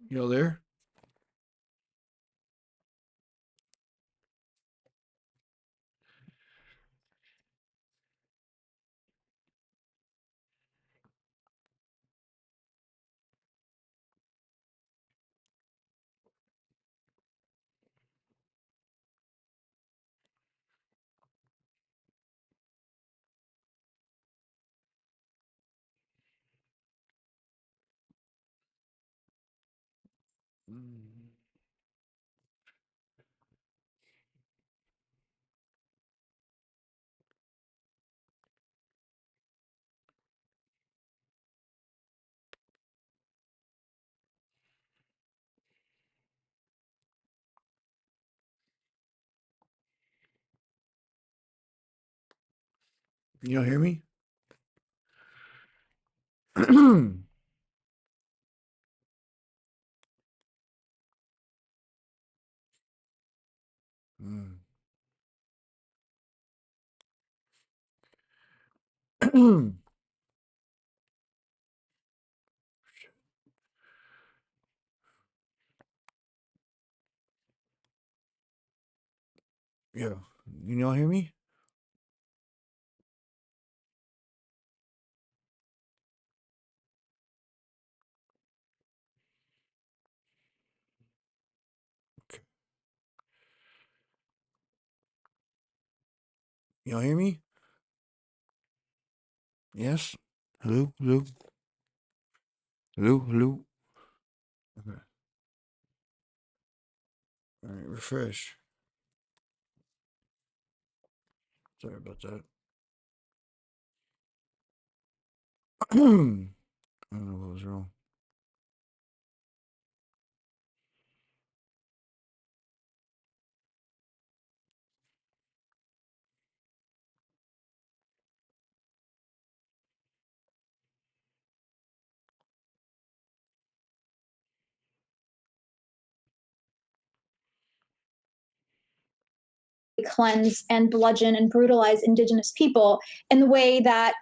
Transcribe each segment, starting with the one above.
You there? Mm. Y'all hear me? Mm. Yeah. You all hear me? Okay. Y'all hear me? Yes? Hello? Hello? Hello? Hello? Okay. All right, refresh. Sorry about that. I don't know what was wrong. Cleanse and bludgeon and brutalize indigenous people in the way that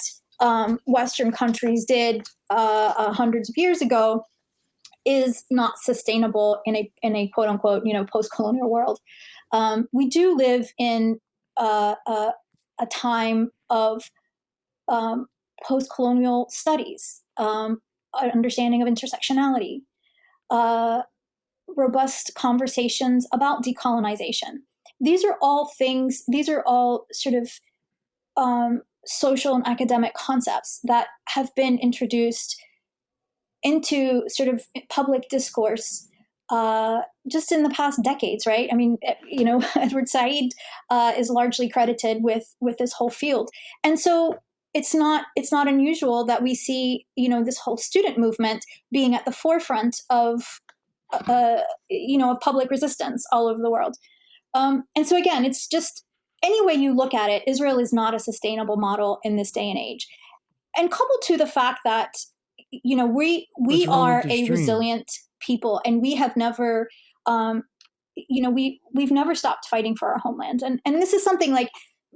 Western countries did hundreds of years ago is not sustainable in a quote unquote post-colonial world. We do live in a time of post-colonial studies, understanding of intersectionality, robust conversations about decolonization. These are all things, these are all sort of social and academic concepts that have been introduced into sort of public discourse just in the past decades, right? I mean, Edward Said is largely credited with this whole field, and so it's not unusual that we see this whole student movement being at the forefront of of public resistance all over the world. And so again, it's just any way you look at it, Israel is not a sustainable model in this day and age. And coupled to the fact that we are a resilient people, and we have never we've never stopped fighting for our homeland. And this is something like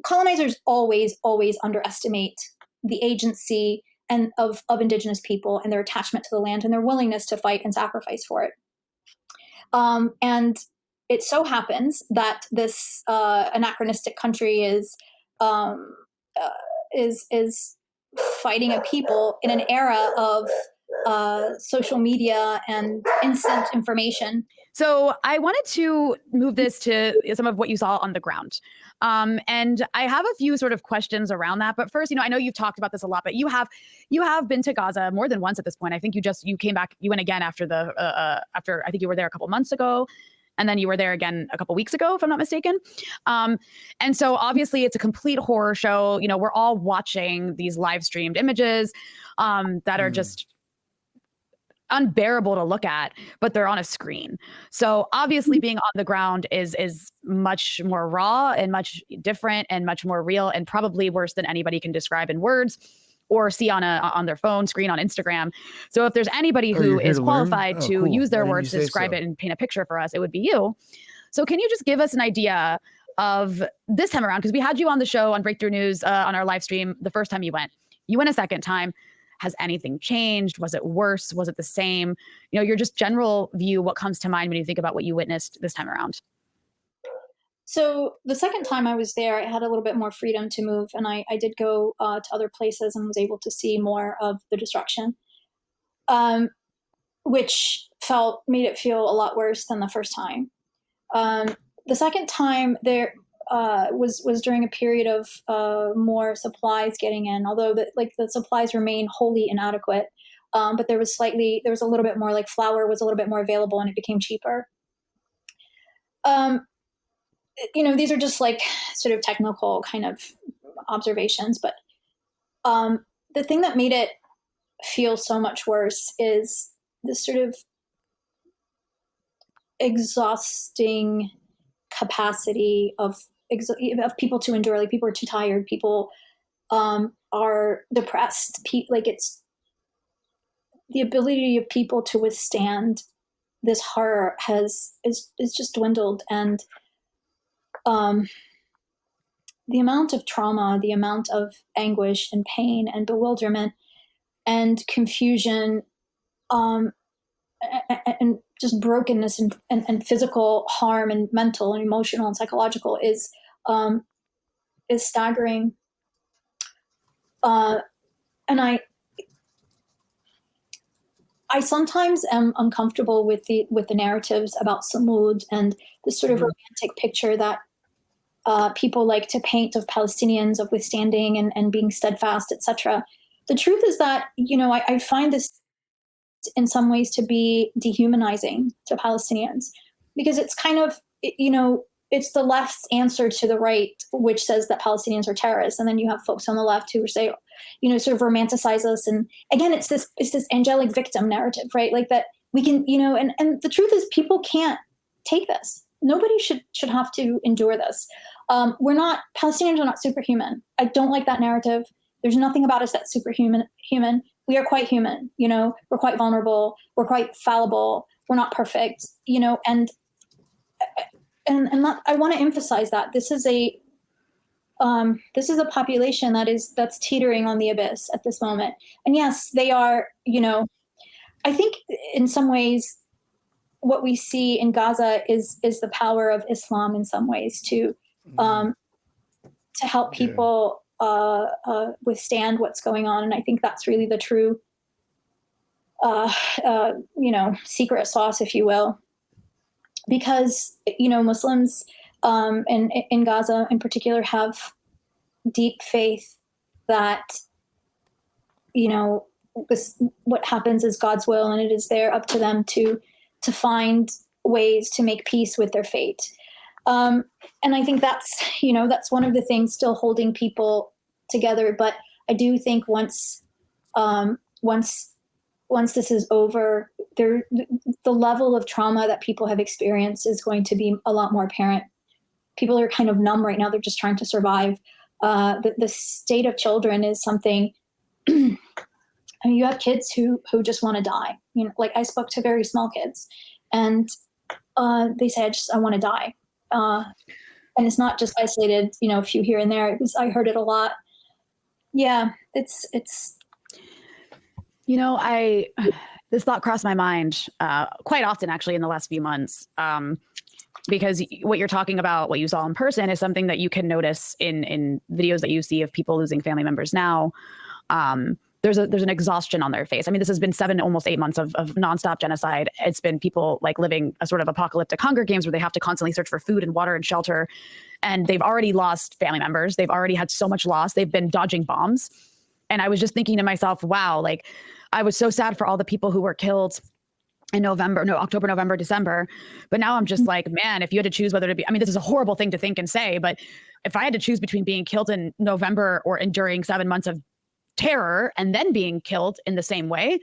colonizers always underestimate the agency and of indigenous people and their attachment to the land and their willingness to fight and sacrifice for it. And it so happens that this anachronistic country is fighting a people in an era of social media and instant information. So I wanted to move this to some of what you saw on the ground. And I have a few sort of questions around that. But first, I know you've talked about this a lot, but you have been to Gaza more than once at this point. I think you came back, you went again after after I think you were there a couple months ago. And then you were there again a couple weeks ago, if I'm not mistaken. And so obviously it's a complete horror show. We're all watching these live streamed images that are just unbearable to look at, but they're on a screen. So obviously being on the ground is much more raw and much different and much more real, and probably worse than anybody can describe in words or see on their phone screen on Instagram. So if there's anybody who is qualified to use their words to describe it and paint a picture for us, it would be you. So can you just give us an idea of this time around? Because we had you on the show on Breakthrough News on our live stream the first time you went. You went a second time. Has anything changed? Was it worse? Was it the same? You know, your just general view, what comes to mind when you think about what you witnessed this time around? So the second time I was there, I had a little bit more freedom to move, and I did go to other places and was able to see more of the destruction, which made it feel a lot worse than the first time. The second time there was during a period of more supplies getting in, although the supplies remain wholly inadequate. But there was a little bit more, like flour was a little bit more available and it became cheaper. You know, these are just like sort of technical kind of observations, but the thing that made it feel so much worse is this sort of exhausting capacity of people to endure. Like, people are too tired. People are depressed. Like, it's the ability of people to withstand this horror is just dwindled, and the amount of trauma, the amount of anguish and pain and bewilderment and confusion, and just brokenness and physical harm and mental and emotional and psychological is staggering. And I sometimes am uncomfortable with the narratives about Samud and this sort of romantic picture that people like to paint of Palestinians, of withstanding and being steadfast, etc. The truth is that, you know, I find this in some ways to be dehumanizing to Palestinians, because it's kind of, you know, it's the left's answer to the right, which says that Palestinians are terrorists. And then you have folks on the left who say, you know, sort of romanticize us. And again, it's this angelic victim narrative, right? Like that we can, you know, and the truth is people can't take this. Nobody should have to endure this. Palestinians are not superhuman. I don't like that narrative. There's nothing about us that's superhuman. We are quite human, you know, we're quite vulnerable. We're quite fallible. We're not perfect, you know, and I want to emphasize that this is a population that's teetering on the abyss at this moment. And yes, they are, you know, I think in some ways what we see in Gaza is the power of Islam in some ways to help people withstand what's going on. And I think that's really the true, you know, secret sauce, if you will. Because, you know, Muslims in Gaza in particular have deep faith that, you know, what happens is God's will, and it is there up to them to find ways to make peace with their fate. And I think that's, you know, that's one of the things still holding people together. But I do think once this is over, the level of trauma that people have experienced is going to be a lot more apparent. People are kind of numb right now. They're just trying to survive. The state of children is something. I mean, you have kids who just want to die. You know, like I spoke to very small kids, and they say, I want to die. And it's not just isolated, you know, a few here and there. I heard it a lot. Yeah, it's. You know, this thought crossed my mind quite often, actually, in the last few months, because what you're talking about, what you saw in person, is something that you can notice in videos that you see of people losing family members now. There's an exhaustion on their face. I mean, this has been almost 8 months of nonstop genocide. It's been people like living a sort of apocalyptic Hunger Games where they have to constantly search for food and water and shelter. And they've already lost family members. They've already had so much loss. They've been dodging bombs. And I was just thinking to myself, wow, like I was so sad for all the people who were killed in October, November, December. But now I'm just like, man, if you had to choose whether to be, I mean, this is a horrible thing to think and say, but if I had to choose between being killed in November or enduring 7 months of terror and then being killed in the same way,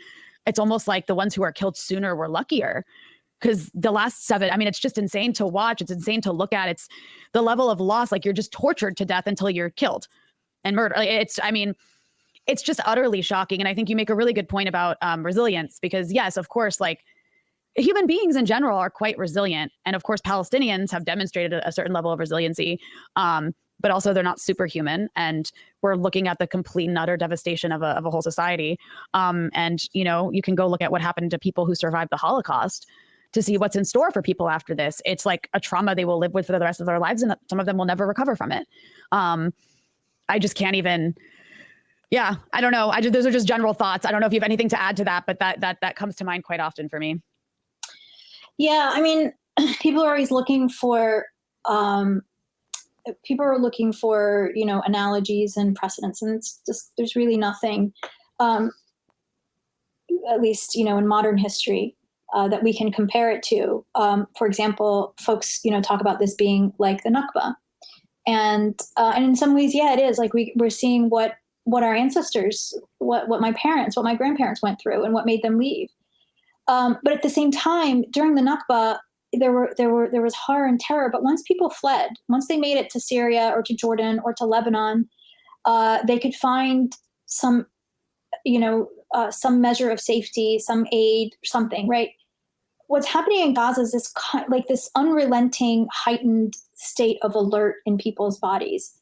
it's almost like the ones who are killed sooner were luckier, because the last 7, I mean, it's just insane to watch. It's insane to look at. It's the level of loss. Like, you're just tortured to death until you're killed and murdered. It's just utterly shocking. And I think you make a really good point about resilience, because yes, of course, like human beings in general are quite resilient. And of course, Palestinians have demonstrated a certain level of resiliency. but also they're not superhuman. And we're looking at the complete and utter devastation of a whole society. And, you can go look at what happened to people who survived the Holocaust to see what's in store for people after this. It's like a trauma they will live with for the rest of their lives, and some of them will never recover from it. I just can't even, I don't know. Those are just general thoughts. I don't know if you have anything to add to that, but that comes to mind quite often for me. Yeah, I mean, people are always looking for, analogies and precedents, and it's just, there's really nothing, at least, in modern history, that we can compare it to. For example, folks, talk about this being like the Nakba. And in some ways, it is. Like we're seeing what our ancestors, what my parents, what my grandparents went through and what made them leave. But at the same time, during the Nakba, there was horror and terror. But once people fled, once they made it to Syria or to Jordan or to Lebanon, they could find some measure of safety, some aid, something, right? What's happening in Gaza is this unrelenting, heightened state of alert in people's bodies.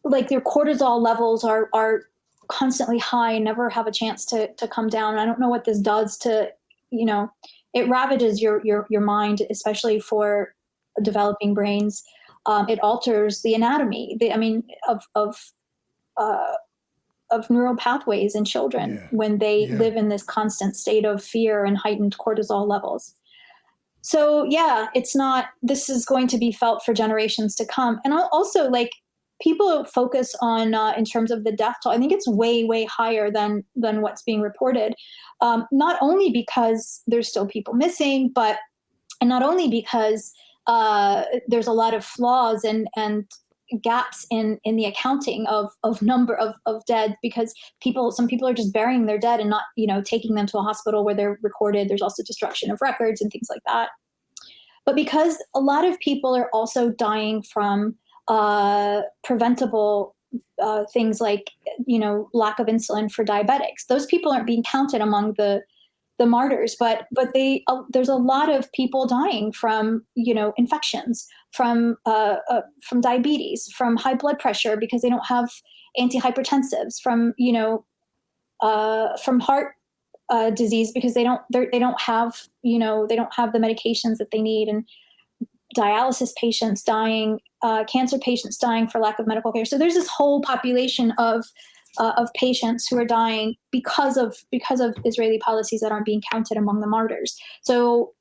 Like their cortisol levels are constantly high and never have a chance to come down. And I don't know what this does to, it ravages your mind, especially for developing brains. It alters the anatomy, of neural pathways in children when they live in this constant state of fear and heightened cortisol levels. So this is going to be felt for generations to come. And also, like, people focus on, in terms of the death toll, I think it's way, way higher than what's being reported. Not only because there's still people missing, and not only because there's a lot of flaws and gaps in the accounting of number of dead, because some people are just burying their dead and not, taking them to a hospital where they're recorded. There's also destruction of records and things like that. But because a lot of people are also dying from preventable things like, lack of insulin for diabetics. Those people aren't being counted among the martyrs, but there's a lot of people dying from, infections, from diabetes, from high blood pressure because they don't have antihypertensives, from heart disease because they don't have the medications that they need, and dialysis patients dying, cancer patients dying for lack of medical care. So there's this whole population of patients who are dying because of Israeli policies that aren't being counted among the martyrs. So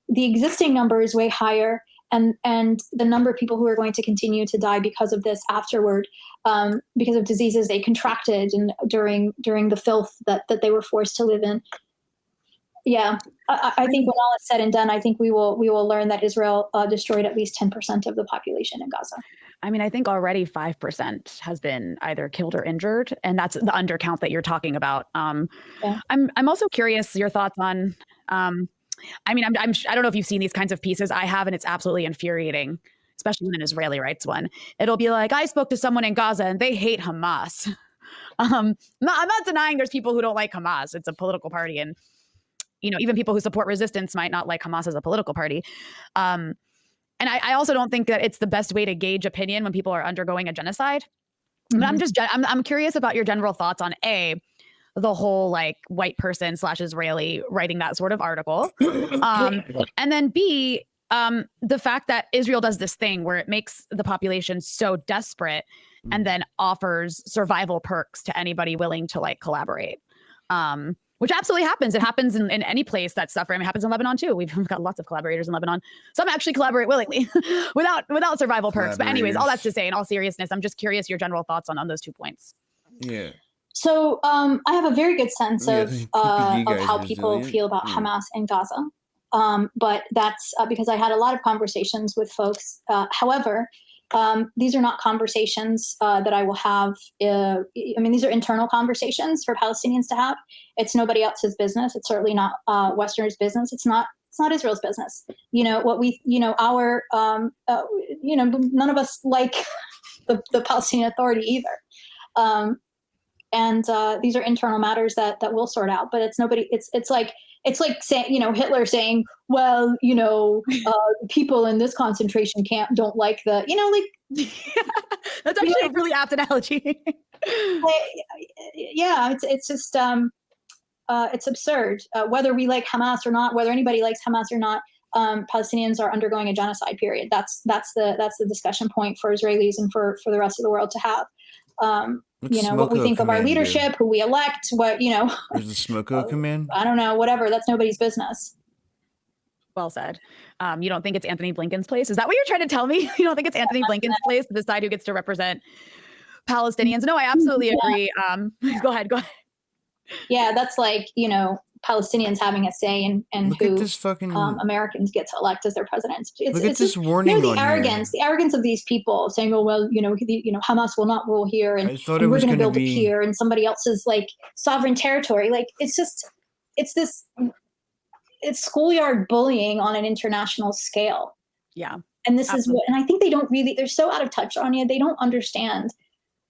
the existing number is way higher, and the number of people who are going to continue to die because of this afterward, because of diseases they contracted and during the filth that they were forced to live in. Yeah, I think when all is said and done, I think we will learn that Israel destroyed at least 10% of the population in Gaza. I mean, I think already 5% has been either killed or injured, and that's the undercount that you're talking about. I'm also curious your thoughts on. I don't know if you've seen these kinds of pieces. I have, and it's absolutely infuriating, especially when an Israeli writes one. It'll be like, I spoke to someone in Gaza and they hate Hamas. I'm not denying there's people who don't like Hamas. It's a political party, and even people who support resistance might not like Hamas as a political party. And I also don't think that it's the best way to gauge opinion when people are undergoing a genocide. Mm-hmm. But I'm curious about your general thoughts on the whole like white person / Israeli writing that sort of article. And then B, the fact that Israel does this thing where it makes the population so desperate and then offers survival perks to anybody willing to like collaborate. Which absolutely happens. It happens in any place that's suffering. It happens in Lebanon too. We've got lots of collaborators in Lebanon. Some actually collaborate willingly without survival perks. But anyways, all that's to say, in all seriousness, I'm just curious your general thoughts on those 2 points. Yeah. So I have a very good sense of how people feel about Hamas in Gaza. But that's because I had a lot of conversations with folks. However, these are not conversations that I will have. These are internal conversations for Palestinians to have. It's nobody else's business. It's certainly not Westerners' business. It's not Israel's business. None of us like the Palestinian Authority either. and these are internal matters that we'll sort out. But it's nobody. It's like saying, Hitler saying, well, people in this concentration camp don't like the, That's actually a really apt analogy. Yeah, it's just it's absurd. Whether we like Hamas or not, whether anybody likes Hamas or not, Palestinians are undergoing a genocide. Period. That's the discussion point for Israelis and for the rest of the world to have. What we think of our leadership, who we elect, what There's the Smoko command. I don't know, whatever. That's nobody's business. Well said. You don't think it's Anthony Blinken's place? Is that what you're trying to tell me? You don't think it's Anthony Blinken's place to decide who gets to represent Palestinians? No, I absolutely agree. Go ahead. Yeah, that's like, Palestinians having a say in who Americans get to elect as their presidents. Look at this warning the arrogance of these people saying, oh, well, Hamas will not rule here, and we're going to build a pier in somebody else's like sovereign territory. Like, it's schoolyard bullying on an international scale. Yeah. And this is and I think they're so out of touch, Anya. They don't understand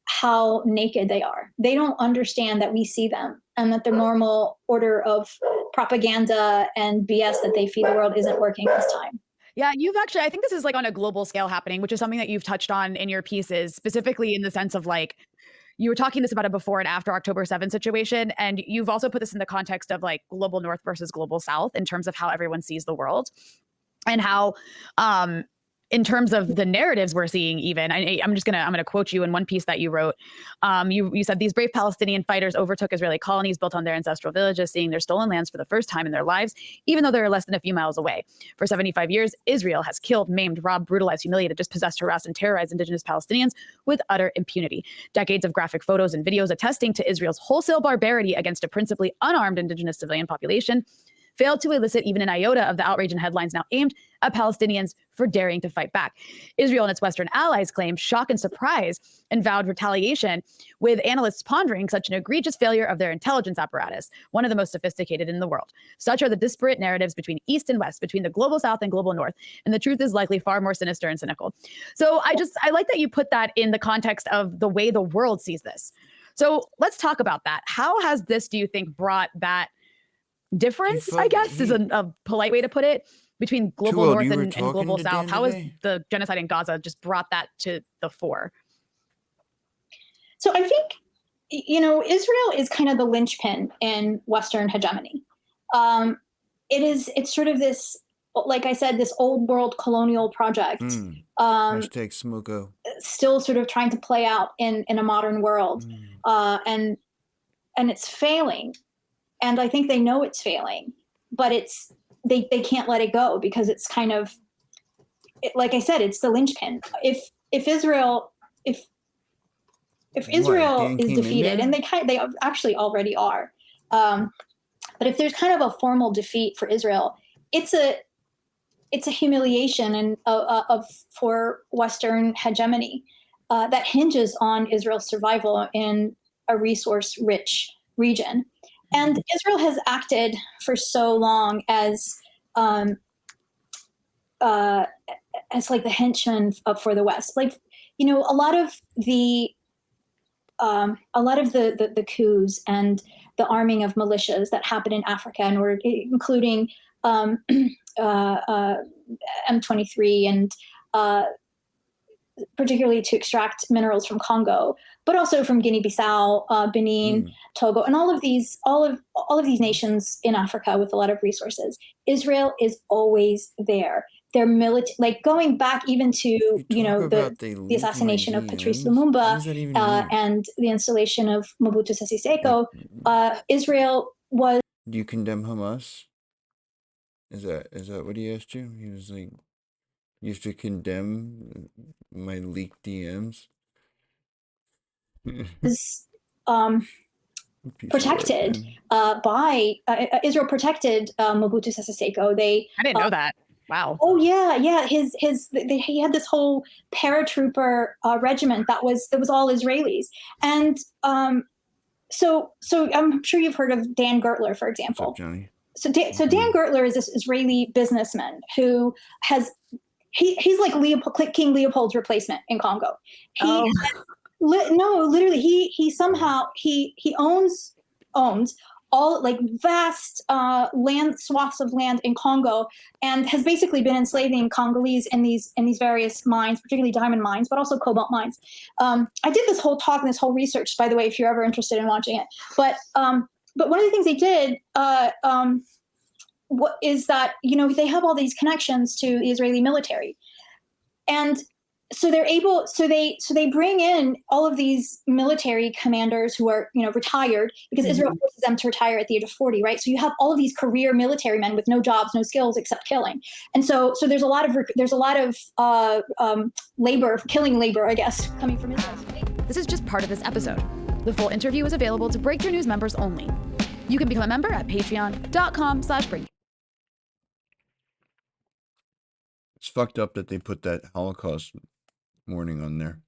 how naked they are. They don't understand that we see them, and that the normal order of propaganda and BS that they feed the world isn't working this time. Yeah, I think this is like on a global scale happening, which is something that you've touched on in your pieces, specifically in the sense of like, you were talking about a before and after October 7th situation. And you've also put this in the context of like global North versus global South in terms of how everyone sees the world, and how, in terms of the narratives we're seeing, even I'm going to quote you in one piece that you wrote. You said these brave Palestinian fighters overtook Israeli colonies built on their ancestral villages, seeing their stolen lands for the first time in their lives, even though they're less than a few miles away. For 75 years, Israel has killed, maimed, robbed, brutalized, humiliated, dispossessed, harassed, and terrorized indigenous Palestinians with utter impunity. Decades of graphic photos and videos attesting to Israel's wholesale barbarity against a principally unarmed indigenous civilian population failed to elicit even an iota of the outrage and headlines now aimed at Palestinians for daring to fight back. Israel and its Western allies claim shock and surprise and vowed retaliation, with analysts pondering such an egregious failure of their intelligence apparatus, one of the most sophisticated in the world. Such are the disparate narratives between East and West, between the global South and global North, and the truth is likely far more sinister and cynical. So I like that you put that in the context of the way the world sees this. So let's talk about that. How has this, do you think, brought that difference, I guess, is a polite way to put it, between global North and global South? How has the genocide in Gaza just brought that to the fore? So I think, Israel is kind of the linchpin in Western hegemony. It's sort of this, like I said, this old world colonial project. Hashtag Smoko. Still sort of trying to play out in a modern world. And it's failing. And I think they know it's failing, but they can't let it go, because it's kind of, like I said, it's the linchpin. If Israel is defeated, and they actually already are, but if there's kind of a formal defeat for Israel, it's a humiliation and for Western hegemony that hinges on Israel's survival in a resource-rich region. And Israel has acted for so long as like the henchman for the West. Like, a lot of the coups and the arming of militias that happen in Africa, including M23 and particularly to extract minerals from Congo, but also from Guinea-Bissau, Benin, Togo, and all of these nations in Africa with a lot of resources. Israel is always there. They're like going back even to the assassination of Patrice Lumumba and the installation of Mobutu Sese Seko. Israel was. Do you condemn Hamas? Is that what he asked you? He was like, you have to condemn my leaked DMs. Is protected by Israel protected Mobutu Sese Seko. I didn't know that. Wow. Oh yeah. He had this whole paratrooper regiment that was all Israelis, and so I'm sure you've heard of Dan Gertler, for example. What's up, Johnny? So Dan Gertler is this Israeli businessman who has. He's like King Leopold's replacement in Congo. No, literally, he somehow he owns all like vast land swaths of land in Congo, and has basically been enslaving Congolese in these various mines, particularly diamond mines, but also cobalt mines. I did this whole talk and this whole research, by the way, if you're ever interested in watching it. But one of the things they did what is that, you know, they have all these connections to the Israeli military, and so they're able, so they bring in all of these military commanders who are, you know, retired, because Israel forces them to retire at the age of 40, right? So you have all of these career military men with no jobs, no skills except killing, and so there's a lot of labor, killing labor, I guess, coming from Israel. This is just part of this episode. The full interview is available to Breakthrough News members only. You can become a member at patreon.com/breakthrough. It's fucked up that they put that Holocaust warning on there.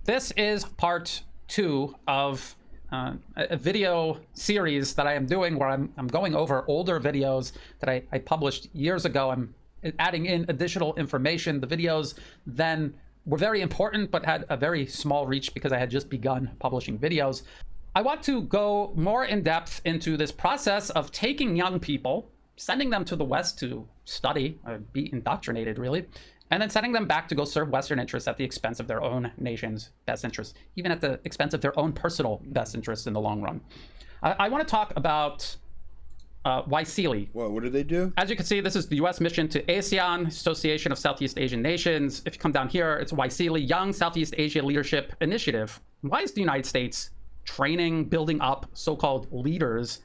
This is part 2 of a video series that I am doing where I'm going over older videos that I published years ago. I'm adding in additional information. The videos then were very important, but had a very small reach because I had just begun publishing videos. I want to go more in depth into this process of taking young people, sending them to the West to study, be indoctrinated really, and then sending them back to go serve Western interests at the expense of their own nation's best interests, even at the expense of their own personal best interests in the long run. I want to talk about YSEALI. What did they do? As you can see, this is the U.S. mission to ASEAN, Association of Southeast Asian Nations. If you come down here, it's YSEALI, Young Southeast Asia Leadership Initiative. Why is the United States training, building up so-called leaders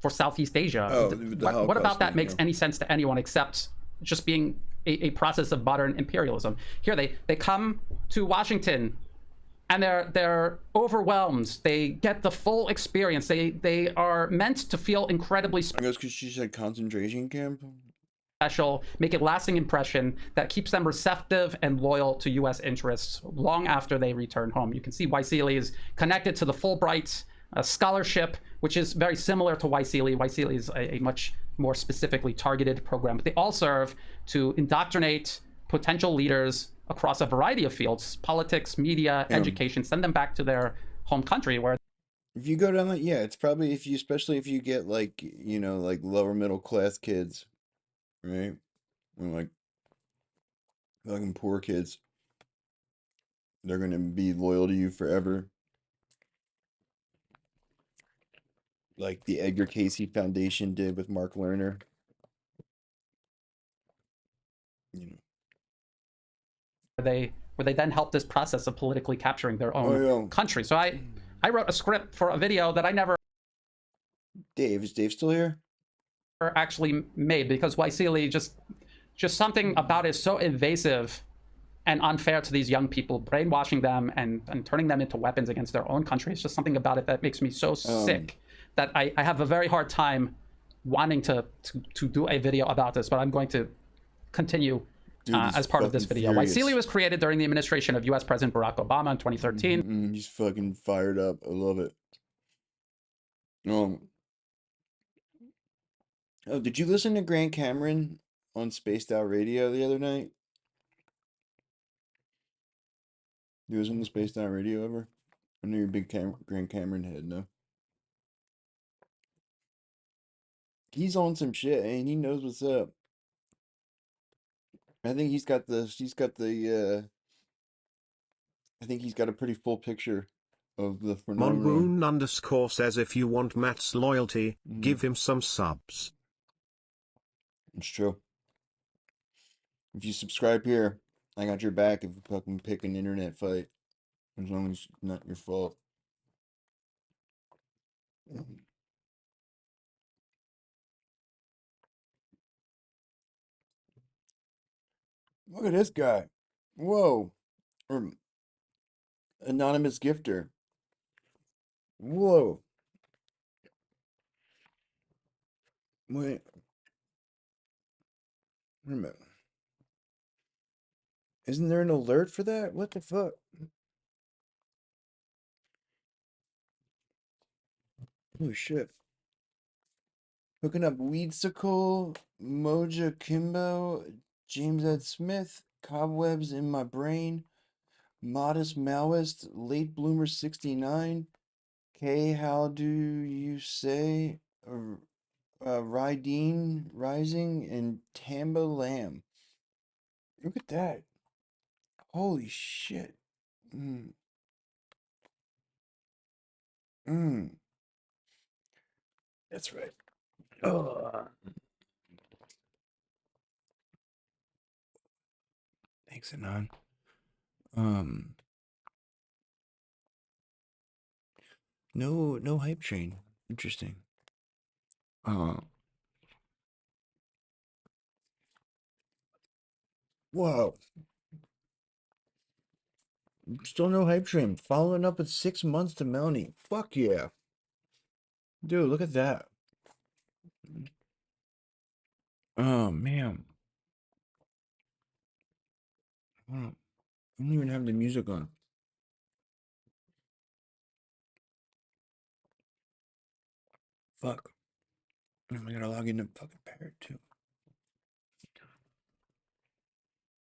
for Southeast Asia? Oh, what about that makes any sense to anyone except just being a process of modern imperialism? Here they come to Washington and they're overwhelmed. They get the full experience. They are meant to feel incredibly because she said concentration camp. Special, make a lasting impression that keeps them receptive and loyal to U.S. interests long after they return home. You can see YSEALI is connected to the Fulbright scholarship, which is very similar to YSEALI. YSEALI is a much more specifically targeted program, but they all serve to indoctrinate potential leaders across a variety of fields: politics, media, education, send them back to their home country where. If you go down that, yeah, it's probably especially if you get like, you know, like lower middle class kids, right? Or like fucking poor kids. They're gonna be loyal to you forever. Like the Edgar Casey Foundation did with Mark Lerner. You know. Where they then help this process of politically capturing their own country. So I wrote a script for a video that I never. Is Dave still here? Actually made, because YSEALI just something about it is so invasive and unfair to these young people, brainwashing them and turning them into weapons against their own country. It's just something about it that makes me so sick that I have a very hard time wanting to do a video about this, but I'm going to continue as part of this video. YSEALI was created during the administration of U.S. President Barack Obama in 2013. He's fucking fired up. I love it. Oh, did you listen to Grant Cameron on Spaced Out Radio the other night? He was on the Spaced Out Radio ever? I know you're a big Grant Cameron head, no? He's on some shit, and he knows what's up. I think I think he's got a pretty full picture of the phenomenon. Mongoon_ says if you want Matt's loyalty, give him some subs. It's true. If you subscribe here, I got your back if you fucking pick an internet fight. As long as it's not your fault. Look at this guy. Whoa. Anonymous gifter. Whoa. Wait a minute. Isn't there an alert for that? What the fuck? Oh shit. Hooking up Weedsicle, Moja Kimbo, James Ed Smith, Cobwebs in My Brain, Modest Maoist, Late Bloomer 69, K, How Do You Say, Rydeen Rising, and Tamba Lamb. Look at that. Holy shit. Mm. Mm. That's right. Oh. Thanks, Anon. No hype train. Interesting. Whoa. Still no hype train. Following up with 6 months to Melanie. Fuck yeah. Dude, look at that. Oh, man. I don't even have the music on. Fuck. I gotta log into fucking Parrot too.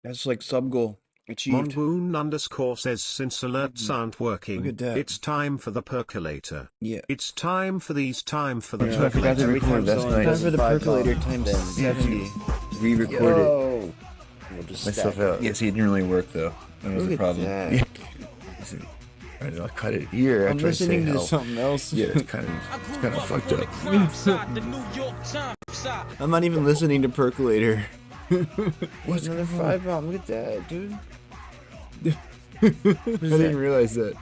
That's like sub goal achieved. Monboon_ says since alerts aren't working, Look at that. it's time for the percolator. Yeah. It's time for the Yeah, I forgot to percolator. record. That's nice. Time for the percolator times 70. Re-record it. We'll just myself out. Yeah, see, it didn't really work though. That was the problem. Yeah. I'll cut it here. I'm listening to something else. Yeah, it's kind of fucked up. I'm not even listening to percolator. What's another 5 bomb? Look at that, dude. I didn't realize that.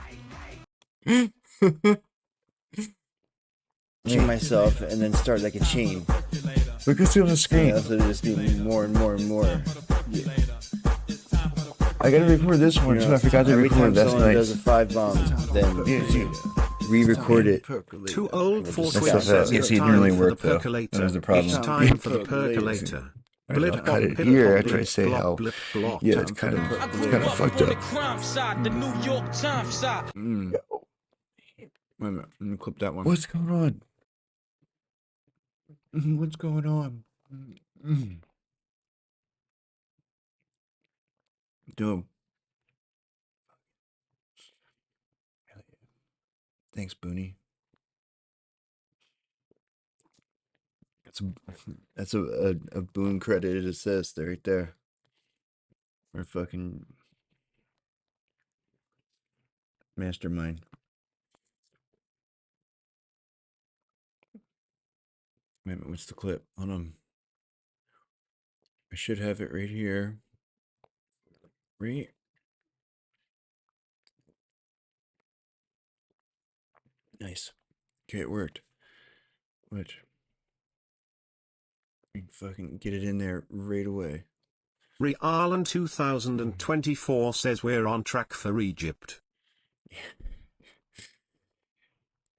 Chain myself and then start like a chain. Look at it on the screen. Yeah, so just be more and more and more. Yeah. I gotta record this one too. I forgot to record. That's nice. Every time someone does a 5 bomb, then re-record it. Too old for Twitter says it's time for the percolator. That was the problem. It's time for the percolator. I'll cut it here after I say how. Yeah, it's kind of fucked up. Wait a minute, let me clip that one. What's going on? What's going on? Dude. Thanks, Booney. That's a Boone credited assist right there. Or fucking mastermind. Wait a minute, what's the clip? Hold on. I should have it right here. Right. Nice. Okay, it worked. Which? You can fucking get it in there right away. Realan 2024 says we're on track for Egypt.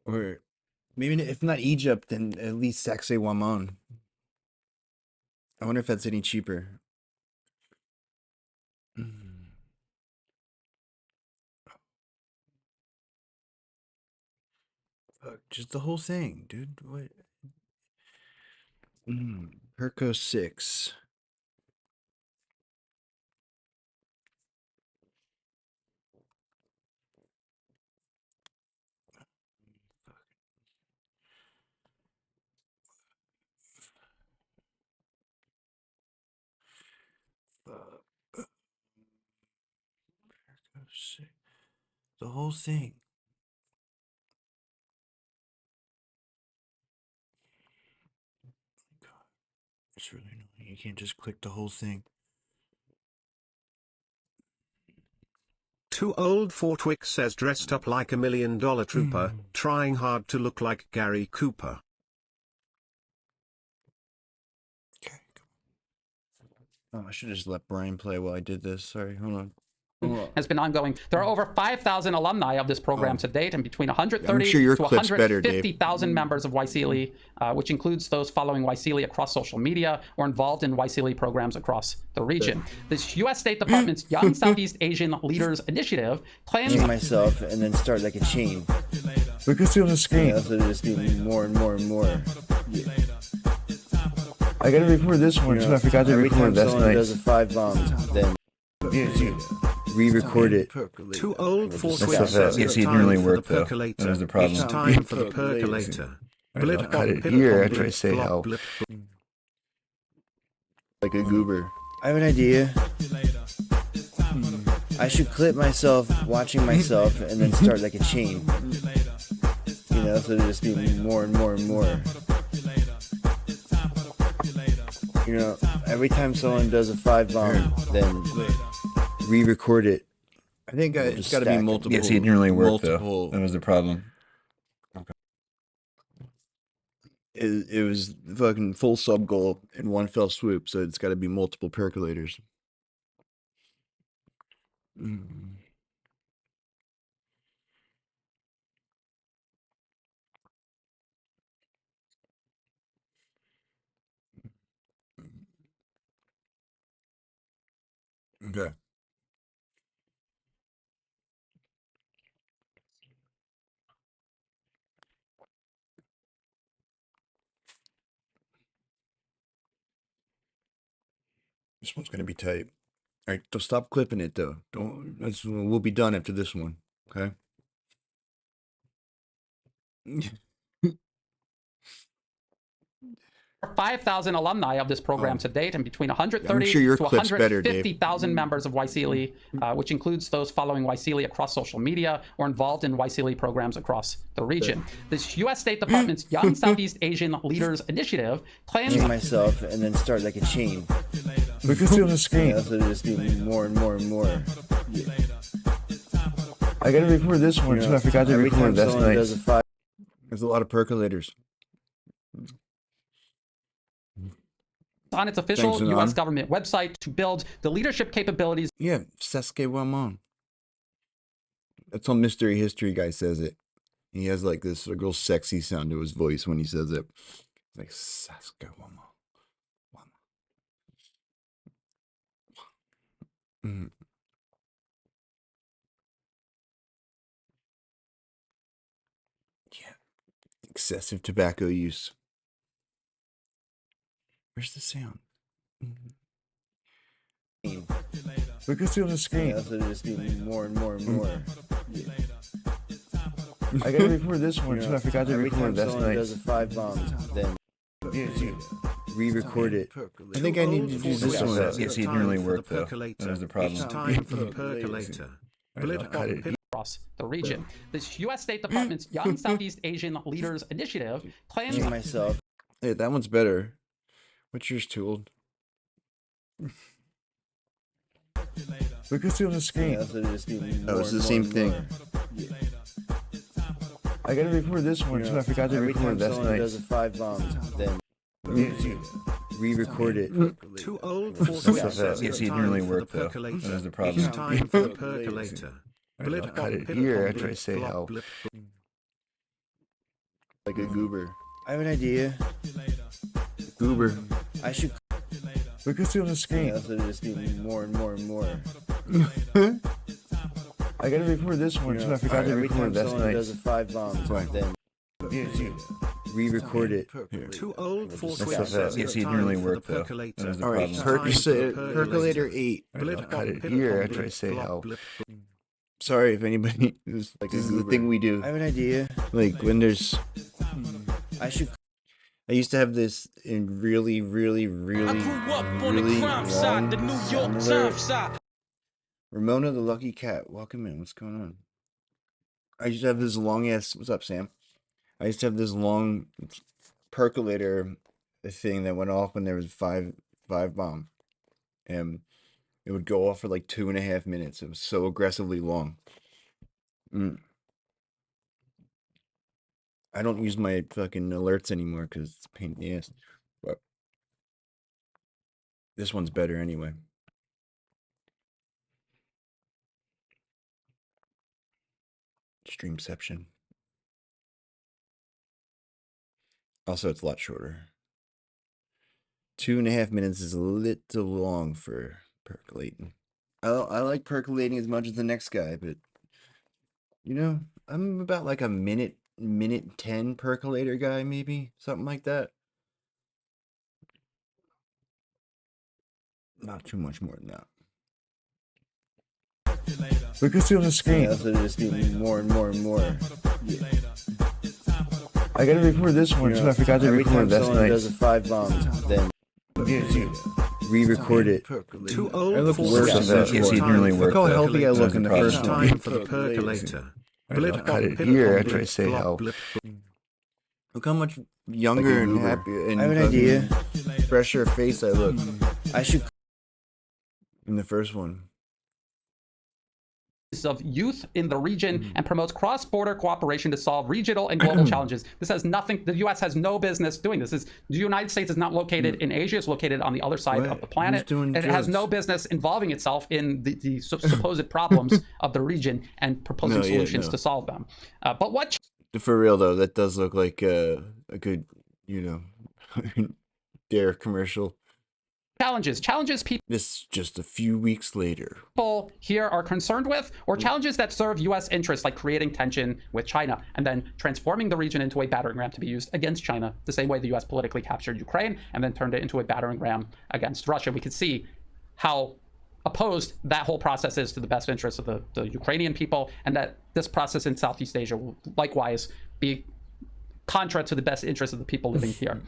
Or maybe if not Egypt, then at least Saxe-Waman. I wonder if that's any cheaper. Fuck, just the whole thing, dude. What? Perco 6. The whole thing. God, it's really annoying. You can't just click the whole thing. Too old for Twix says dressed up like $1 million trooper, trying hard to look like Gary Cooper. Okay. Oh, I should have just let Brian play while I did this. Sorry, hold on. Has been ongoing. There are over 5,000 alumni of this program to date, and between 130 sure your to clip's better, 150,000 members of YSEALI, which includes those following YSEALI across social media or involved in YSEALI programs across the region. This U.S. State Department's Young Southeast Asian Leaders Initiative plans myself and then start like a chain. Look at it on the screen. Yeah, so just be more and more and more. Yeah. I gotta record this one too. I forgot to record last night. Does a 5 bombs, then re-record it. Too old for That's Twitter not says bad. it's It didn't time really for the work, though. percolator. That was the problem. It's time for the percolator. I'll cut it here after I say how. Like a goober. I have an idea. I should clip myself watching myself and then start like a chain. You know, so it'll just be more and more and more. You know, every time someone does a 5 bomb, then re-record it. I think it's got to be stack it. multiple. Yes, it didn't really work multiple. though. That was the problem. It was fucking full sub goal in one fell swoop, so it's got to be multiple percolators. Okay. This one's gonna be tight. All right, so stop clipping it though. Don't. We'll be done after this one. Okay. 5,000 alumni of this program to date, and between 130 I'm sure your to clip's better, Dave. 150,000 members of YSEALI, which includes those following YSEALI across social media or involved in YSEALI programs across the region. This U.S. State Department's Young Southeast Asian Leaders Initiative claims myself and then start like a chain. We can see on the You screen. know, so it'll just be more and more and more. I gotta record this one You too. know, I forgot to every record time last someone night. does a 5 There's a lot of percolators. on its official Thanks, U.S. Anon. government website to build the leadership capabilities Yeah, Sasuke Wamon. That's how Mystery History Guy says it. He has like this real sexy sound to his voice when he says it. It's like Sasuke Wamon. Mhm. Yeah. Excessive tobacco use. Where's the sound? We can see on the You screen. know, so it'll just be more and more and more. I gotta record this one You too. know, I forgot to every record time last someone night. does a 5 bombs, then re-record it. I think I need to do this one. Yes, it didn't really work though. That was the problem. It's time for the percolator. I'll cut it. across the region. This U.S. State Department's Young Southeast Asian Leaders Initiative claims Myself. Hey, that one's better. What's yours, Tooled? We can see on the You screen. know, so it'll just be more Oh, it's and the more same and thing. more. I gotta record this one You too. know, I forgot to every record time last someone night. does a 5 bombs, then re-record it. Too old for That's Twitter not says bad. it's Yes, it didn't time really for the work though. percolator. That was the It's problem. time for the percolator. I'll cut it here after I say how. Like a goober. I have an idea. Goober. I should We can see on the you screen. know, so it'll just be more and more and more. I gotta record this one You too. know, I forgot to every time record last someone night. does a 5 bombs, Fine. then re-record it. Too old for That's Twitter not says bad. it's Yes, it didn't really time for the work though. percolator. That was the All right, problem. percolator 8. I'll cut it here after I say how. Sorry if anybody. This is the thing we do. I have an idea. Like when there's. I should I used to have this in really long sound alert. Ramona the Lucky Cat, welcome in. What's going on? I used to have this long ass. What's up, Sam? I used to have this long percolator thing that went off when there was five bomb, and it would go off for like 2.5 minutes. It was so aggressively long. I don't use my fucking alerts anymore because it's a pain in the ass. But this one's better anyway. Streamception. Also, it's a lot shorter. 2.5 minutes is a little long for percolating. I like percolating as much as the next guy, but you know, I'm about like a minute 10 percolator guy, maybe something like that. Not too much more than that. We can see on the screen. Yeah, so just be more and more and more. I gotta record this one too. I forgot to Every record time that's someone nice. does a 5 bombs, then Re-record it. Too I old look for worse than that. It's It didn't really time work for Look how the healthy I look in the percolator. first It's one. time for the percolator. Blip, cut it blip, here blip, after I blip, say blop, how. blip. Look how much younger Like a and goober. happier and I have an fucking idea. fresher face I look I should in the first one. Of youth in the region and promotes cross-border cooperation to solve regional and global challenges. This has nothing, the US has no business doing this. The United States is not located in Asia, it's located on the other side Right. of the planet. Who's doing And it has no drugs? business involving itself in the supposed problems of the region and proposing No, yeah, solutions no. to solve them. But what For real though, that does look like a good, Dare commercial. challenges people This just a few weeks later. here are concerned with, or challenges that serve US interests, like creating tension with China and then transforming the region into a battering ram to be used against China, the same way the US politically captured Ukraine and then turned it into a battering ram against Russia. We could see how opposed that whole process is to the best interests of the Ukrainian people, and that this process in Southeast Asia will likewise be contra to the best interests of the people living here.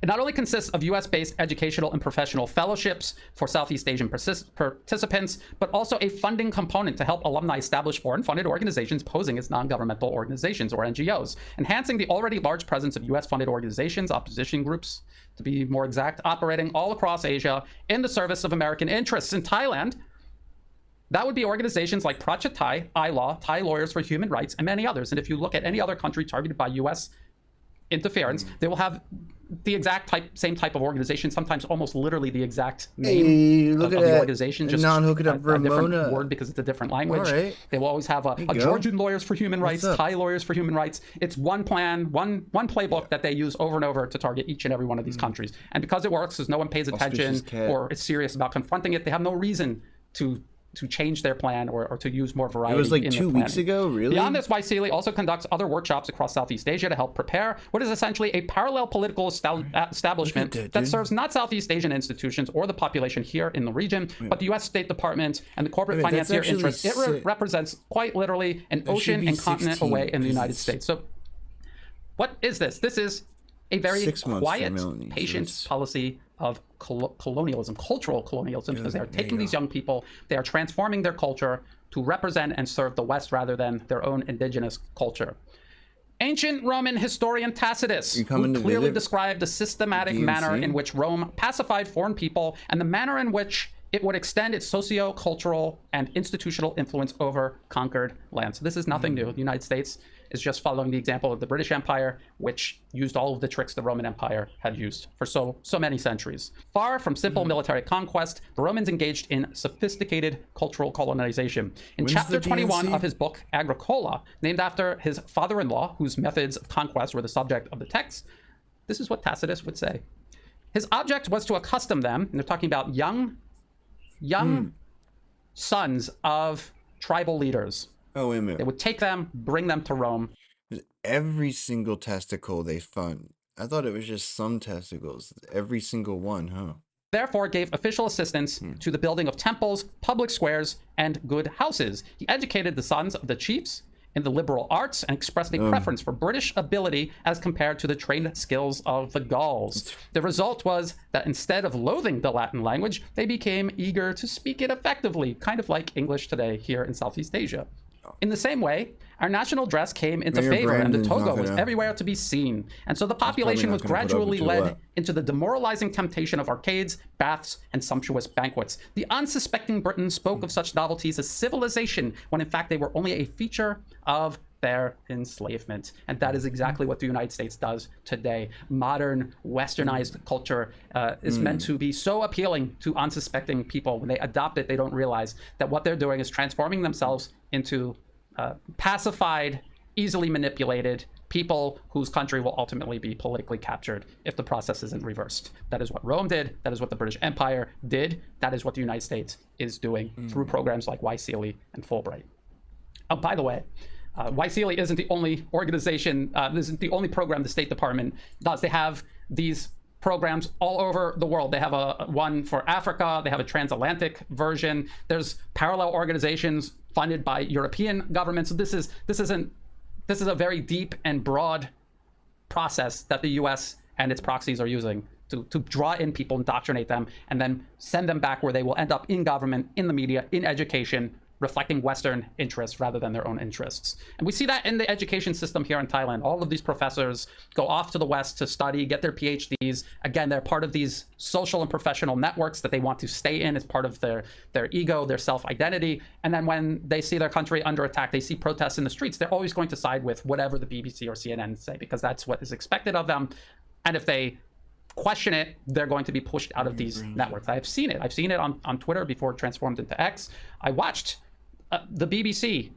It not only consists of US-based educational and professional fellowships for Southeast Asian participants, but also a funding component to help alumni establish foreign-funded organizations posing as non-governmental organizations, or NGOs, enhancing the already large presence of US-funded organizations, opposition groups, to be more exact, operating all across Asia in the service of American interests. In Thailand, that would be organizations like Pracha Thai, iLaw, Thai Lawyers for Human Rights, and many others. And if you look at any other country targeted by US interference, they will have the exact same type of organization, sometimes almost literally the exact name Hey, look of at the that. organization, just Non-hook it a up different Ramona. word because it's a different language. All right. They will always have a go. Georgian Lawyers for Human Rights, up? Thai Lawyers for Human Rights. It's one plan, one playbook that they use over and over to target each and every one of these countries. And because it works, because no one pays attention Auspicious cat. or is serious about confronting it, they have no reason to change their plan or to use more variety. It was like in 2 their weeks planning. ago, really? Beyond this, Waisili also conducts other workshops across Southeast Asia to help prepare what is essentially a parallel political establishment Look at that, that dude. serves not Southeast Asian institutions or the population here in the region, but the U.S. State Department and the corporate Wait, that's financier actually interests. It sick. represents quite literally an There should ocean be and continent 16, away in the because United it's States. So what is this? This is a very 6 months for quiet, Melanie, so patient it's- policy of colonialism, cultural colonialism, because they are taking these young people, they are transforming their culture to represent and serve the West rather than their own indigenous culture. Ancient Roman historian Tacitus, You who coming to clearly visit? described the systematic manner in which Rome pacified foreign people and the manner in which it would extend its socio-cultural and institutional influence over conquered lands. So this is nothing new. The United States is just following the example of the British Empire, which used all of the tricks the Roman Empire had used for so many centuries. Far from simple military conquest, the Romans engaged in sophisticated cultural colonization. In When's chapter the 21 DNC? of his book, Agricola, named after his father-in-law, whose methods of conquest were the subject of the text, this is what Tacitus would say. His object was to accustom them, and they're talking about young sons of tribal leaders. Oh, wait a They minute. would take them, bring them to Rome. Every single testicle they found. I thought it was just some testicles. Every single one, huh? Therefore gave official assistance to the building of temples, public squares, and good houses. He educated the sons of the chiefs in the liberal arts and expressed a preference for British ability as compared to the trained skills of the Gauls. The result was that instead of loathing the Latin language, they became eager to speak it effectively, kind of like English today here in Southeast Asia. In the same way, our national dress came into Mayor favor and the Brandon's not toga was gonna- everywhere to be seen. And so the population not was gonna put up gradually with led that. into the demoralizing temptation of arcades, baths, and sumptuous banquets. The unsuspecting Britons spoke of such novelties as civilization, when in fact they were only a feature of their enslavement. And that is exactly what the United States does today. Modern, westernized culture is meant to be so appealing to unsuspecting people. When they adopt it, they don't realize that what they're doing is transforming themselves into pacified, easily manipulated people whose country will ultimately be politically captured if the process isn't reversed. That is what Rome did. That is what the British Empire did. That is what the United States is doing through programs like Waisili and Fulbright. Oh, by the way, Waisili isn't the only organization, this isn't the only program the State Department does. They have these programs all over the world. They have one for Africa. They have a transatlantic version. There's parallel organizations funded by European governments. So this is a very deep and broad process that the U.S. and its proxies are using to draw in people, indoctrinate them, and then send them back where they will end up in government, in the media, in education, reflecting Western interests rather than their own interests. And we see that in the education system here in Thailand. All of these professors go off to the West to study, get their PhDs. Again, they're part of these social and professional networks that they want to stay in as part of their ego, their self-identity. And then when they see their country under attack, they see protests in the streets, they're always going to side with whatever the BBC or CNN say, because that's what is expected of them. And if they question it, they're going to be pushed out of these networks. I've seen it. I've seen it on Twitter before it transformed into X. I watched the BBC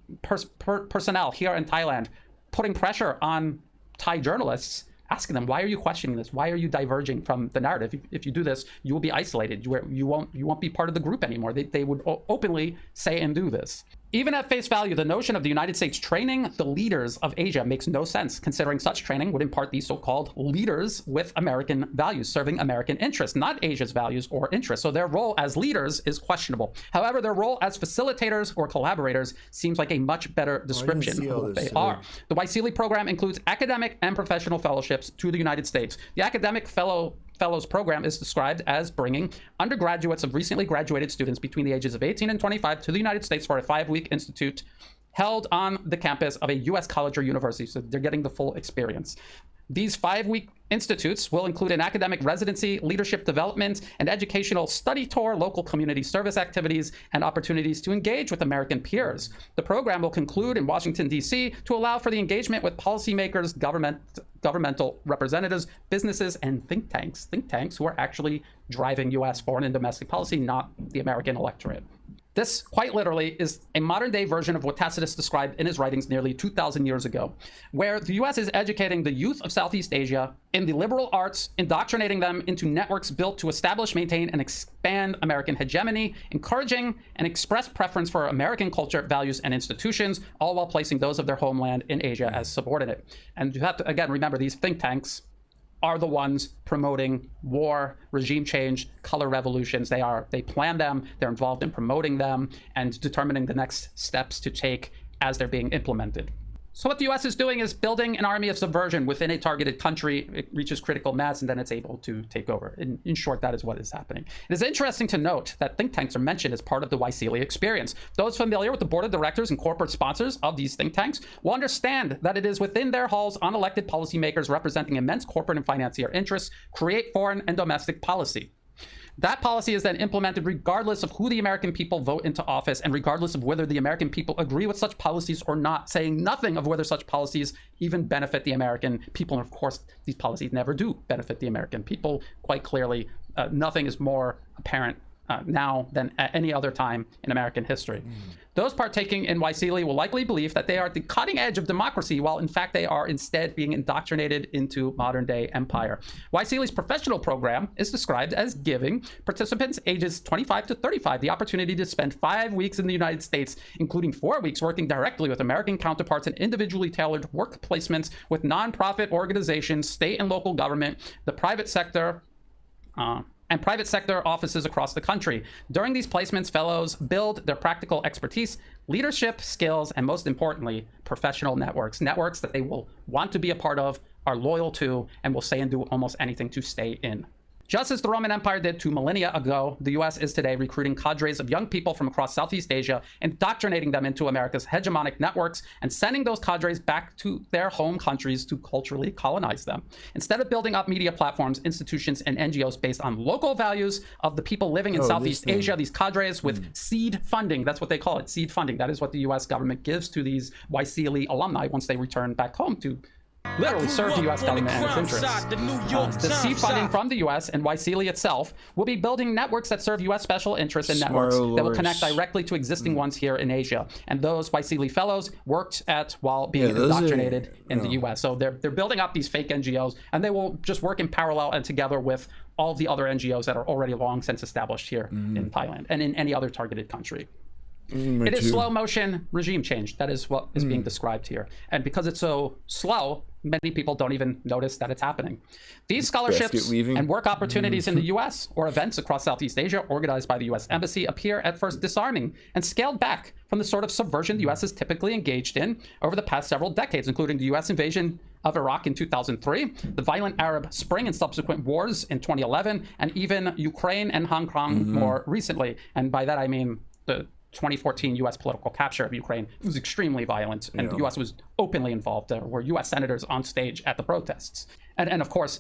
personnel here in Thailand putting pressure on Thai journalists, asking them, why are you questioning this? Why are you diverging from the narrative? If you do this, you will be isolated. You won't be part of the group anymore. They would openly say and do this. Even at face value, the notion of the United States training the leaders of Asia makes no sense, considering such training would impart these so-called leaders with American values, serving American interests, not Asia's values or interests. So their role as leaders is questionable. However, their role as facilitators or collaborators seems like a much better description of what they are. The Waisili program includes academic and professional fellowships to the United States. The academic fellows program is described as bringing undergraduates of recently graduated students between the ages of 18 and 25 to the United States for a 5-week institute held on the campus of a U.S. college or university. So they're getting the full experience. These 5-week institutes will include an academic residency, leadership development, and educational study tour, local community service activities, and opportunities to engage with American peers. The program will conclude in Washington, D.C. to allow for the engagement with policymakers, governmental representatives, businesses, and think tanks who are actually driving U.S. foreign and domestic policy, not the American electorate. This, quite literally, is a modern-day version of what Tacitus described in his writings nearly 2,000 years ago, where the U.S. is educating the youth of Southeast Asia in the liberal arts, indoctrinating them into networks built to establish, maintain, and expand American hegemony, encouraging and express preference for American culture, values, and institutions, all while placing those of their homeland in Asia as subordinate. And you have to, again, remember, these think tanks are the ones promoting war, regime change, color revolutions. They plan them, they're involved in promoting them and determining the next steps to take as they're being implemented. So what the US is doing is building an army of subversion within a targeted country. It reaches critical mass and then it's able to take over. In short, that is what is happening. It is interesting to note that think tanks are mentioned as part of the Waisili experience. Those familiar with the board of directors and corporate sponsors of these think tanks will understand that it is within their halls unelected policymakers representing immense corporate and financier interests create foreign and domestic policy. That policy is then implemented regardless of who the American people vote into office and regardless of whether the American people agree with such policies or not, saying nothing of whether such policies even benefit the American people. And of course, these policies never do benefit the American people. Quite clearly, nothing is more apparent now than at any other time in American history. Those partaking in Waisili will likely believe that they are at the cutting edge of democracy, while in fact they are instead being indoctrinated into modern day empire. Waisili's professional program is described as giving participants ages 25 to 35 the opportunity to spend 5 weeks in the United States, including 4 weeks working directly with American counterparts and individually tailored work placements with nonprofit organizations, state and local government, the private sector, and private sector offices across the country. During these placements, fellows build their practical expertise, leadership skills, and most importantly, professional networks that they will want to be a part of, are loyal to, and will say and do almost anything to stay in. Just as the Roman Empire did 2 millennia ago, the US is today recruiting cadres of young people from across Southeast Asia, indoctrinating them into America's hegemonic networks, and sending those cadres back to their home countries to culturally colonize them. Instead of building up media platforms, institutions, and NGOs based on local values of the people living in Southeast Asia, these cadres with seed funding, that's what they call it, seed funding. That is what the US government gives to these Waisili alumni once they return back home to literally serve the U.S. government and its interests. The seed funding from the U.S. and Waisili itself will be building networks that serve U.S. special interests and networks that will connect directly to existing ones here in Asia. And those Waisili fellows worked at while being indoctrinated in the U.S. So they're building up these fake NGOs, and they will just work in parallel and together with all of the other NGOs that are already long since established here in Thailand and in any other targeted country. It is slow motion regime change. That is what is being described here. And because it's so slow, many people don't even notice that it's happening. These Basket scholarships weaving. and work opportunities in the US or events across Southeast Asia organized by the US Embassy appear at first disarming and scaled back from the sort of subversion the US is typically engaged in over the past several decades, including the US invasion of Iraq in 2003, the violent Arab Spring and subsequent wars in 2011, and even Ukraine and Hong Kong more recently. And by that I mean the 2014 U.S. political capture of Ukraine. It was extremely violent, and the U.S. was openly involved. There were U.S. senators on stage at the protests. And of course,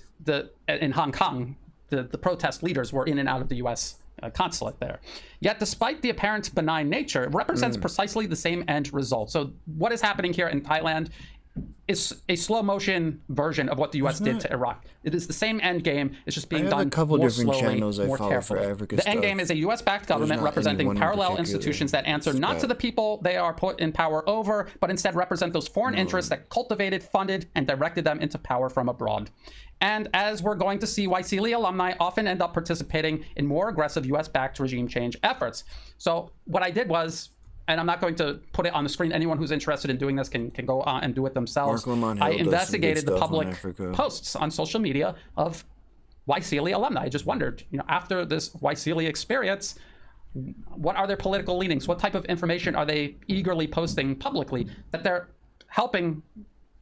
in Hong Kong, the protest leaders were in and out of the U.S. Consulate there. Yet, despite the apparent benign nature, it represents precisely the same end result. So what is happening here in Thailand is a slow motion version of what the U.S. did to Iraq. It is the same end game. It's just being done a couple more different slowly, channels I more follow carefully. for Africa The end stuff. game is a U.S.-backed government not representing anyone in parallel particular. institutions that answer not to the people they are put in power over, but instead represent those foreign interests that cultivated, funded, and directed them into power from abroad. And as we're going to see, Waisili alumni often end up participating in more aggressive U.S.-backed regime change efforts. So what I did was, and I'm not going to put it on the screen. Anyone who's interested in doing this can go on and do it themselves. I investigated the public posts on social media of Waisili alumni. I just wondered, after this Waisili experience, what are their political leanings? What type of information are they eagerly posting publicly that they're helping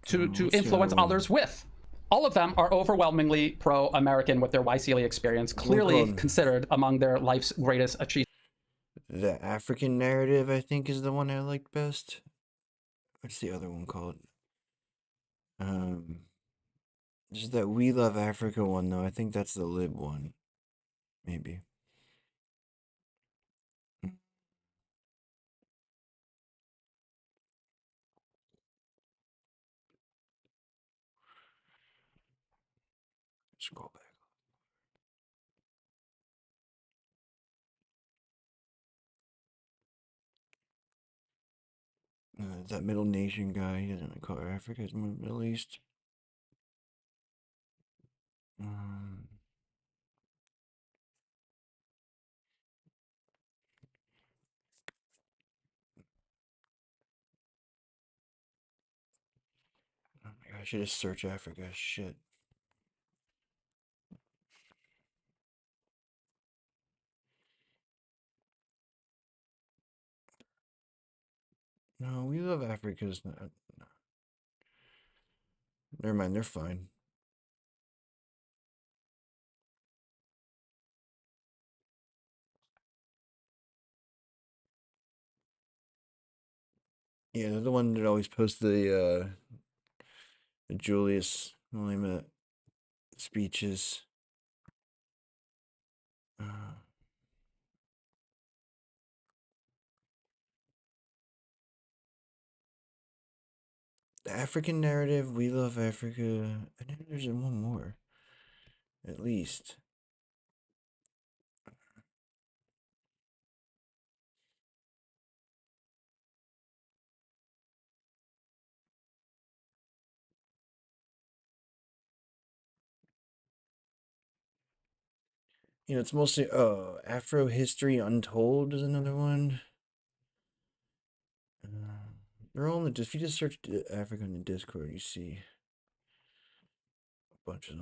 to influence others with? All of them are overwhelmingly pro-American with their Waisili experience, clearly considered among their life's greatest achievements. The African narrative, I think, is the one I like best. What's the other one called? Just that We Love Africa one, though. I think that's the lib one. Maybe. Scroll back. That Middle Nation guy, he doesn't call Africa, it's Middle East. Oh my god, I should just search Africa. Shit. No, We Love Africa is not. No. Never mind, they're fine. Yeah, they're the one that always posts the Julius Malema speeches. The African narrative, We Love Africa. I think there's one more. At least. It's mostly Afro History Untold is another one. They're all in the. If you just search Africa in the Discord, you see a bunch of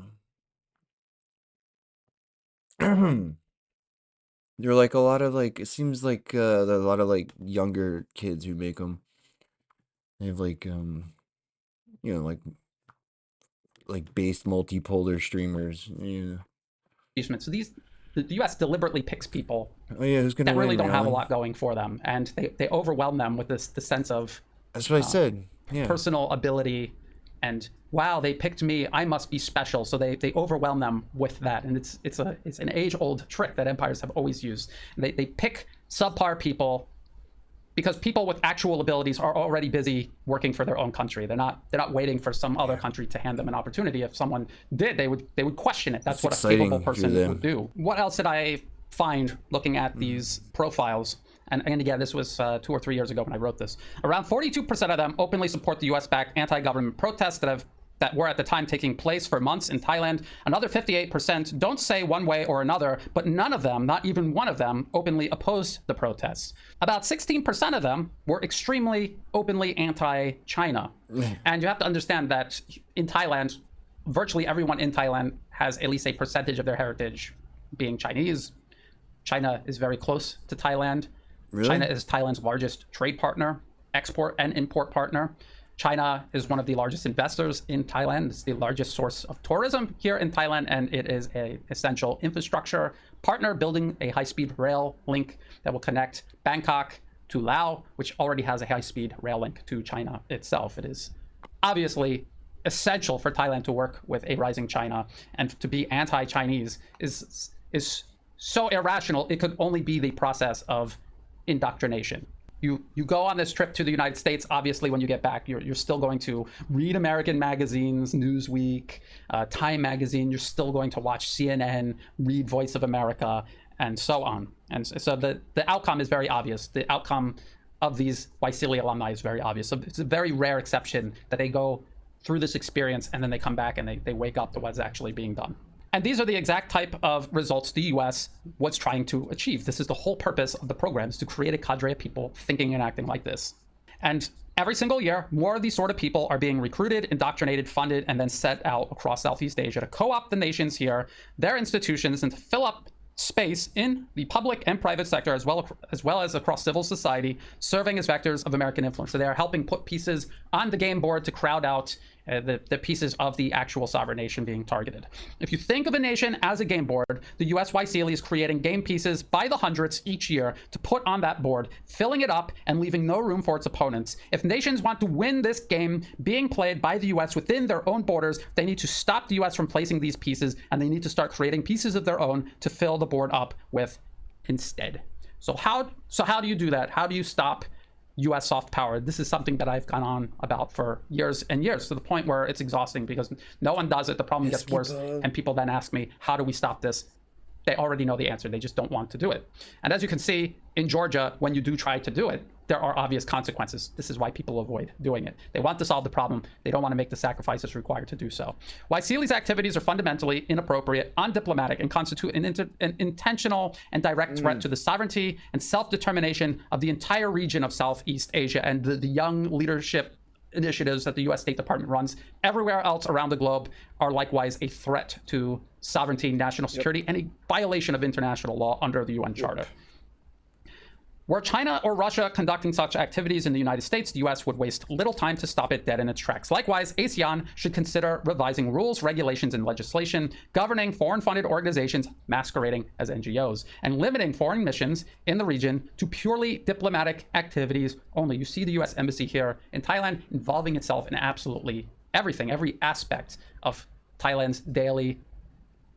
them. They're like a lot of it seems like there are a lot of younger kids who make them. They have based multipolar streamers. So the U.S. deliberately picks people who's gonna that really win, don't have a Rylan? lot going for them, and they overwhelm them with the sense of That's what I said. Yeah. personal ability, and wow, they picked me, I must be special. So they overwhelm them with that, and it's an age-old trick that empires have always used. They pick subpar people because people with actual abilities are already busy working for their own country. They're not waiting for some other country to hand them an opportunity. If someone did, they would question it. That's what a capable person would do. What else did I find looking at these profiles? And again, this was 2 or 3 years ago when I wrote this. Around 42% of them openly support the U.S.-backed anti-government protests that have that were at the time taking place for months in Thailand. Another 58% don't say one way or another, but none of them, not even one of them, openly opposed the protests. About 16% of them were extremely openly anti-China. And you have to understand that in Thailand, virtually everyone in Thailand has at least a percentage of their heritage being Chinese. China is very close to Thailand. Really? China is Thailand's largest trade partner, export and import partner. China is one of the largest investors in Thailand. It's the largest source of tourism here in Thailand, and it is an essential infrastructure partner building a high-speed rail link that will connect Bangkok to Laos, which already has a high-speed rail link to China itself. It is obviously essential for Thailand to work with a rising China, and to be anti-Chinese is so irrational. It could only be the process of indoctrination. You go on this trip to the United States. Obviously, when you get back, you're still going to read American magazines, Newsweek, Time Magazine. You're still going to watch CNN, read Voice of America, and so on. And so the outcome is very obvious. The outcome of these Waisili alumni is very obvious. So it's a very rare exception that they go through this experience and then they come back and they wake up to what's actually being done. And these are the exact type of results the US was trying to achieve. This is the whole purpose of the program, is to create a cadre of people thinking and acting like this. And every single year, more of these sort of people are being recruited, indoctrinated, funded, and then sent out across Southeast Asia to co-opt the nations here, their institutions, and to fill up space in the public and private sector, as well as across civil society, serving as vectors of American influence. So they are helping put pieces on the game board to crowd out the pieces of the actual sovereign nation being targeted. If you think of a nation as a game board, the US Waisili is creating game pieces by the hundreds each year to put on that board, filling it up and leaving no room for its opponents. If nations want to win this game being played by the US within their own borders, they need to stop the US from placing these pieces, and they need to start creating pieces of their own to fill the board up with instead. So how do you do that? How do you stop US soft power? This is something that I've gone on about for years and years, to the point where it's exhausting because no one does it. The problem gets worse, and people then ask me, how do we stop this? They already know the answer. They just don't want to do it. And as you can see in Georgia, when you do try to do it, there are obvious consequences. This is why people avoid doing it. They want to solve the problem. They don't want to make the sacrifices required to do so. Waisili's activities are fundamentally inappropriate, undiplomatic, and constitute an intentional and direct threat to the sovereignty and self-determination of the entire region of Southeast Asia and the young leadership initiatives that the US State Department runs everywhere else around the globe are likewise a threat to sovereignty, national security, and a violation of international law under the UN Charter. Were China or Russia conducting such activities in the United States, the US would waste little time to stop it dead in its tracks. Likewise, ASEAN should consider revising rules, regulations, and legislation governing foreign-funded organizations masquerading as NGOs, and limiting foreign missions in the region to purely diplomatic activities only. You see the US Embassy here in Thailand involving itself in absolutely everything, every aspect of Thailand's daily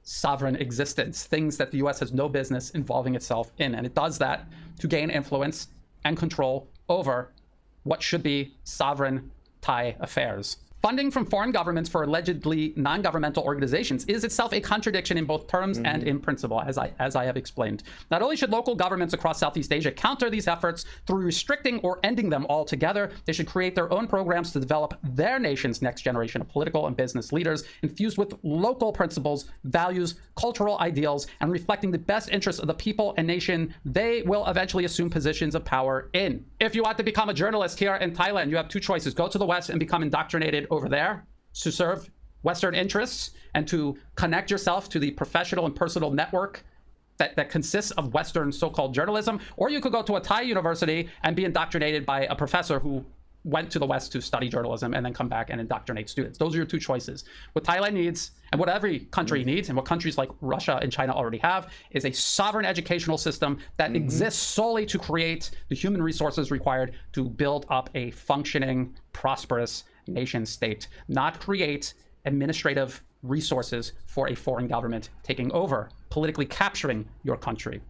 sovereign existence, things that the US has no business involving itself in. And it does that to gain influence and control over what should be sovereign Thai affairs. Funding from foreign governments for allegedly non-governmental organizations is itself a contradiction in both terms and in principle, as I have explained. Not only should local governments across Southeast Asia counter these efforts through restricting or ending them altogether, they should create their own programs to develop their nation's next generation of political and business leaders, infused with local principles, values, cultural ideals, and reflecting the best interests of the people and nation they will eventually assume positions of power in. If you want to become a journalist here in Thailand, you have two choices. Go to the West and become indoctrinated over there to serve Western interests and to connect yourself to the professional and personal network that consists of Western so-called journalism, or you could go to a Thai university and be indoctrinated by a professor who went to the West to study journalism and then come back and indoctrinate students. Those are your two choices. What Thailand needs, and what every country needs, and what countries like Russia and China already have, is a sovereign educational system that exists solely to create the human resources required to build up a functioning, prosperous nation state, not create administrative resources for a foreign government taking over, politically capturing your country.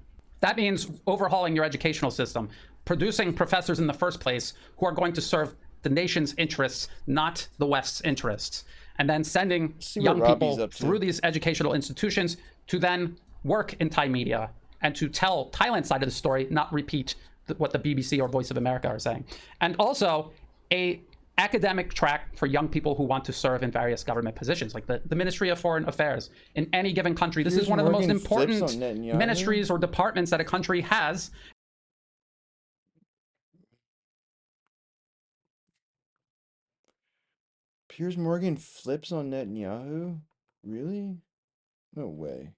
That means overhauling your educational system, producing professors in the first place who are going to serve the nation's interests, not the West's interests, and then sending young people through these educational institutions to then work in Thai media and to tell Thailand's side of the story, not repeat what the BBC or Voice of America are saying. And also a academic track for young people who want to serve in various government positions, like the Ministry of Foreign Affairs in any given country. This is one of the most important ministries or departments that a country has. Piers Morgan flips on Netanyahu? Really? No way.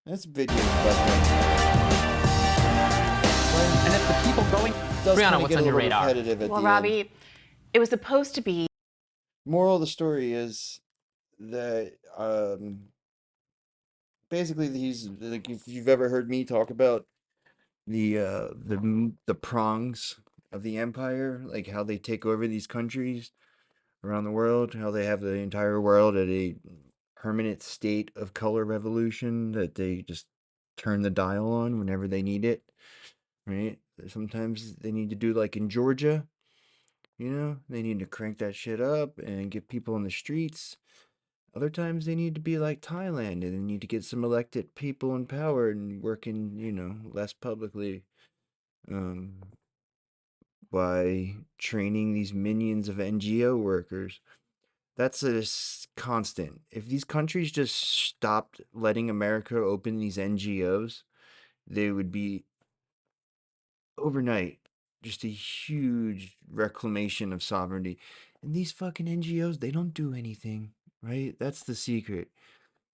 This video And if the people going... Brianna, what's on your radar? Well, Robbie, it was supposed to be... Moral of the story is that basically he's like, if you've ever heard me talk about the prongs of the empire, like how they take over these countries around the world, how they have the entire world at a permanent state of color revolution that they just turn the dial on whenever they need it, right? Sometimes they need to do like in Georgia, you know, they need to crank that shit up and get people on the streets. Other times they need to be like Thailand and they need to get some elected people in power and working, you know, less publicly by training these minions of NGO workers. That's a constant. If these countries just stopped letting America open these NGOs, they would be overnight just a huge reclamation of sovereignty. And these fucking NGOs, they don't do anything, right? That's the secret.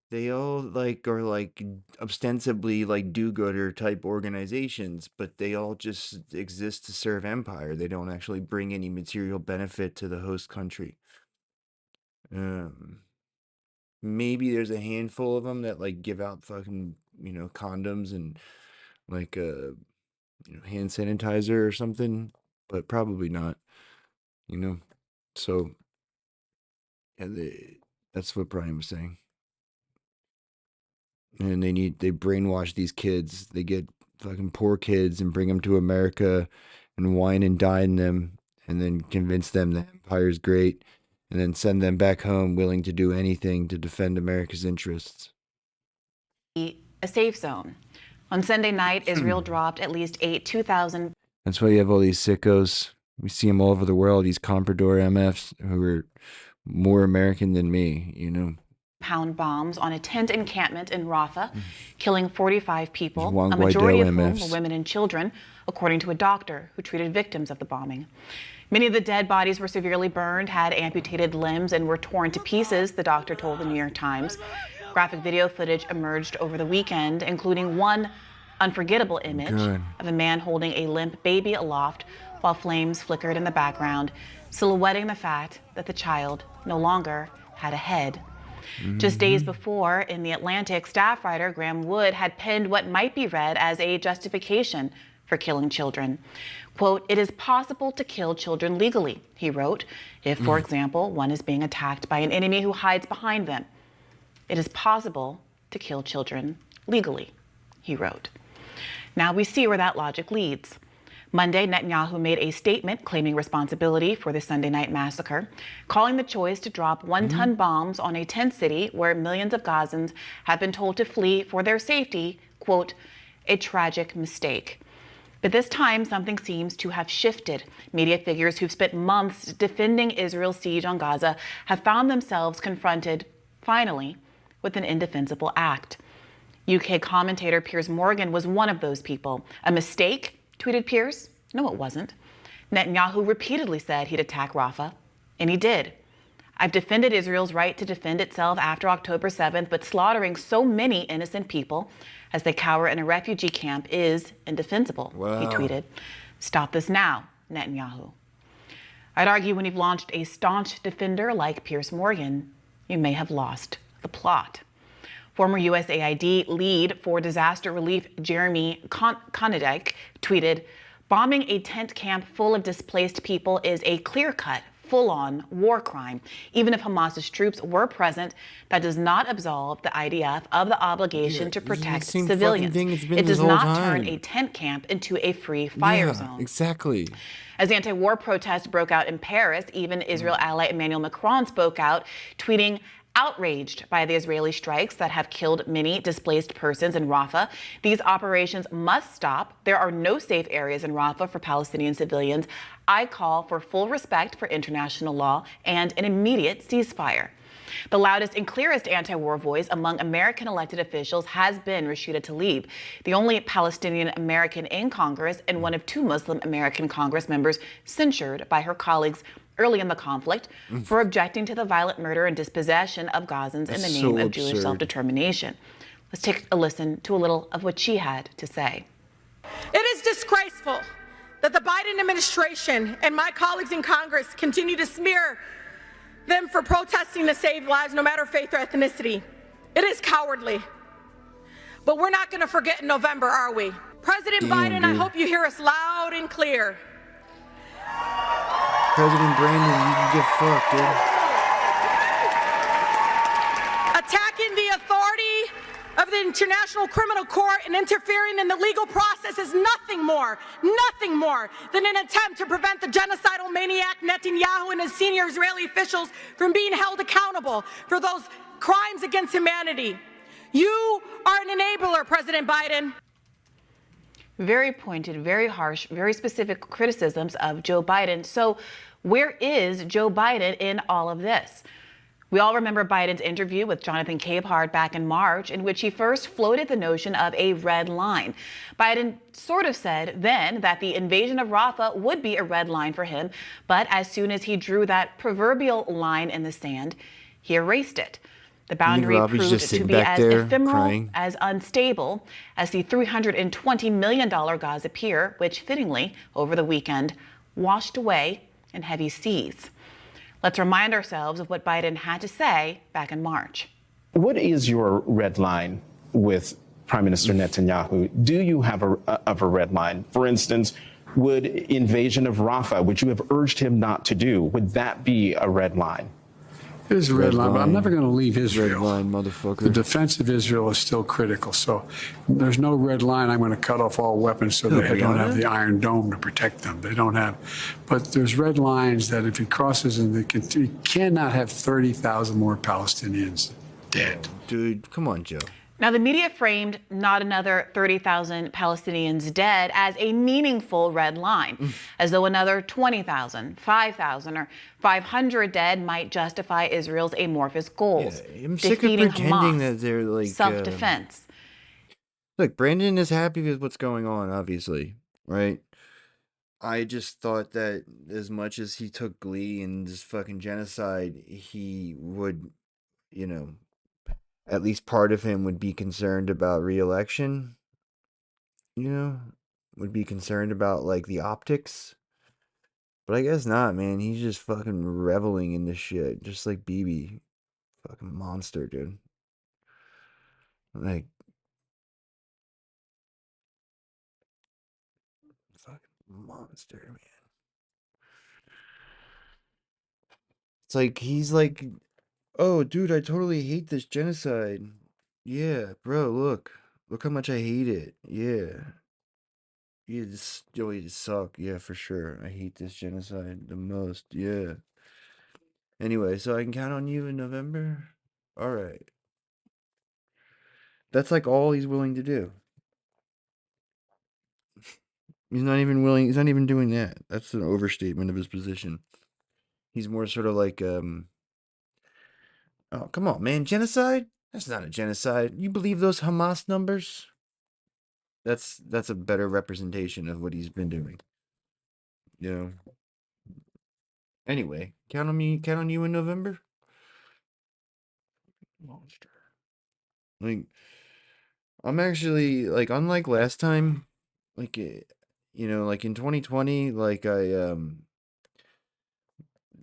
They all like are like ostensibly like do-gooder type organizations, but they all just exist to serve empire. They don't actually bring any material benefit to the host country. Maybe there's a handful of them that like give out fucking, you know, condoms and like you know, hand sanitizer or something, but probably not, you know. So yeah, that's what Brian was saying. And they brainwash these kids. They get fucking poor kids and bring them to America and wine and dine them and then convince them the empire's great and then send them back home willing to do anything to defend America's interests. A safe zone. On Sunday night, Israel dropped at least 2,000. That's why you have all these sickos. We see them all over the world, these Comprador MFs who are more American than me, you know. Pound bombs on a tent encampment in Rafah, killing 45 people, Juan a majority of whom MFs. were women and children, according to a doctor who treated victims of the bombing. Many of the dead bodies were severely burned, had amputated limbs, and were torn to pieces, the doctor told the New York Times. Graphic video footage emerged over the weekend, including one unforgettable image of a man holding a limp baby aloft while flames flickered in the background, silhouetting the fact that the child no longer had a head. Just days before, in The Atlantic, staff writer Graham Wood had penned what might be read as a justification for killing children. Quote, "It is possible to kill children legally," he wrote, "if, for example, one is being attacked by an enemy who hides behind them. It is possible to kill children legally," he wrote. Now we see where that logic leads. Monday, Netanyahu made a statement claiming responsibility for the Sunday night massacre, calling the choice to drop one-ton bombs on a tent city where millions of Gazans have been told to flee for their safety, quote, "a tragic mistake." But this time, something seems to have shifted. Media figures who've spent months defending Israel's siege on Gaza have found themselves confronted, finally, with an indefensible act. UK commentator Piers Morgan was one of those people. A mistake? Tweeted Piers. No, it wasn't. Netanyahu repeatedly said he'd attack Rafah, and he did. "I've defended Israel's right to defend itself after October 7th, but slaughtering so many innocent people as they cower in a refugee camp is indefensible," he tweeted. "Stop this now, Netanyahu." I'd argue when you've launched a staunch defender like Piers Morgan, you may have lost the plot. Former USAID lead for disaster relief Jeremy Konadek tweeted, "Bombing a tent camp full of displaced people is a clear-cut, full-on war crime. Even if Hamas's troops were present, that does not absolve the IDF of the obligation to protect civilians. It does not turn a tent camp into a free fire zone." Exactly. As anti-war protests broke out in Paris, even Israel ally Emmanuel Macron spoke out, tweeting, Outraged by the Israeli strikes that have killed many displaced persons in Rafah, these operations must stop. There are no safe areas in Rafah for Palestinian civilians. I call for full respect for international law and an immediate ceasefire. The loudest and clearest anti-war voice among American elected officials has been Rashida Tlaib, the only Palestinian American in Congress and one of 2 Muslim American Congress members censured by her colleagues early in the conflict for objecting to the violent murder and dispossession of Gazans in the name of Jewish self-determination. Let's take a listen to a little of what she had to say. It is disgraceful that the Biden administration and my colleagues in Congress continue to smear them for protesting to save lives, no matter faith or ethnicity. It is cowardly. But we're not going to forget in November, are we? President Biden, I hope you hear us loud and clear. President Brandon, you can get fucked, dude. Attacking the authority of the International Criminal Court and interfering in the legal process is nothing more than an attempt to prevent the genocidal maniac Netanyahu and his senior Israeli officials from being held accountable for those crimes against humanity. You are an enabler, President Biden. Very pointed, very harsh, very specific criticisms of Joe Biden. So where is Joe Biden in all of this? We all remember Biden's interview with Jonathan Capehart back in March, in which he first floated the notion of a red line. Biden sort of said then that the invasion of Rafah would be a red line for him, but as soon as he drew that proverbial line in the sand, he erased it. The boundary proved to be as ephemeral, as unstable as the $320 million Gaza Pier, which fittingly, over the weekend, washed away in heavy seas. Let's remind ourselves of what Biden had to say back in March. What is your red line with Prime Minister Netanyahu? Do you have a red line? For instance, would invasion of Rafah, which you have urged him not to do, would that be a red line? It is a red line, but I'm never going to leave Israel. Red line, motherfucker. The defense of Israel is still critical, so there's no red line. I'm going to cut off all weapons so they don't have the Iron Dome to protect them. They don't have, but there's red lines that if he crosses, and he cannot have 30,000 more Palestinians dead. Dude, come on, Joe. Now, the media framed not another 30,000 Palestinians dead as a meaningful red line, as though another 20,000, 5,000, or 500 dead might justify Israel's amorphous goals. Yeah, I'm sick of pretending Hamas, that they're like self-defense. Look, Brandon is happy with what's going on, obviously, right? I just thought that as much as he took glee in this fucking genocide, he would, you know, at least part of him would be concerned about re-election, you know, would be concerned about, like, the optics. But I guess not, man. He's just fucking reveling in this shit, just like BB. Fucking monster, dude. Like, fucking monster, man. It's like, he's like, oh, dude, I totally hate this genocide. Yeah, bro, look how much I hate it. Yeah. You just suck. Yeah, for sure. I hate this genocide the most. Yeah. Anyway, so I can count on you in November? All right. That's like all he's willing to do. He's not even doing that. That's an overstatement of his position. He's more sort of like, oh, come on, man. Genocide? That's not a genocide. You believe those Hamas numbers? That's a better representation of what he's been doing. You know. Anyway, count on you in November. Monster. Like, I'm actually, like, unlike last time, like, you know, like in 2020, like I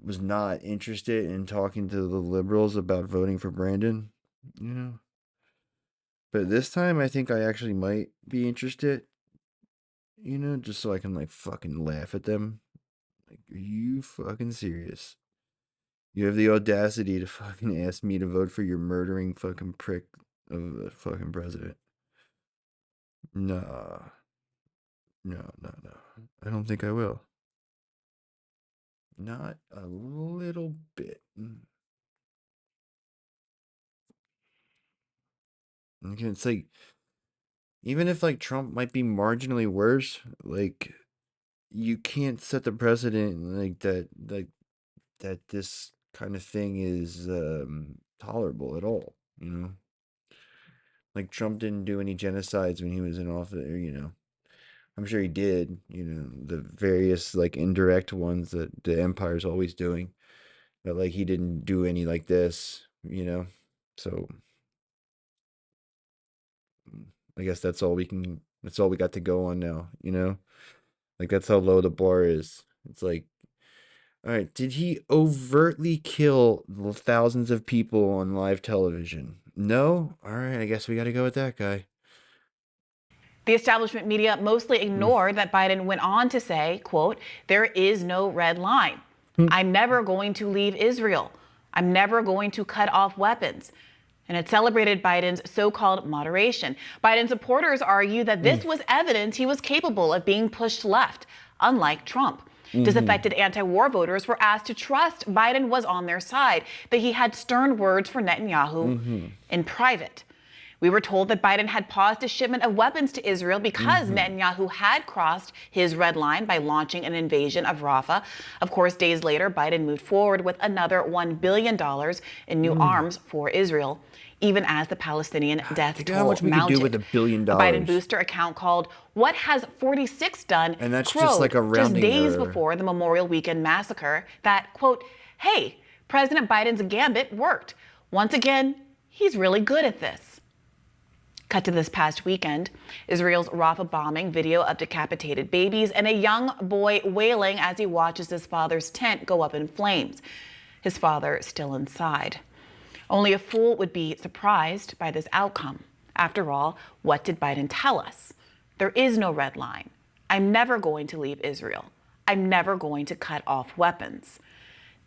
was not interested in talking to the liberals about voting for Brandon, you know. But this time I think I actually might be interested, you know, just so I can, like, fucking laugh at them. Like, are you fucking serious? You have the audacity to fucking ask me to vote for your murdering fucking prick of a fucking president. Nah. No. I don't think I will. Not a little bit. It's like, even if like Trump might be marginally worse, like you can't set the precedent that this kind of thing is tolerable at all, you know? Like Trump didn't do any genocides when he was in office, or, you know. I'm sure he did, you know, the various like indirect ones that the empire's always doing. But like he didn't do any like this, you know. So I guess that's all we got to go on now, you know? Like that's how low the bar is. It's like, all right, did he overtly kill thousands of people on live television? No? All right, I guess we got to go with that guy. The establishment media mostly ignored that Biden went on to say, quote, "There is no red line. I'm never going to leave Israel. I'm never going to cut off weapons." And it celebrated Biden's so-called moderation. Biden supporters argue that this was evidence he was capable of being pushed left, unlike Trump. Disaffected anti-war voters were asked to trust Biden was on their side, that he had stern words for Netanyahu in private. We were told that Biden had paused a shipment of weapons to Israel because Netanyahu had crossed his red line by launching an invasion of Rafah. Of course, days later, Biden moved forward with another $1 billion in new arms for Israel, even as the Palestinian death toll how much we mounted. could do with $1 billion. A Biden booster account called "What Has 46 Done?" And that's crowed just like a rounding days error. before the Memorial Weekend massacre that, quote, "Hey, President Biden's gambit worked. Once again, he's really good at this." Cut to this past weekend, Israel's Rafah bombing video of decapitated babies and a young boy wailing as he watches his father's tent go up in flames. His father still inside. Only a fool would be surprised by this outcome. After all, what did Biden tell us? There is no red line. I'm never going to leave Israel. I'm never going to cut off weapons.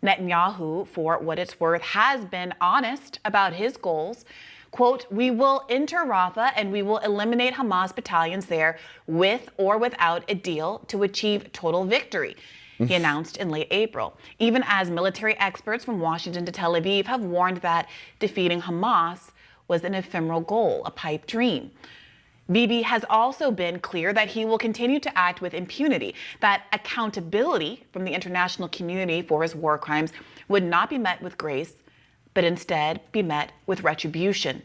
Netanyahu, for what it's worth, has been honest about his goals. Quote, "We will enter Rafah and we will eliminate Hamas battalions there with or without a deal to achieve total victory," he announced in late April, even as military experts from Washington to Tel Aviv have warned that defeating Hamas was an ephemeral goal, a pipe dream. Bibi has also been clear that he will continue to act with impunity, that accountability from the international community for his war crimes would not be met with grace, but instead be met with retribution.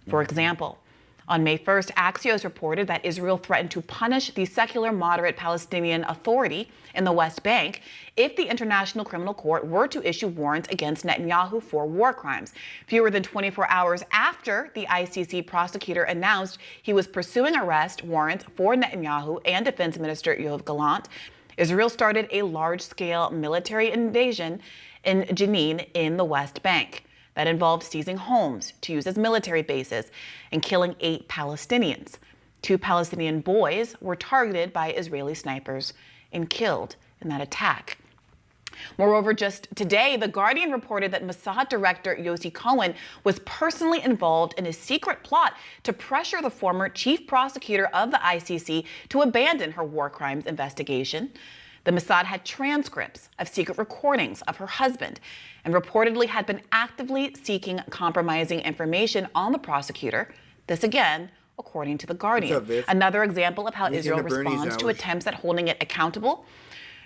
For example, on May 1st, Axios reported that Israel threatened to punish the secular moderate Palestinian Authority in the West Bank if the International Criminal Court were to issue warrants against Netanyahu for war crimes. Fewer than 24 hours after the ICC prosecutor announced he was pursuing arrest warrants for Netanyahu and Defense Minister Yoav Gallant, Israel started a large-scale military invasion in Jenin in the West Bank that involved seizing homes to use as military bases and killing 8 Palestinians. 2 Palestinian boys were targeted by Israeli snipers and killed in that attack. Moreover, just today, The Guardian reported that Mossad director Yossi Cohen was personally involved in a secret plot to pressure the former chief prosecutor of the ICC to abandon her war crimes investigation. The Mossad had transcripts of secret recordings of her husband and reportedly had been actively seeking compromising information on the prosecutor. This again, according to The Guardian. Another example of how Israel responds to attempts at holding it accountable.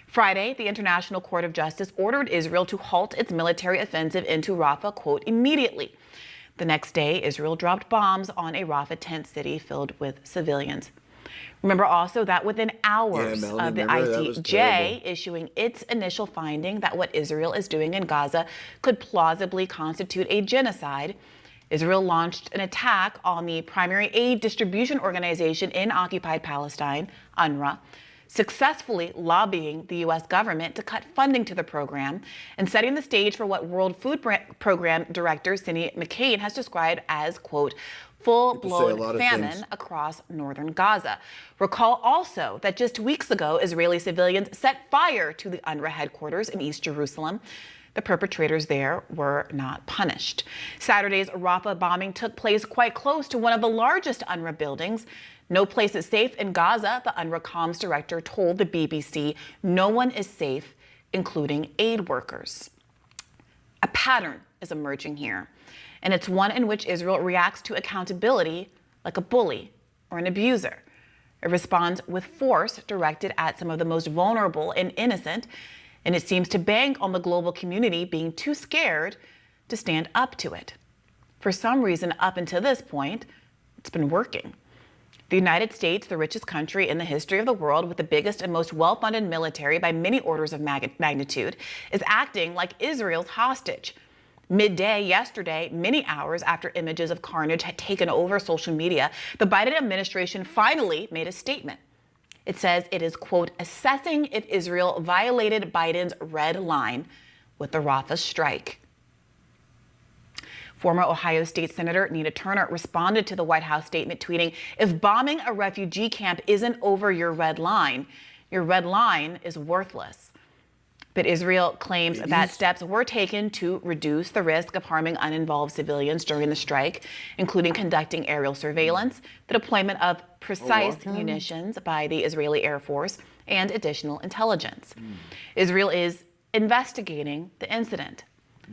Friday, the International Court of Justice ordered Israel to halt its military offensive into Rafah, quote, immediately. The next day, Israel dropped bombs on a Rafah tent city filled with civilians. Remember also that within hours of the ICJ issuing its initial finding that what Israel is doing in Gaza could plausibly constitute a genocide, Israel launched an attack on the primary aid distribution organization in occupied Palestine, UNRWA, successfully lobbying the U.S. government to cut funding to the program and setting the stage for what World Food Program Director Cindy McCain has described as, quote, full-blown famine across northern Gaza. Recall also that just weeks ago, Israeli civilians set fire to the UNRWA headquarters in East Jerusalem. The perpetrators there were not punished. Saturday's Rafah bombing took place quite close to one of the largest UNRWA buildings. No place is safe in Gaza, the UNRWA comms director told the BBC. No one is safe, including aid workers. A pattern is emerging here, and it's one in which Israel reacts to accountability like a bully or an abuser. It responds with force directed at some of the most vulnerable and innocent, and it seems to bank on the global community being too scared to stand up to it. For some reason, up until this point, it's been working. The United States, the richest country in the history of the world with the biggest and most well-funded military by many orders of magnitude, is acting like Israel's hostage. Midday yesterday, many hours after images of carnage had taken over social media, the Biden administration finally made a statement. It says it is, quote, assessing if Israel violated Biden's red line with the Rafah strike. Former Ohio State Senator Nina Turner responded to the White House statement, tweeting, if bombing a refugee camp isn't over your red line is worthless. But Israel claims that steps were taken to reduce the risk of harming uninvolved civilians during the strike, including conducting aerial surveillance, the deployment of precise munitions by the Israeli Air Force, and additional intelligence. Israel is investigating the incident,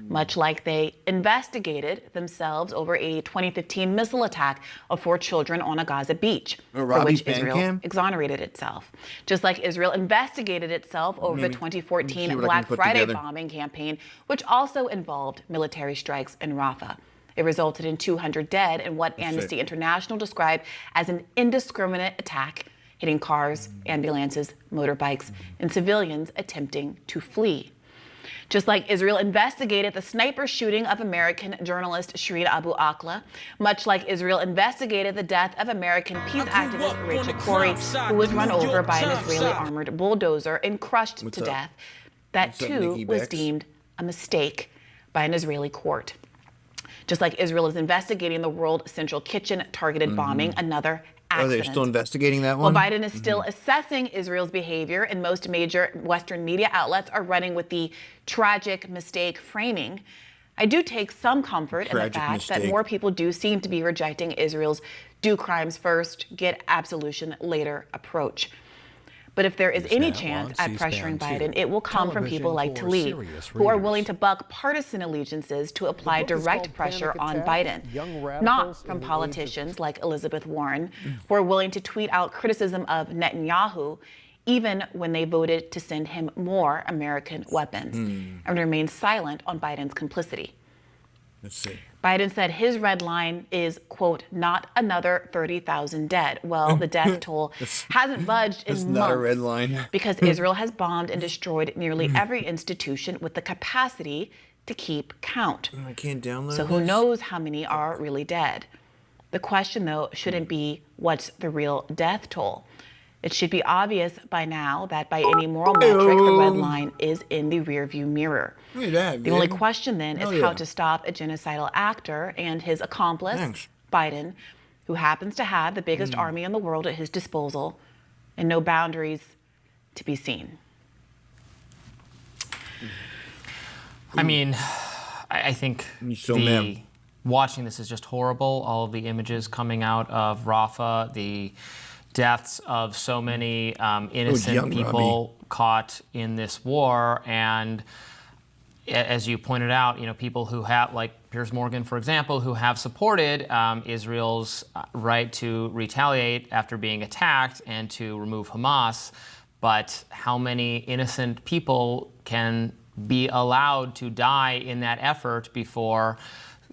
much like they investigated themselves over a 2015 missile attack of 4 children on a Gaza beach, for which Israel exonerated itself. Just like Israel investigated itself over the 2014 Black Friday bombing campaign, which also involved military strikes in Rafah. It resulted in 200 dead in what Amnesty International described as an indiscriminate attack, hitting cars, ambulances, motorbikes, and civilians attempting to flee. Just like Israel investigated the sniper shooting of American journalist Shireen Abu Akleh, much like Israel investigated the death of American peace activist Rachel Corrie, who was run over by an Israeli armored bulldozer and crushed to death. That too was deemed a mistake by an Israeli court. Just like Israel is investigating the World Central Kitchen targeted bombing, another accident. Oh, they're still investigating that one? While Biden is still assessing Israel's behavior, and most major Western media outlets are running with the tragic mistake framing, I do take some comfort in the fact that more people do seem to be rejecting Israel's do crimes first, get absolution later approach. But if there is any chance at pressuring Biden, it will come from people like Tlaib, who are willing to buck partisan allegiances to apply direct pressure on Biden, not from politicians like Elizabeth Warren, who are willing to tweet out criticism of Netanyahu, even when they voted to send him more American weapons, and remain silent on Biden's complicity. Let's see. Biden said his red line is, quote, not another 30,000 dead. Well, the death toll hasn't budged in months. That's not a red line. Because Israel has bombed and destroyed nearly every institution with the capacity to keep count. I can't download So who knows how many are really dead? The question, though, shouldn't be what's the real death toll. It should be obvious by now that by any moral metric, the red line is in the rearview mirror. The only question then is how to stop a genocidal actor and his accomplice, Biden, who happens to have the biggest army in the world at his disposal and no boundaries to be seen. I mean, I think watching this is just horrible. All of the images coming out of Rafah, the deaths of so many innocent people caught in this war, and as you pointed out, you know, people who have, like Piers Morgan, for example, who have supported Israel's right to retaliate after being attacked and to remove Hamas, but how many innocent people can be allowed to die in that effort before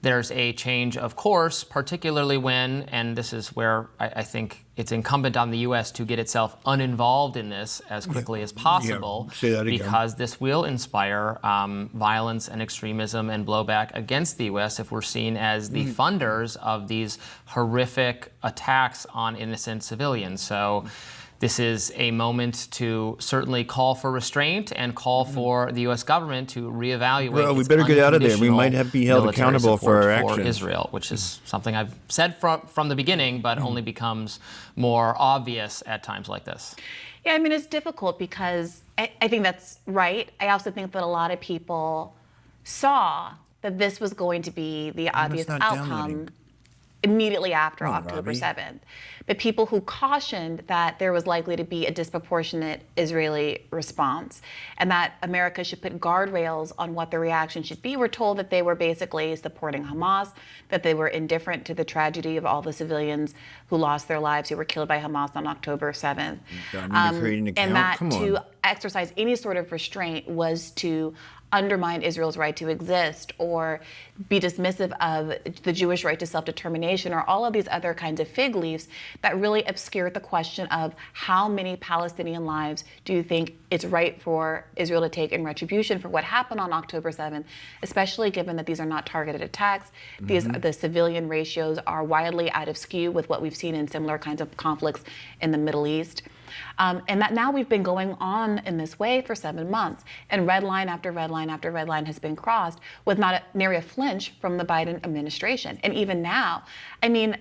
there's a change of course, particularly when, and this is where I think it's incumbent on the U.S. to get itself uninvolved in this as quickly as possible, because this will inspire violence and extremism and blowback against the U.S. if we're seen as the funders of these horrific attacks on innocent civilians. So this is a moment to certainly call for restraint and call for the U.S. government to reevaluate. Well, we better get out of there. We might be held accountable for our actions. For Israel, which is something I've said from the beginning, but only becomes more obvious at times like this. Yeah, I mean, it's difficult because I think that's right. I also think that a lot of people saw that this was going to be the obvious outcome immediately after Come on, October Robbie. 7th. But people who cautioned that there was likely to be a disproportionate Israeli response and that America should put guardrails on what the reaction should be were told that they were basically supporting Hamas, that they were indifferent to the tragedy of all the civilians who lost their lives, who were killed by Hamas on October 7th. Don't need to create an account. And that Come to on. exercise any sort of restraint was to undermine Israel's right to exist or be dismissive of the Jewish right to self-determination or all of these other kinds of fig leaves that really obscure the question of how many Palestinian lives do you think it's right for Israel to take in retribution for what happened on October 7th, especially given that these are not targeted attacks. The civilian ratios are widely out of skew with what we've seen in similar kinds of conflicts in the Middle East. And that now we've been going on in this way for 7 months, and red line after red line after red line has been crossed with not nary a flinch from the Biden administration. And even now, I mean,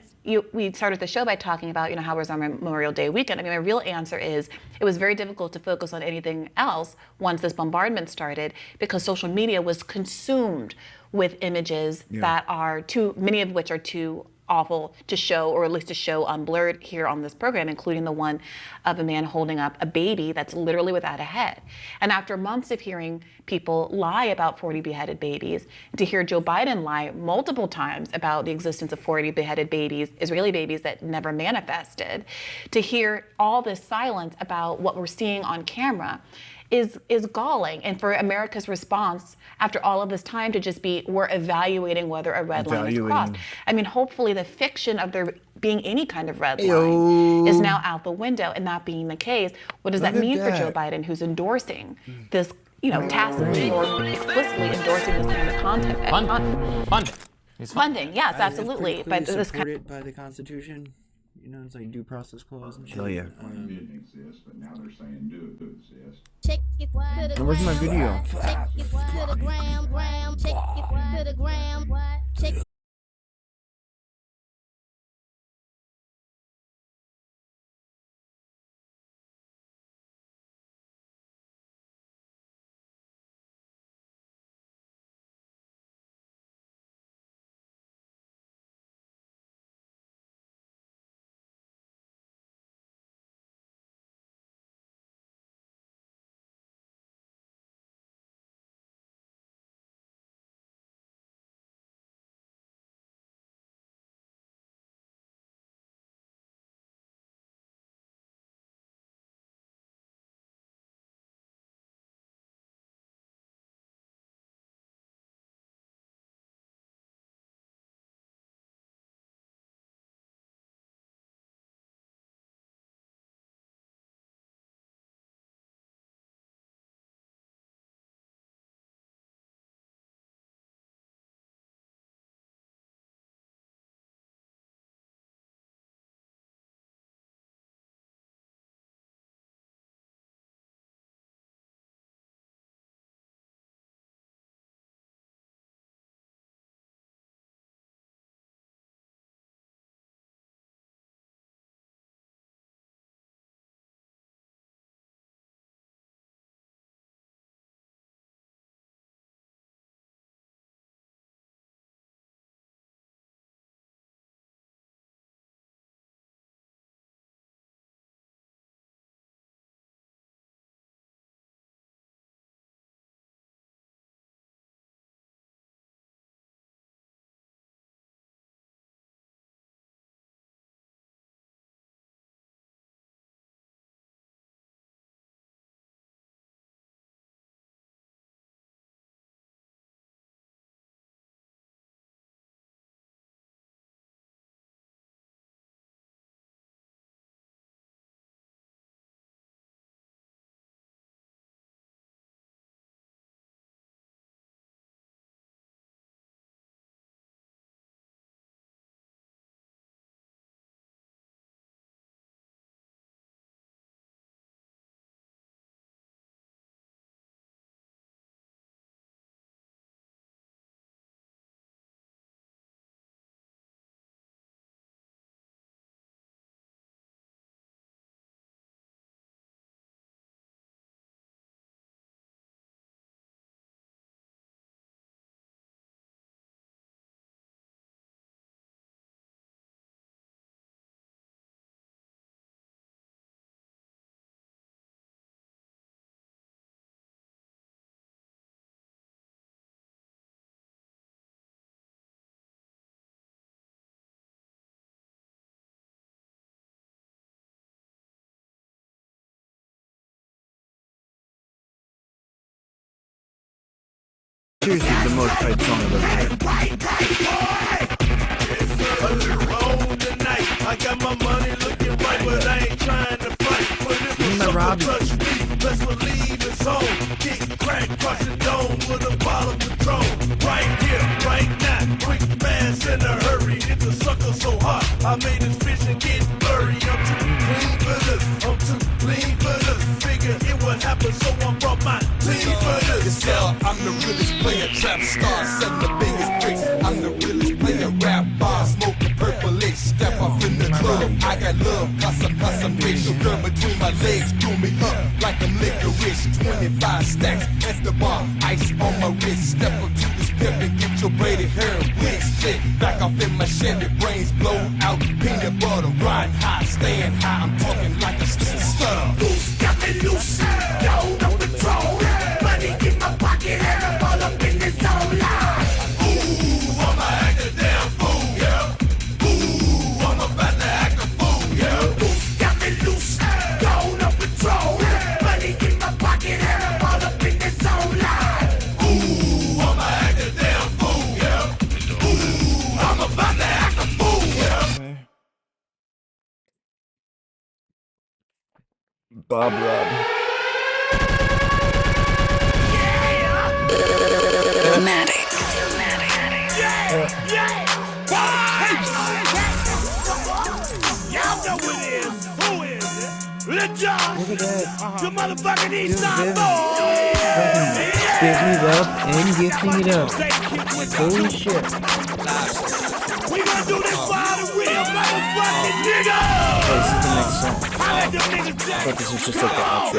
we started the show by talking about, how was our Memorial Day weekend? I mean, my real answer is it was very difficult to focus on anything else once this bombardment started because social media was consumed with images that are many of which are too awful to show, or at least to show unblurred here on this program, including the one of a man holding up a baby that's literally without a head. And after months of hearing people lie about 40 beheaded babies, to hear Joe Biden lie multiple times about the existence of 40 beheaded babies, Israeli babies that never manifested, to hear all this silence about what we're seeing on camera is galling. And for America's response after all of this time to just be, we're evaluating whether a red line is crossed. I mean, hopefully the fiction of there being any kind of red line is now out the window, and that being the case, what does that mean for Joe Biden, who's endorsing this, tacitly or explicitly endorsing this kind of content? Funding, yes, absolutely. But this kind supported by the Constitution. It's like due process clause and shit. Hell yeah. Didn't exist, but now they're saying do exist. And where's my video? Check it to the gram, check it to the gram, seriously the most hype song I've ever heard. I got my money looking right, but I ain't trying to fight. But if a sucker touch me, best believe it's on. Kick, crack, crush the dome with a bottle of Patron. Right here, right now, quick, fast, in a hurry. Hit the sucker so hot, I made this vision get blurry. I'm too clean for this, I'm too clean for this. Figure it would happen, so I brought my team for this. I'm the realest player, trap star, selling the biggest bricks. I'm the realest player, rap bar, smoking purple licks. Step off in the club, I got love, cause I'm rich. Your girl between my legs, do me up like I'm licorice. 25 stacks at the bar, ice on my wrist. Step up to this pimp and get your braided hair and wig split. Back off in my Chevy, brains blow out, peanut butter, ride high, staying high. I'm talking like a stutter. Loose, got me loose, load on patrol. Money in my pocket and I'm all up in this zone line. Ooh, I'ma act a damn fool, yeah. Ooh, I'm about to act a fool, yeah. Loose, got me loose, load on patrol. Money in my pocket and I'm all up in this zone line. Ooh, I'ma act a damn fool, yeah. Ooh, I'm about to act a fool, yeah. Bob Rob. Enigmatic. Y'all know who it is. Who is it? Lil Jon. Look at that. The motherfucking East Side Viv. boy. Spitting it up and gifting it up. Holy shit. We gonna do this for all the real motherfucking niggas. Oh, this is the next song. I let them niggas I thought this was just like the outro.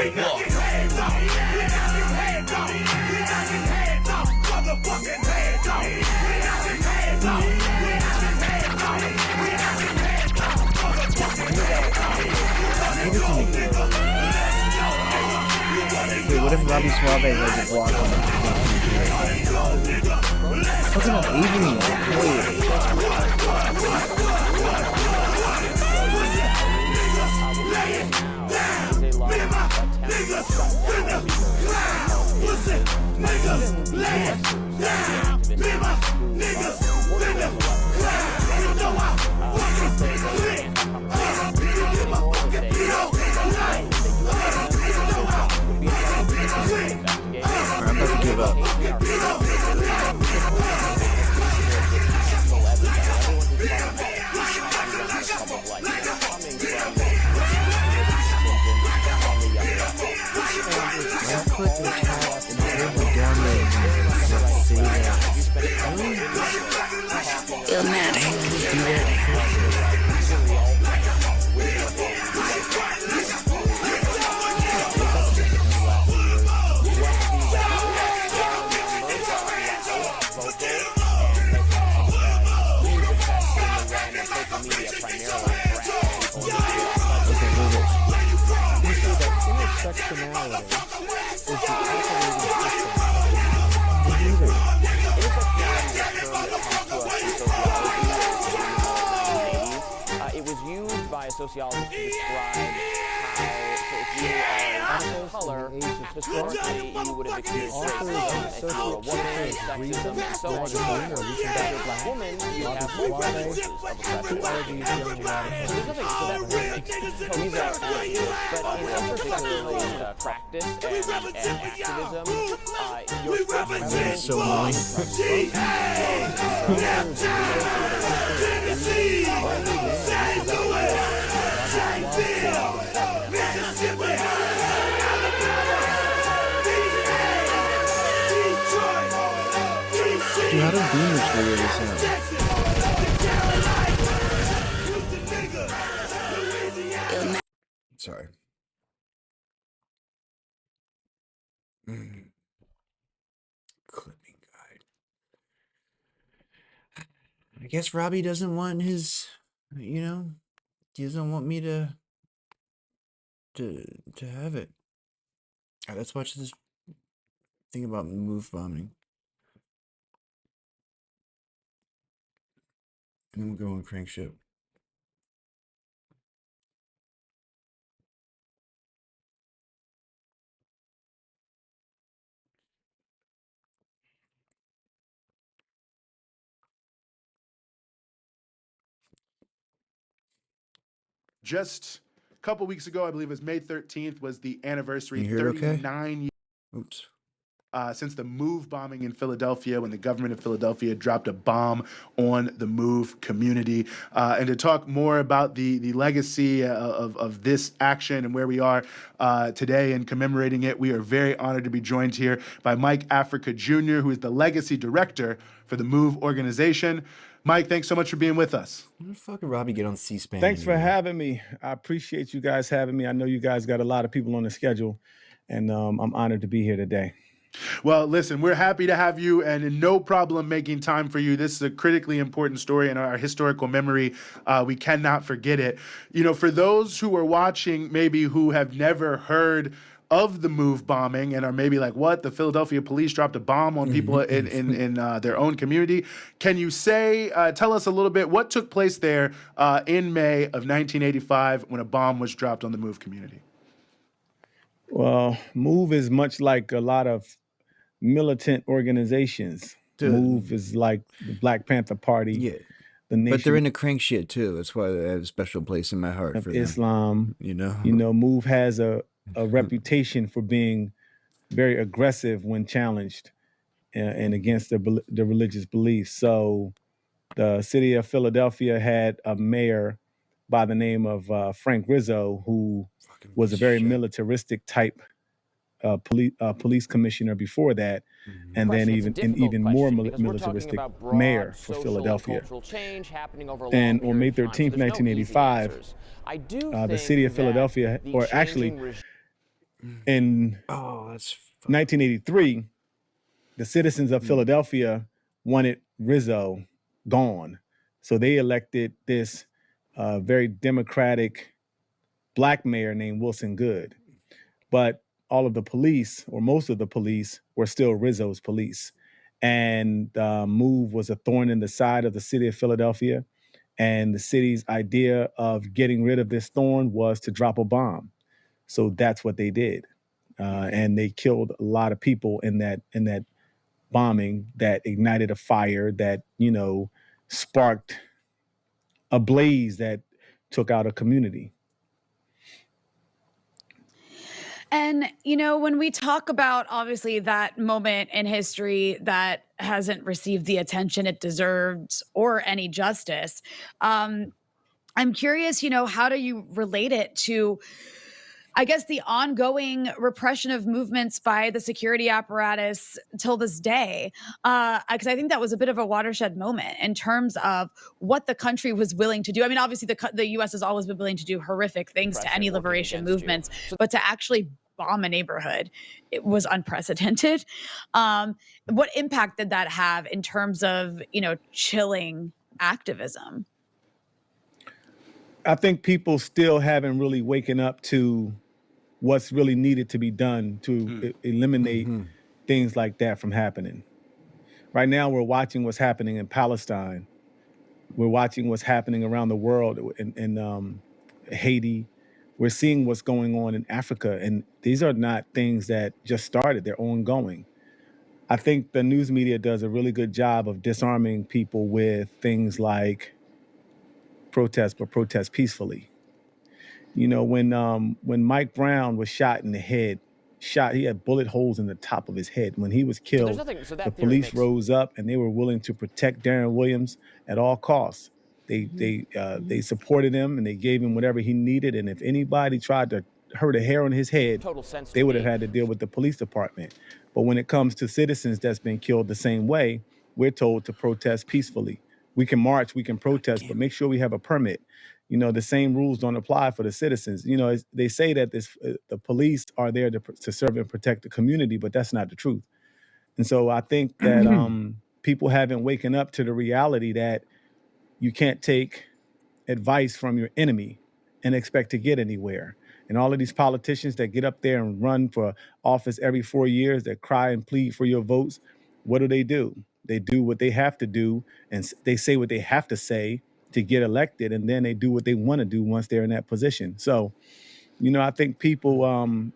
Wait, what if Robbie Suave has a block on it? Talking about Avery. I'm about to give up. Put the cat and dribble down there and say that. Intersectionality is the operating system. It was used by sociologists to describe how, so if you are of color, historically you would have experienced racism. If you were a woman, sexism, and so on. If you're a black woman, you have more instances of oppression. So there's nothing so that these are but in intersectional practice and activism, your That is so annoying. Dude, how do boomers figure this out? Sorry. Clipping guide. I guess Robbie doesn't want his, he doesn't want me to have it. All right, let's watch this thing about move bombing. And then we'll go on crank ship. just a couple weeks ago, I believe it was May 13th, was the anniversary, Can you hear it okay? 39 years. Oops. Since the MOVE bombing in Philadelphia, when the government of Philadelphia dropped a bomb on the MOVE community. And to talk more about the legacy of this action and where we are today in commemorating it, we are very honored to be joined here by Mike Africa Jr., who is the legacy director for the MOVE organization. Mike, thanks so much for being with us. When the fuck did Robbie get on C-SPAN? Thanks for anyway? having me. I appreciate you guys having me. I know you guys got a lot of people on the schedule, and I'm honored to be here today. Well, listen, we're happy to have you, and no problem making time for you. This is a critically important story in our historical memory. We cannot forget it. You know, for those who are watching, maybe who have never heard of the MOVE bombing and are maybe like, what? The Philadelphia police dropped a bomb on people in their own community. Can you tell us a little bit what took place there in May of 1985 when a bomb was dropped on the MOVE community? Well, MOVE is much like a lot of militant organizations. MOVE is like the Black Panther Party. Yeah. The Nation But they're into crank shit too. That's why they have a special place in my heart of for them. Islam. You know? MOVE has a reputation for being very aggressive when challenged and against the religious beliefs. So the city of Philadelphia had a mayor by the name of Frank Rizzo, who was a very militaristic type police commissioner before that, and then even more militaristic mayor for Philadelphia. And on May 13th, 1985, the city of Philadelphia, or actually in 1983, the citizens of Philadelphia wanted Rizzo gone. So they elected this very democratic Black mayor named Wilson Goode. But all of the police, or most of the police, were still Rizzo's police. And MOVE was a thorn in the side of the city of Philadelphia. And the city's idea of getting rid of this thorn was to drop a bomb. So that's what they did. And they killed a lot of people in that bombing that ignited a fire that, sparked a blaze that took out a community. And, when we talk about, obviously, that moment in history that hasn't received the attention it deserves or any justice, I'm curious, how do you relate it to, I guess, the ongoing repression of movements by the security apparatus till this day? Because I think that was a bit of a watershed moment in terms of what the country was willing to do. I mean, obviously, the U.S. has always been willing to do horrific things to any liberation movements, but to actually bomb a neighborhood, it was unprecedented. What impact did that have in terms of, chilling activism? I think people still haven't really waken up to what's really needed to be done to eliminate things like that from happening. Right now, we're watching what's happening in Palestine. We're watching what's happening around the world in Haiti. We're seeing what's going on in Africa. And these are not things that just started, they're ongoing. I think the news media does a really good job of disarming people with things like protest, but protest peacefully. When Mike Brown was shot in the head, he had bullet holes in the top of his head. When he was killed, the police rose up and they were willing to protect Darren Williams at all costs. They supported him and they gave him whatever he needed. And if anybody tried to hurt a hair on his head, they would have had to deal with the police department. But when it comes to citizens that's been killed the same way, we're told to protest peacefully. We can march, we can protest, but make sure we have a permit. The same rules don't apply for the citizens. They say that the police are there to serve and protect the community, but that's not the truth. And so I think that people haven't waken up to the reality that you can't take advice from your enemy and expect to get anywhere. And all of these politicians that get up there and run for office every 4 years, that cry and plead for your votes, what do? They do what they have to do, and they say what they have to say to get elected, and then they do what they want to do once they're in that position. So, I think people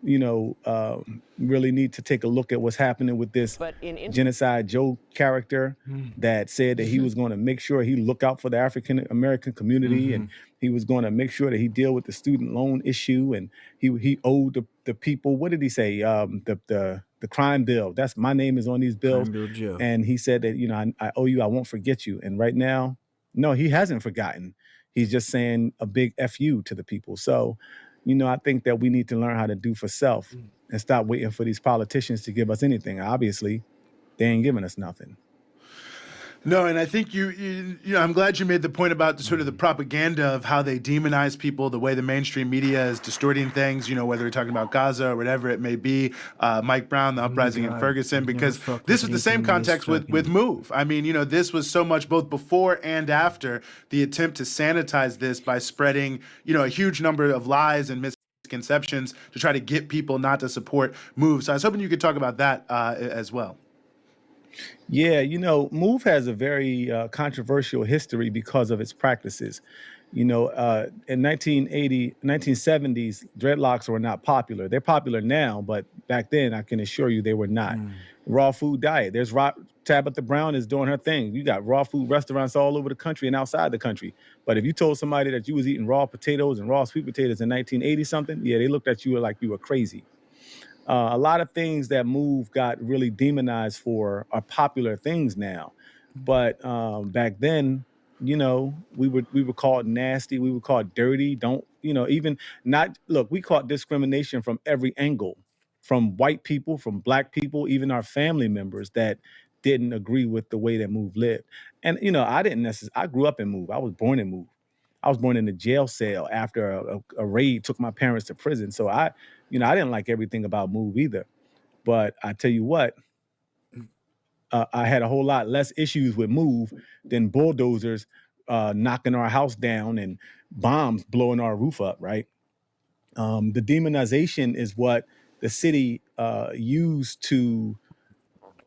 really need to take a look at what's happening with this But in Genocide Joe character that said that he was going to make sure he look out for the African American community, and he was going to make sure that he deal with the student loan issue, and he owed the people. What did he say? The crime bill. That's my name is on these bills. Crime Bill Joe. And he said that, I owe you, I won't forget you. And right now, no, he hasn't forgotten. He's just saying a big FU to the people. So, I think that we need to learn how to do for self and stop waiting for these politicians to give us anything. Obviously, they ain't giving us nothing. No, and I think I'm glad you made the point about sort of the propaganda of how they demonize people, the way the mainstream media is distorting things, whether we're talking about Gaza or whatever it may be, Mike Brown, the uprising in Ferguson, because this was the same context with MOVE. I mean, this was so much both before and after the attempt to sanitize this by spreading, a huge number of lies and misconceptions to try to get people not to support MOVE. So I was hoping you could talk about that as well. Yeah, MOVE has a very controversial history because of its practices. In 1970s, dreadlocks were not popular. They're popular now, but back then, I can assure you they were not. Raw food diet. There's Tabitha Brown is doing her thing. You got raw food restaurants all over the country and outside the country. But if you told somebody that you was eating raw potatoes and raw sweet potatoes in 1980 something, yeah, they looked at you like you were crazy. A lot of things that MOVE got really demonized for are popular things now. But back then, we were called nasty. We were called dirty. We caught discrimination from every angle, from white people, from black people, even our family members that didn't agree with the way that MOVE lived. And, I grew up in MOVE. I was born in MOVE. I was born in a jail cell after a raid took my parents to prison. So I didn't like everything about MOVE either. But I tell you what, I had a whole lot less issues with MOVE than bulldozers knocking our house down and bombs blowing our roof up, right? The demonization is what the city used to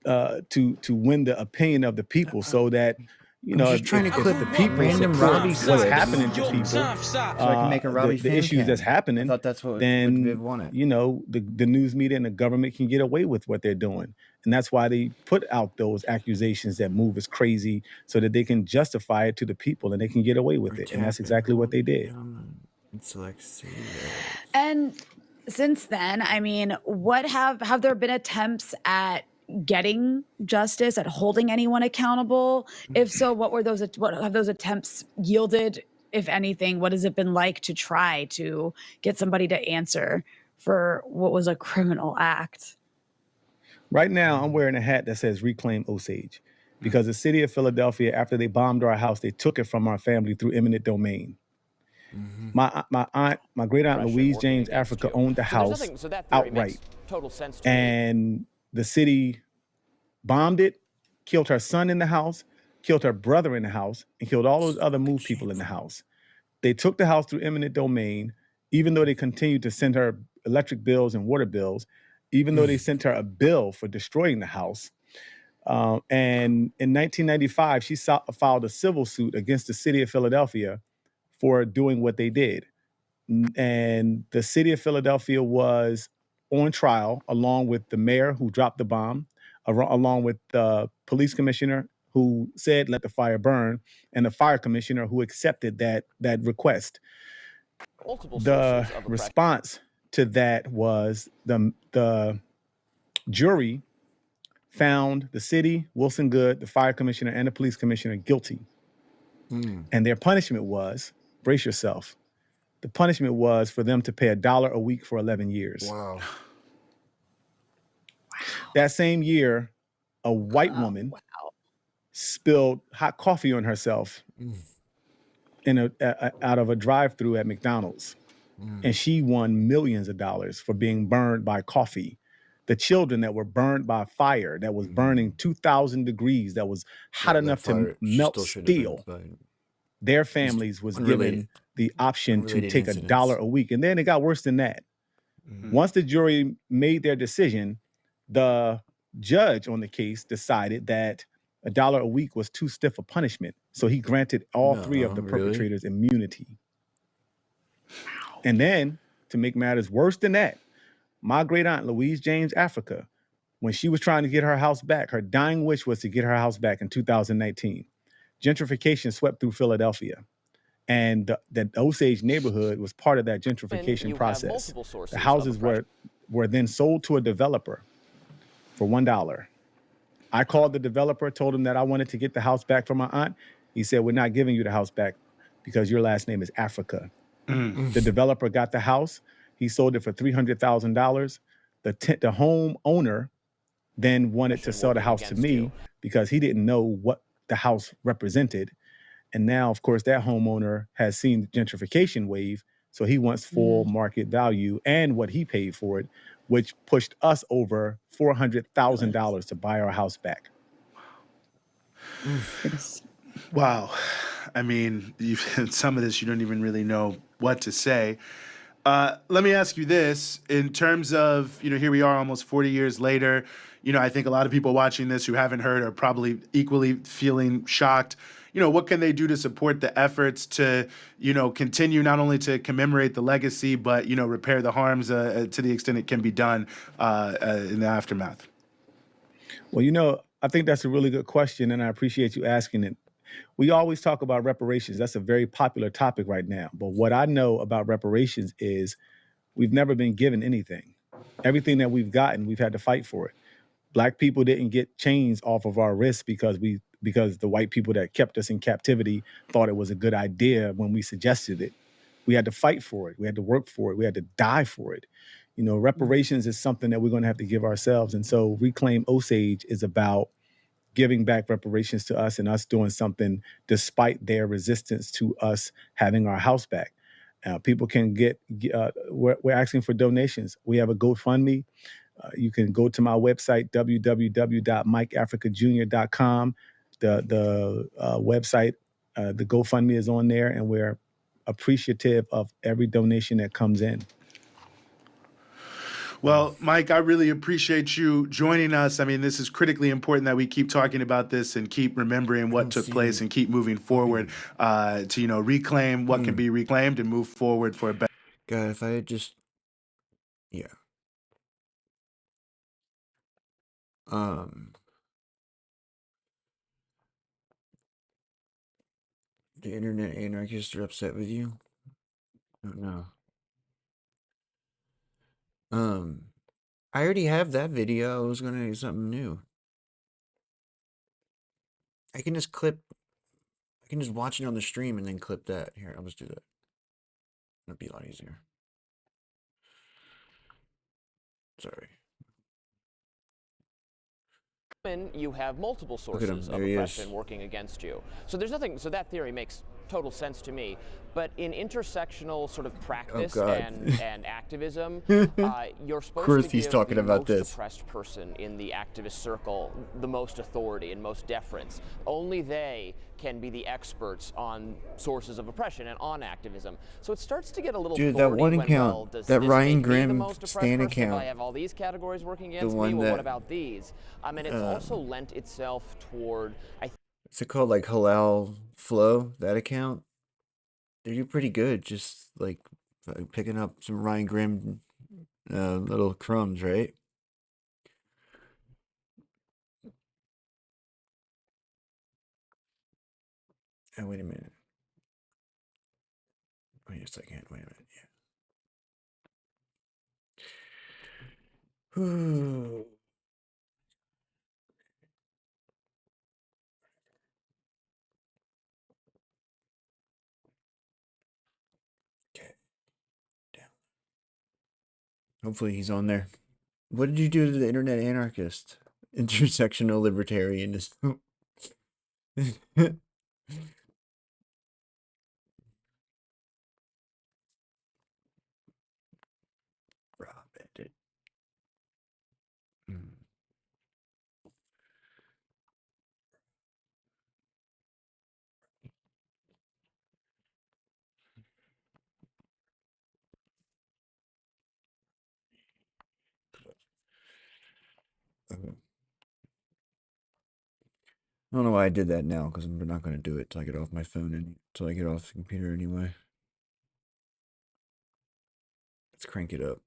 win the opinion of the people, so that I'm just trying to clip the people random support Robbie what's clips happening to people, so I can make a Robbie the fan issues cam. that's happening. I thought that's what then Viv wanted. the news media and the government can get away with what they're doing, and that's why they put out those accusations that MOVE is crazy, so that they can justify it to the people and they can get away with it. And that's exactly what they did. And since then, I mean, what have there been attempts at getting justice, at holding anyone accountable? If so, what have those attempts yielded, if anything? What has it been like to try to get somebody to answer for what was a criminal act? Right now, I'm wearing a hat that says Reclaim Osage, because the city of Philadelphia, after they bombed our house, they took it from our family through eminent domain. My great aunt Louise James Africa owned the house outright, total sense to me. and the city bombed it, killed her son in the house, killed her brother in the house, and killed all those other MOVE people in the house. They took the house through eminent domain, even though they continued to send her electric bills and water bills, even though they sent her a bill for destroying the house. And in 1995, she filed a civil suit against the city of Philadelphia for doing what they did. And the city of Philadelphia was on trial, along with the mayor who dropped the bomb, along with the police commissioner who said, let the fire burn, and the fire commissioner who accepted that request. The response to that was the jury found the city, Wilson Good, the fire commissioner, and the police commissioner guilty. And their punishment was, brace yourself, the punishment was for them to pay $1 a week for 11 years. Wow. That same year, a white woman spilled hot coffee on herself out of a drive-through at McDonald's. And she won millions of dollars for being burned by coffee. The children that were burned by fire, that was burning 2,000 degrees, that was hot enough to melt steel, their families was given the option to take $1 a week. And then it got worse than that. Once the jury made their decision, the judge on the case decided that $1 a week was too stiff a punishment. So he granted all three of the perpetrators immunity. And then, to make matters worse than that, My great aunt, Louise James Africa, when she was trying to get her house back, her dying wish was to get her house back in 2019. Gentrification swept through Philadelphia. And the Osage neighborhood was part of that gentrification you process. have multiple sources The of houses oppression. were then sold to a developer for $1. I called the developer, told him that I wanted to get the house back for my aunt. He said, "We're not giving you the house back because your last name is Africa." The developer got the house. He sold it for $300,000. The home owner then wanted to sell the house to me because he didn't know what the house represented. And now, of course, that homeowner has seen the gentrification wave, so he wants full market value and what he paid for it, which pushed us over $400,000 to buy our house back. Wow. I mean, some of this you don't even really know what to say. Let me ask you this. In terms of, here we are almost 40 years later. I think a lot of people watching this who haven't heard are probably equally feeling shocked. What can they do to support the efforts to, continue not only to commemorate the legacy, but, repair the harms to the extent it can be done in the aftermath? Well, I think that's a really good question, and I appreciate you asking it. We always talk about reparations. That's a very popular topic right now. But what I know about reparations is we've never been given anything. Everything that we've gotten, we've had to fight for it. Black people didn't get chains off of our wrists because the white people that kept us in captivity thought it was a good idea when we suggested it. We had to fight for it. We had to work for it. We had to die for it. Reparations is something that we're going to have to give ourselves. And so Reclaim Osage is about giving back reparations to us and us doing something despite their resistance to us having our house back. People can we're asking for donations. We have a GoFundMe. You can go to my website, www.mikeafricajr.com. The website, the GoFundMe is on there, and we're appreciative of every donation that comes in. Well, Mike, I really appreciate you joining us. I mean, this is critically important that we keep talking about this and keep remembering what took place and keep moving forward to, reclaim what can be reclaimed and move forward for a better. God, if I had just, yeah. The internet anarchists are upset with you? I don't know. I already have that video. I was gonna do something new. I can just watch it on the stream and then clip that. Here, I'll just do that. It'll be a lot easier. Sorry. You have multiple Look at him. sources of There he is. oppression working against you. So there's nothing. So that theory makes total sense to me. But in intersectional sort of practice and activism, you're supposed to he's give talking the about most this. oppressed person in the activist circle the most authority and most deference. Only they can be the experts on sources of oppression and on activism. So it starts to get a little Dude, that thorny one when, account, well, does that this Ryan make me the Grimm most oppressed Stan person if account, I have all these categories working the against me? one Well, what that, about these? And it's also lent itself toward, what's it called, like Halal Flow, that account? They do pretty good, just like picking up some Ryan Grimm little crumbs, right? Oh, wait a minute. Wait a second. Wait a minute. Yeah. Okay. Down. Hopefully he's on there. What did you do to the internet anarchist? Intersectional libertarianism. Rob it. I don't know why I did that now, because I'm not going to do it till I get off my phone and till I get off the computer anyway. Let's crank it up.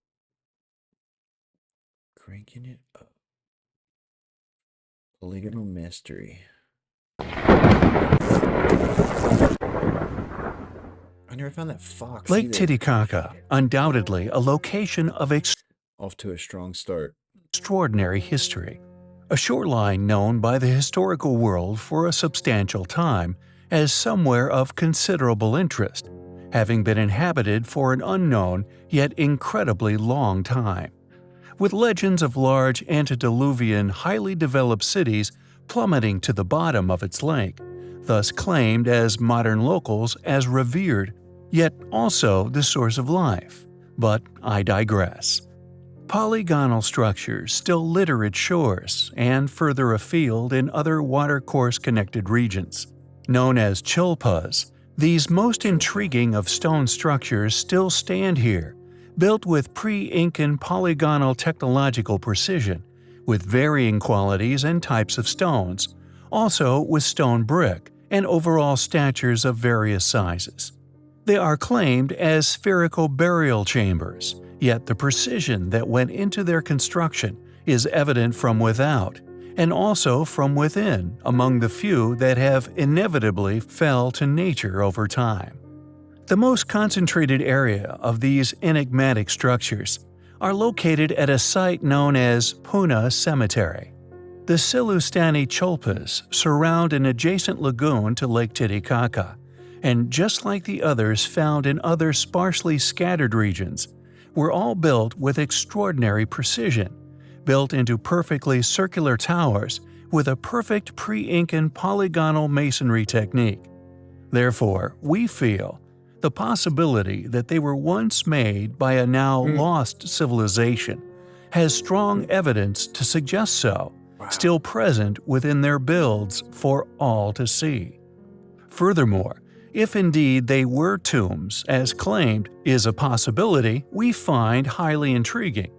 Cranking it up. Polygonal mystery. I never found that fox. Lake either. Titicaca, undoubtedly a location of Off to a strong start. extraordinary history. A shoreline known by the historical world for a substantial time as somewhere of considerable interest, having been inhabited for an unknown yet incredibly long time. With legends of large antediluvian, highly developed cities plummeting to the bottom of its lake, thus claimed as modern locals as revered, yet also the source of life. But I digress. Polygonal structures still litter its shores and further afield in other watercourse-connected regions. Known as chilpas, these most intriguing of stone structures still stand here, built with pre-Incan polygonal technological precision, with varying qualities and types of stones, also with stone brick and overall statures of various sizes. They are claimed as spherical burial chambers, yet the precision that went into their construction is evident from without, and also from within among the few that have inevitably fell to nature over time. The most concentrated area of these enigmatic structures are located at a site known as Puna Cemetery. The Silustani Cholpas surround an adjacent lagoon to Lake Titicaca, and just like the others found in other sparsely scattered regions, were all built with extraordinary precision, built into perfectly circular towers with a perfect pre-Incan polygonal masonry technique. Therefore, we feel the possibility that they were once made by a now lost civilization has strong evidence to suggest so, still present within their builds for all to see. Furthermore, if indeed they were tombs, as claimed, is a possibility we find highly intriguing.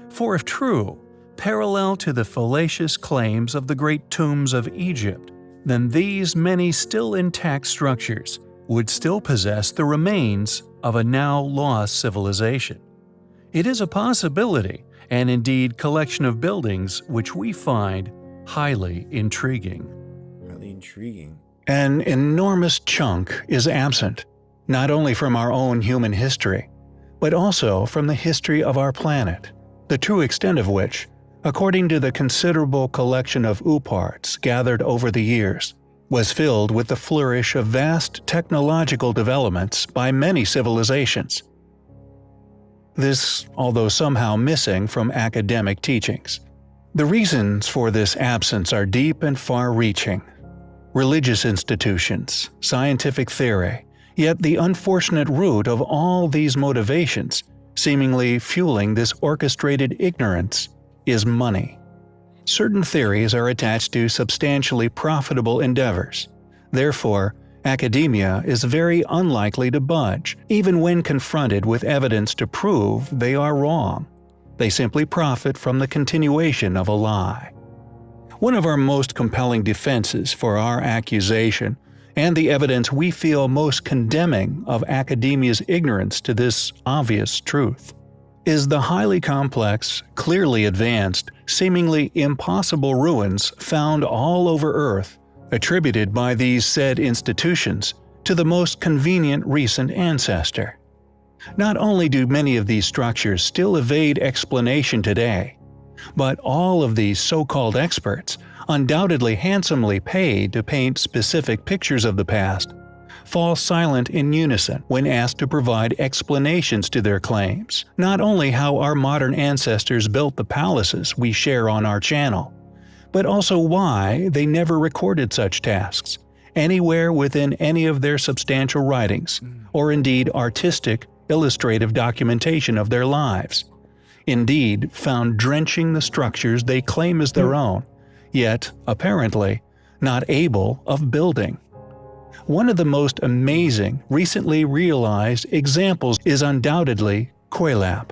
For if true, parallel to the fallacious claims of the great tombs of Egypt, then these many still intact structures would still possess the remains of a now lost civilization. It is a possibility, and indeed collection of buildings which we find highly intriguing. Highly intriguing. An enormous chunk is absent, not only from our own human history, but also from the history of our planet, the true extent of which, according to the considerable collection of parts gathered over the years, was filled with the flourish of vast technological developments by many civilizations. This, although somehow missing from academic teachings. The reasons for this absence are deep and far-reaching. Religious institutions, scientific theory, yet the unfortunate root of all these motivations, seemingly fueling this orchestrated ignorance, is money. Certain theories are attached to substantially profitable endeavors. Therefore, academia is very unlikely to budge, even when confronted with evidence to prove they are wrong. They simply profit from the continuation of a lie. One of our most compelling defenses for our accusation, and the evidence we feel most condemning of academia's ignorance to this obvious truth, is the highly complex, clearly advanced, seemingly impossible ruins found all over Earth, attributed by these said institutions to the most convenient recent ancestor. Not only do many of these structures still evade explanation today, but all of these so-called experts, undoubtedly handsomely paid to paint specific pictures of the past, fall silent in unison when asked to provide explanations to their claims, not only how our modern ancestors built the palaces we share on our channel, but also why they never recorded such tasks anywhere within any of their substantial writings, or indeed artistic, illustrative documentation of their lives. Indeed, found drenching the structures they claim as their own, yet, apparently, not able of building. One of the most amazing, recently realized examples is undoubtedly Qoelap,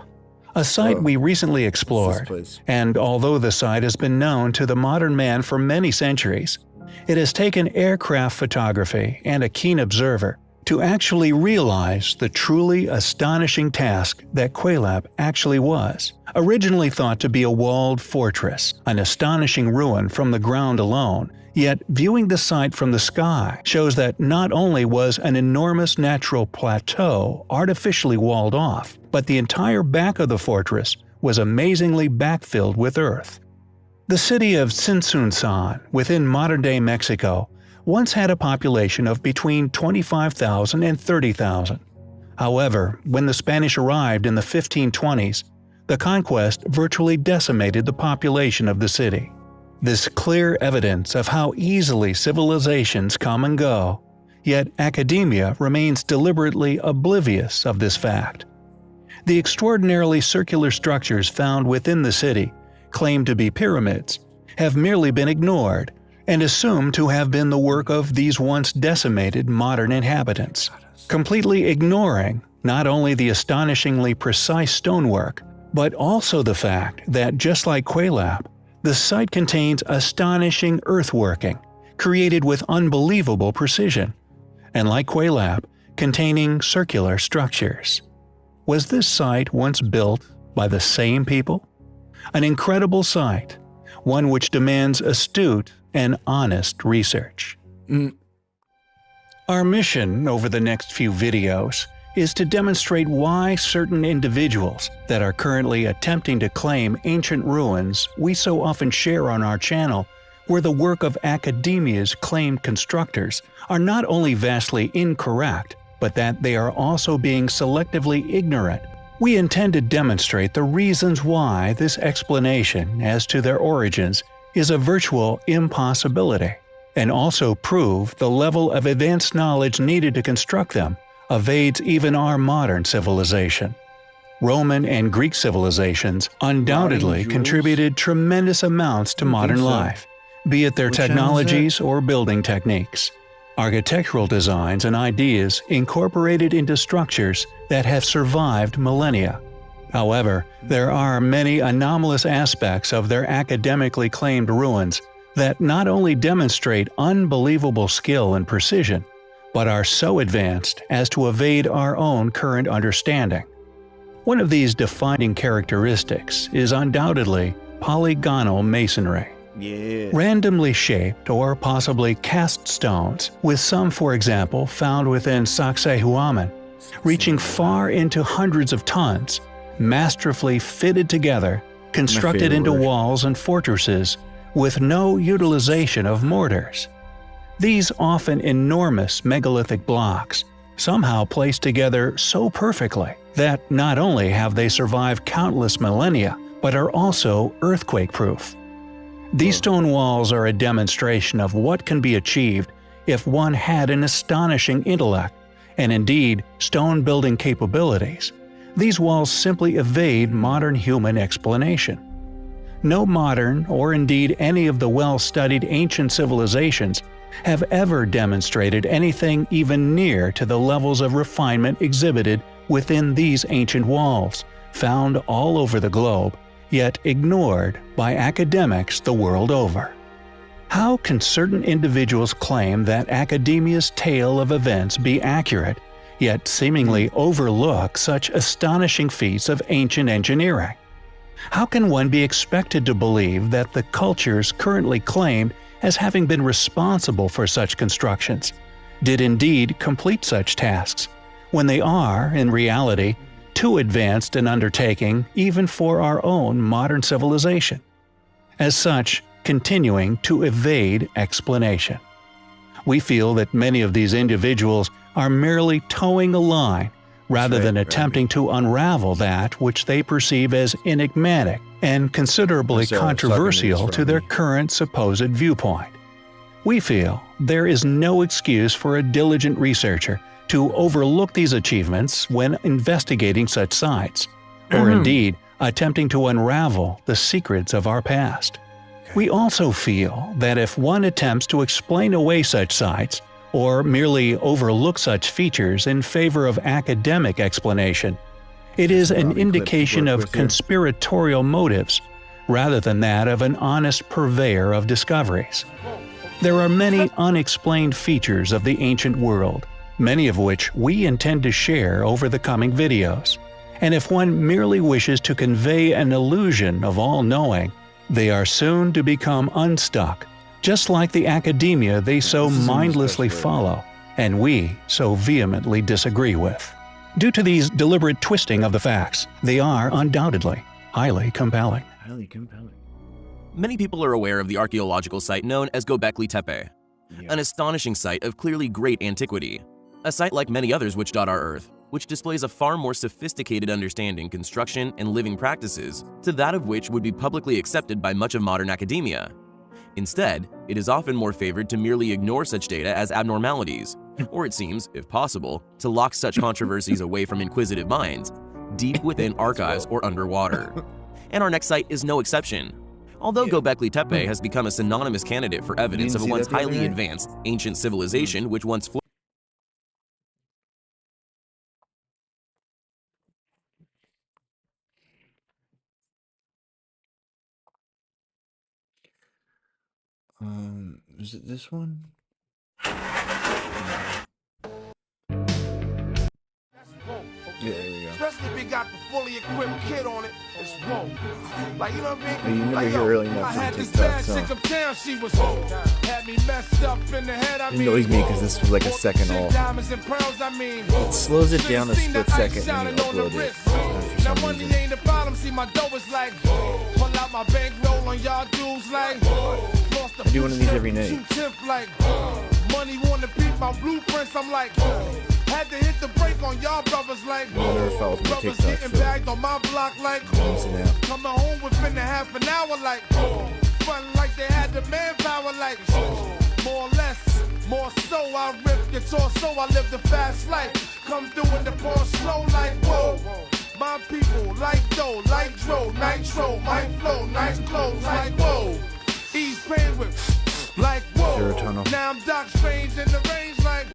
a site we recently explored, and although the site has been known to the modern man for many centuries, it has taken aircraft photography and a keen observer to actually realize the truly astonishing task that Quaylab actually was. Originally thought to be a walled fortress, an astonishing ruin from the ground alone, yet viewing the site from the sky shows that not only was an enormous natural plateau artificially walled off, but the entire back of the fortress was amazingly backfilled with earth. The city of Tzintzuntzan, within modern-day Mexico, once had a population of between 25,000 and 30,000. However, when the Spanish arrived in the 1520s, the conquest virtually decimated the population of the city. This clear evidence of how easily civilizations come and go, yet academia remains deliberately oblivious of this fact. The extraordinarily circular structures found within the city, claimed to be pyramids, have merely been ignored and assumed to have been the work of these once decimated modern inhabitants, completely ignoring not only the astonishingly precise stonework, but also the fact that just like Quaylab, the site contains astonishing earthworking, created with unbelievable precision, and like Quaylab, containing circular structures. Was this site once built by the same people? An incredible site, one which demands astute and honest research. Our mission over the next few videos is to demonstrate why certain individuals that are currently attempting to claim ancient ruins we so often share on our channel were the work of academia's claimed constructors are not only vastly incorrect, but that they are also being selectively ignorant. We intend to demonstrate the reasons why this explanation as to their origins is a virtual impossibility, and also prove the level of advanced knowledge needed to construct them evades even our modern civilization. Roman and Greek civilizations undoubtedly contributed tremendous amounts to modern life, be it their technologies or building techniques, architectural designs and ideas incorporated into structures that have survived millennia. However, there are many anomalous aspects of their academically claimed ruins that not only demonstrate unbelievable skill and precision, but are so advanced as to evade our own current understanding. One of these defining characteristics is undoubtedly polygonal masonry. Randomly shaped or possibly cast stones, with some, for example, found within Sacsayhuaman, reaching far into hundreds of tons, masterfully fitted together, constructed into walls and fortresses, with no utilization of mortars. These often enormous megalithic blocks, somehow placed together so perfectly that not only have they survived countless millennia, but are also earthquake-proof. These stone walls are a demonstration of what can be achieved if one had an astonishing intellect, and indeed stone building capabilities. These walls simply evade modern human explanation. No modern, or indeed any of the well-studied ancient civilizations, have ever demonstrated anything even near to the levels of refinement exhibited within these ancient walls, found all over the globe, yet ignored by academics the world over. How can certain individuals claim that academia's tale of events be accurate, yet seemingly overlook such astonishing feats of ancient engineering? How can one be expected to believe that the cultures currently claimed as having been responsible for such constructions did indeed complete such tasks, when they are, in reality, too advanced an undertaking even for our own modern civilization? As such, continuing to evade explanation. We feel that many of these individuals are merely towing a line rather than attempting to unravel that which they perceive as enigmatic and considerably controversial to their current supposed viewpoint. We feel there is no excuse for a diligent researcher to overlook these achievements when investigating such sites, or indeed attempting to unravel the secrets of our past. We also feel that if one attempts to explain away such sites, or merely overlook such features in favor of academic explanation, it is an indication of conspiratorial motives, rather than that of an honest purveyor of discoveries. There are many unexplained features of the ancient world, many of which we intend to share over the coming videos. And if one merely wishes to convey an illusion of all-knowing, they are soon to become unstuck, just like the academia they so mindlessly follow, and we so vehemently disagree with. Due to these deliberate twisting of the facts, they are undoubtedly highly compelling. Highly compelling. Many people are aware of the archaeological site known as Göbekli Tepe, an astonishing site of clearly great antiquity. A site like many others which dot our Earth, which displays a far more sophisticated understanding construction and living practices to that of which would be publicly accepted by much of modern academia. Instead, it is often more favored to merely ignore such data as abnormalities, or it seems, if possible, to lock such controversies away from inquisitive minds, deep within archives or underwater. And our next site is no exception. Although Göbekli Tepe has become a synonymous candidate for evidence of a once highly advanced, ancient civilization which once Is it this one? Yeah, there we go. Especially if you got the fully equipped kid on it, it's whoa. Like, you know what I Well, mean? you never Like, hear yo, early enough I from had this TikTok, bad so chick uptown, she was whoa. Had me messed up in the head, I it mean. annoys me because this was like a second off. Diamonds and pearls, I mean. It slows it down a split second and you upload it. For Now some money reason. ain't a problem, see my dough is like pull out my bankroll on y'all dudes like I do one of these every night. like money wanna beat my blueprints, I'm like had to hit the brake on y'all brothers like I wonder if I was my brothers TikTok, getting so bagged on my block like listen out. coming home within a half an hour like fun like they had the manpower like more or less, more so I rip your torso, I live the fast life, come through in the pour slow like whoa. My people like dough, like dro, nitro, my flow, nice clothes like whoa. Ease pain with like whoa. Serotonin. Now I'm Doc Strange in the range like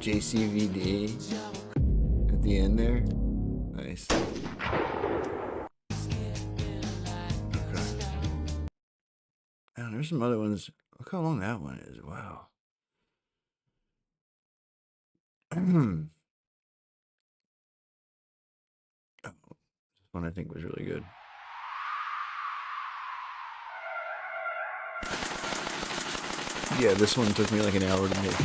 JCVD at the end there. Nice. Okay. Oh, there's some other ones. Look how long that one is. Wow. This one I think was really good. Yeah, this one took me like an hour to make.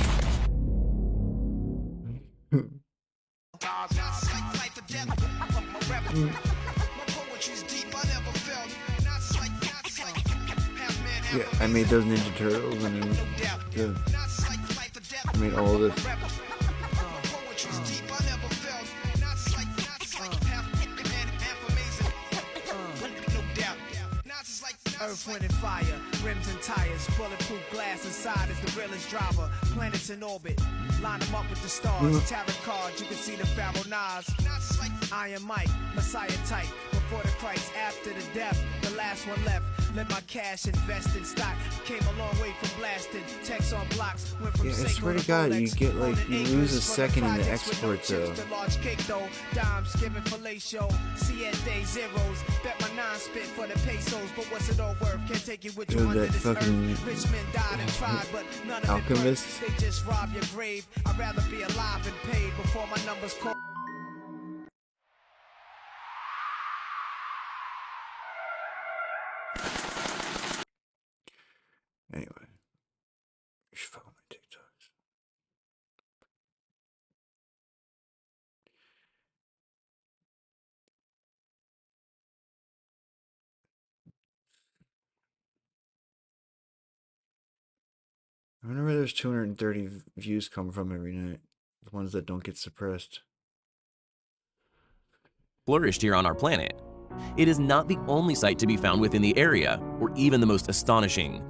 Yeah, I made those Ninja Turtles and then I made all of this. Earth, wind, and fire, rims and tires, bulletproof glass inside is the realest driver. Planets in orbit, line them up with the stars. Tarot cards, you can see the Pharaoh Nas. Iron Mike, Messiah type. Before the Christ, after the death, the last one left. Let my cash invest in stock. Came a long way from blasting. Text on blocks. Went from Yeah, I swear to God, you get like, you lose a second in the export though. Large cake though, dimes giving fellatio. Siete zeros, bet my nine spit for the pesos. But what's it all worth? Can't take it with you under this earth. Rich men died and tried, but none of Alchemist. They just rob your grave. I'd rather be alive and paid before my numbers call. Anyway, you should follow my TikToks. I wonder where those 230 views come from every night. The ones that don't get suppressed. Flourished here on our planet. It is not the only site to be found within the area, or even the most astonishing.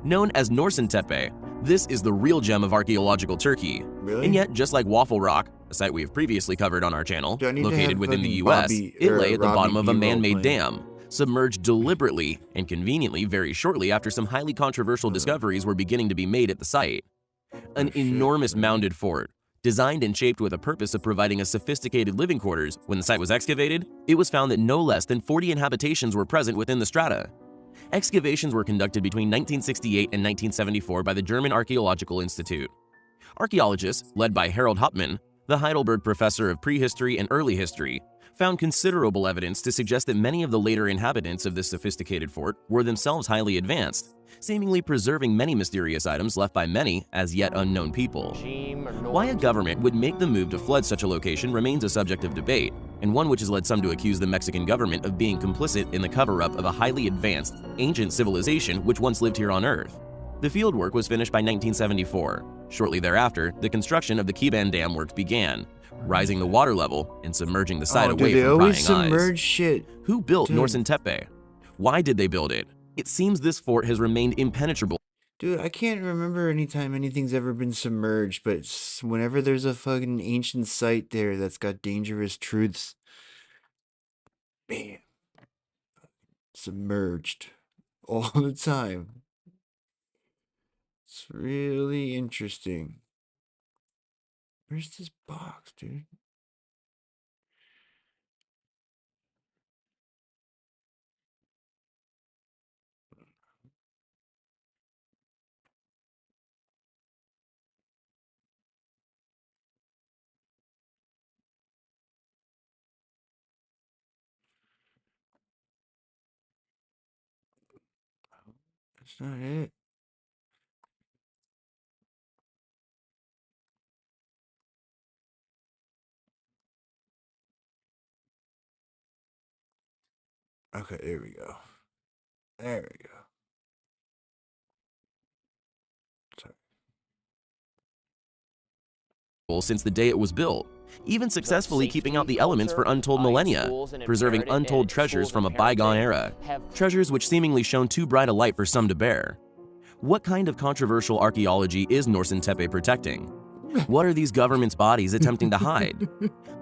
Known as Norsentepe, this is the real gem of archaeological Turkey. Really? And yet, just like Waffle Rock, a site we have previously covered on our channel, located within the US, it lay at the bottom of a man-made dam, submerged deliberately and conveniently very shortly after some highly controversial discoveries were beginning to be made at the site. An enormous mounded fort, designed and shaped with a purpose of providing a sophisticated living quarters. When the site was excavated, it was found that no less than 40 inhabitations were present within the strata. Excavations were conducted between 1968 and 1974 by the German Archaeological Institute. Archaeologists, led by Harold Hauptmann, the Heidelberg professor of prehistory and early history, found considerable evidence to suggest that many of the later inhabitants of this sophisticated fort were themselves highly advanced, seemingly preserving many mysterious items left by many as yet unknown people. Why a government would make the move to flood such a location remains a subject of debate, and one which has led some to accuse the Mexican government of being complicit in the cover-up of a highly advanced, ancient civilization which once lived here on Earth. The fieldwork was finished by 1974. Shortly thereafter, the construction of the Kiban Dam works began, rising the water level and submerging the site away they from always prying submerge eyes. shit. Who built Dude. Norsentepe? Why did they build it? It seems this fort has remained impenetrable. Dude, I can't remember any time anything's ever been submerged, but whenever there's a fucking ancient site there that's got dangerous truths, bam, submerged all the time. It's really interesting. Where's this box, dude? That's not it. Okay, there we go. There we go. Since the day it was built, even successfully keeping out the elements for untold millennia, preserving untold treasures from a bygone era, treasures which seemingly shone too bright a light for some to bear. What kind of controversial archaeology is Norsentepe protecting? What are these governments' bodies attempting to hide?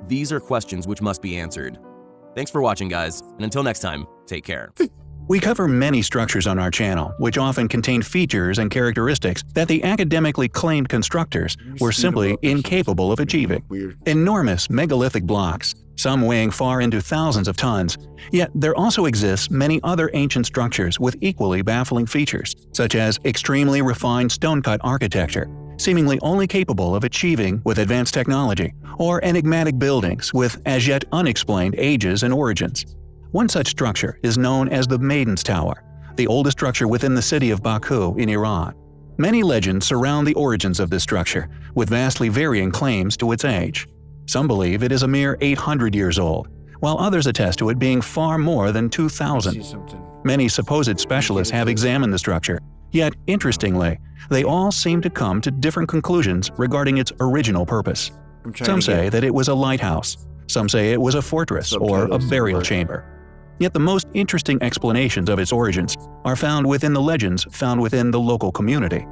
These are questions which must be answered. Thanks for watching, guys, and until next time, take care. We cover many structures on our channel, which often contain features and characteristics that the academically claimed constructors were simply incapable of achieving. Enormous megalithic blocks, some weighing far into thousands of tons. Yet there also exists many other ancient structures with equally baffling features, such as extremely refined stone-cut architecture, seemingly only capable of achieving with advanced technology, or enigmatic buildings with as yet unexplained ages and origins. One such structure is known as the Maiden's Tower, the oldest structure within the city of Baku in Iran. Many legends surround the origins of this structure, with vastly varying claims to its age. Some believe it is a mere 800 years old, while others attest to it being far more than 2,000. Many supposed specialists have examined the structure, yet, interestingly, they all seem to come to different conclusions regarding its original purpose. Some say that it was a lighthouse, some say it was a fortress or a burial chamber. Yet the most interesting explanations of its origins are found within the legends found within the local community.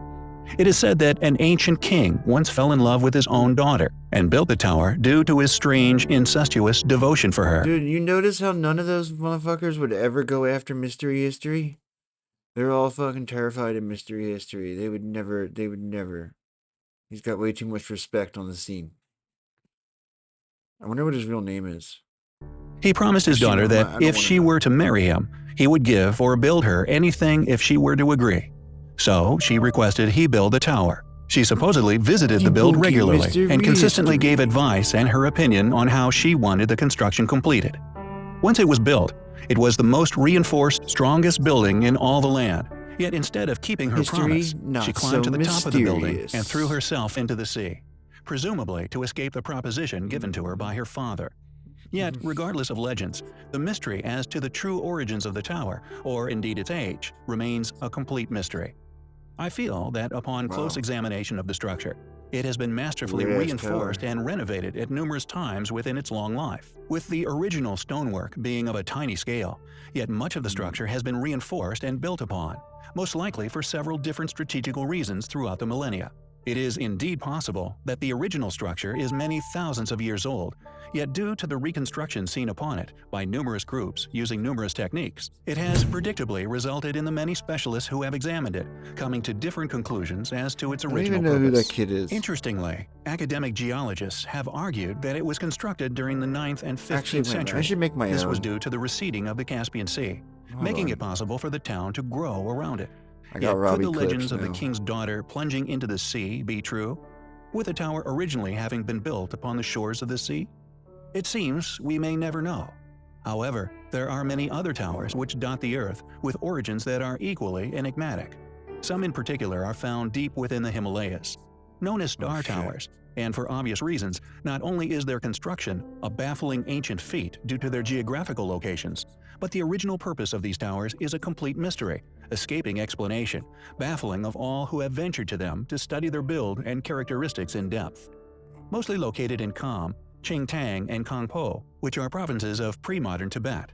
It is said that an ancient king once fell in love with his own daughter and built the tower due to his strange, incestuous devotion for her. Dude, you notice how none of those motherfuckers would ever go after mystery history? They're all fucking terrified of mystery history. They would never. He's got way too much respect on the scene. I wonder what his real name is. He promised his daughter that if she were to marry him, he would give or build her anything if she were to agree. So she requested he build the tower. She supposedly visited the build regularly and consistently gave advice and her opinion on how she wanted the construction completed. Once it was built, it was the most reinforced, strongest building in all the land. Yet instead of keeping her promise, she climbed to the top of the building and threw herself into the sea, presumably to escape the proposition given to her by her father. Yet, regardless of legends, the mystery as to the true origins of the tower, or indeed its age, remains a complete mystery. I feel that upon close examination of the structure, it has been masterfully reinforced and renovated at numerous times within its long life, with the original stonework being of a tiny scale, yet much of the structure has been reinforced and built upon, most likely for several different strategical reasons throughout the millennia. It is indeed possible that the original structure is many thousands of years old, yet due to the reconstruction seen upon it by numerous groups using numerous techniques, it has predictably resulted in the many specialists who have examined it, coming to different conclusions as to its original purpose. I don't even know who that kid is. Interestingly, academic geologists have argued that it was constructed during the 9th and 15th century. I should make my own. This was due to the receding of the Caspian Sea, making it possible for the town to grow around it. Yet could the legends of the king's daughter plunging into the sea be true, with the tower originally having been built upon the shores of the sea? It seems we may never know. However, there are many other towers which dot the earth with origins that are equally enigmatic. Some in particular are found deep within the Himalayas, known as star towers, and for obvious reasons, not only is their construction a baffling ancient feat due to their geographical locations, but the original purpose of these towers is a complete mystery, escaping explanation, baffling of all who have ventured to them to study their build and characteristics in depth. Mostly located in Kham, Qingtang, and Kangpo, which are provinces of pre-modern Tibet.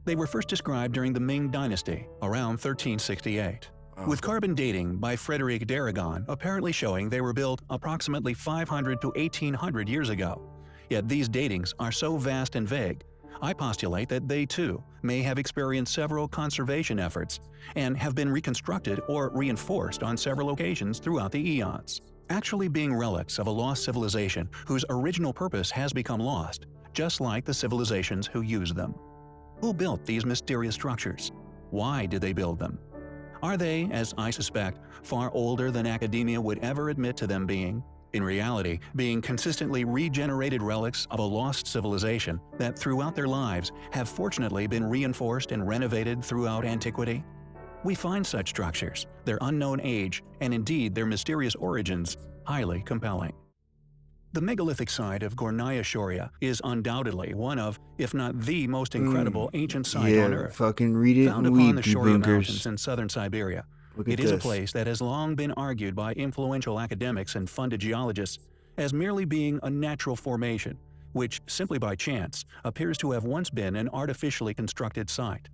They were first described during the Ming Dynasty, around 1368, with carbon dating by Frederic d'Aragon apparently showing they were built approximately 500 to 1800 years ago. Yet these datings are so vast and vague, I postulate that they too may have experienced several conservation efforts and have been reconstructed or reinforced on several occasions throughout the eons, actually being relics of a lost civilization whose original purpose has become lost, just like the civilizations who used them. Who built these mysterious structures? Why did they build them? Are they, as I suspect, far older than academia would ever admit to them being? In reality, being consistently regenerated relics of a lost civilization that throughout their lives have fortunately been reinforced and renovated throughout antiquity? We find such structures, their unknown age, and indeed their mysterious origins, highly compelling. The megalithic site of Gornaya Shoria is undoubtedly one of, if not the most incredible ancient site on Earth. Fucking read it Found and upon weep, the you Shoria bunkers. Mountains in southern Siberia. Look at It is a this. place that has long been argued by influential academics and funded geologists as merely being a natural formation, which, simply by chance, appears to have once been an artificially constructed site.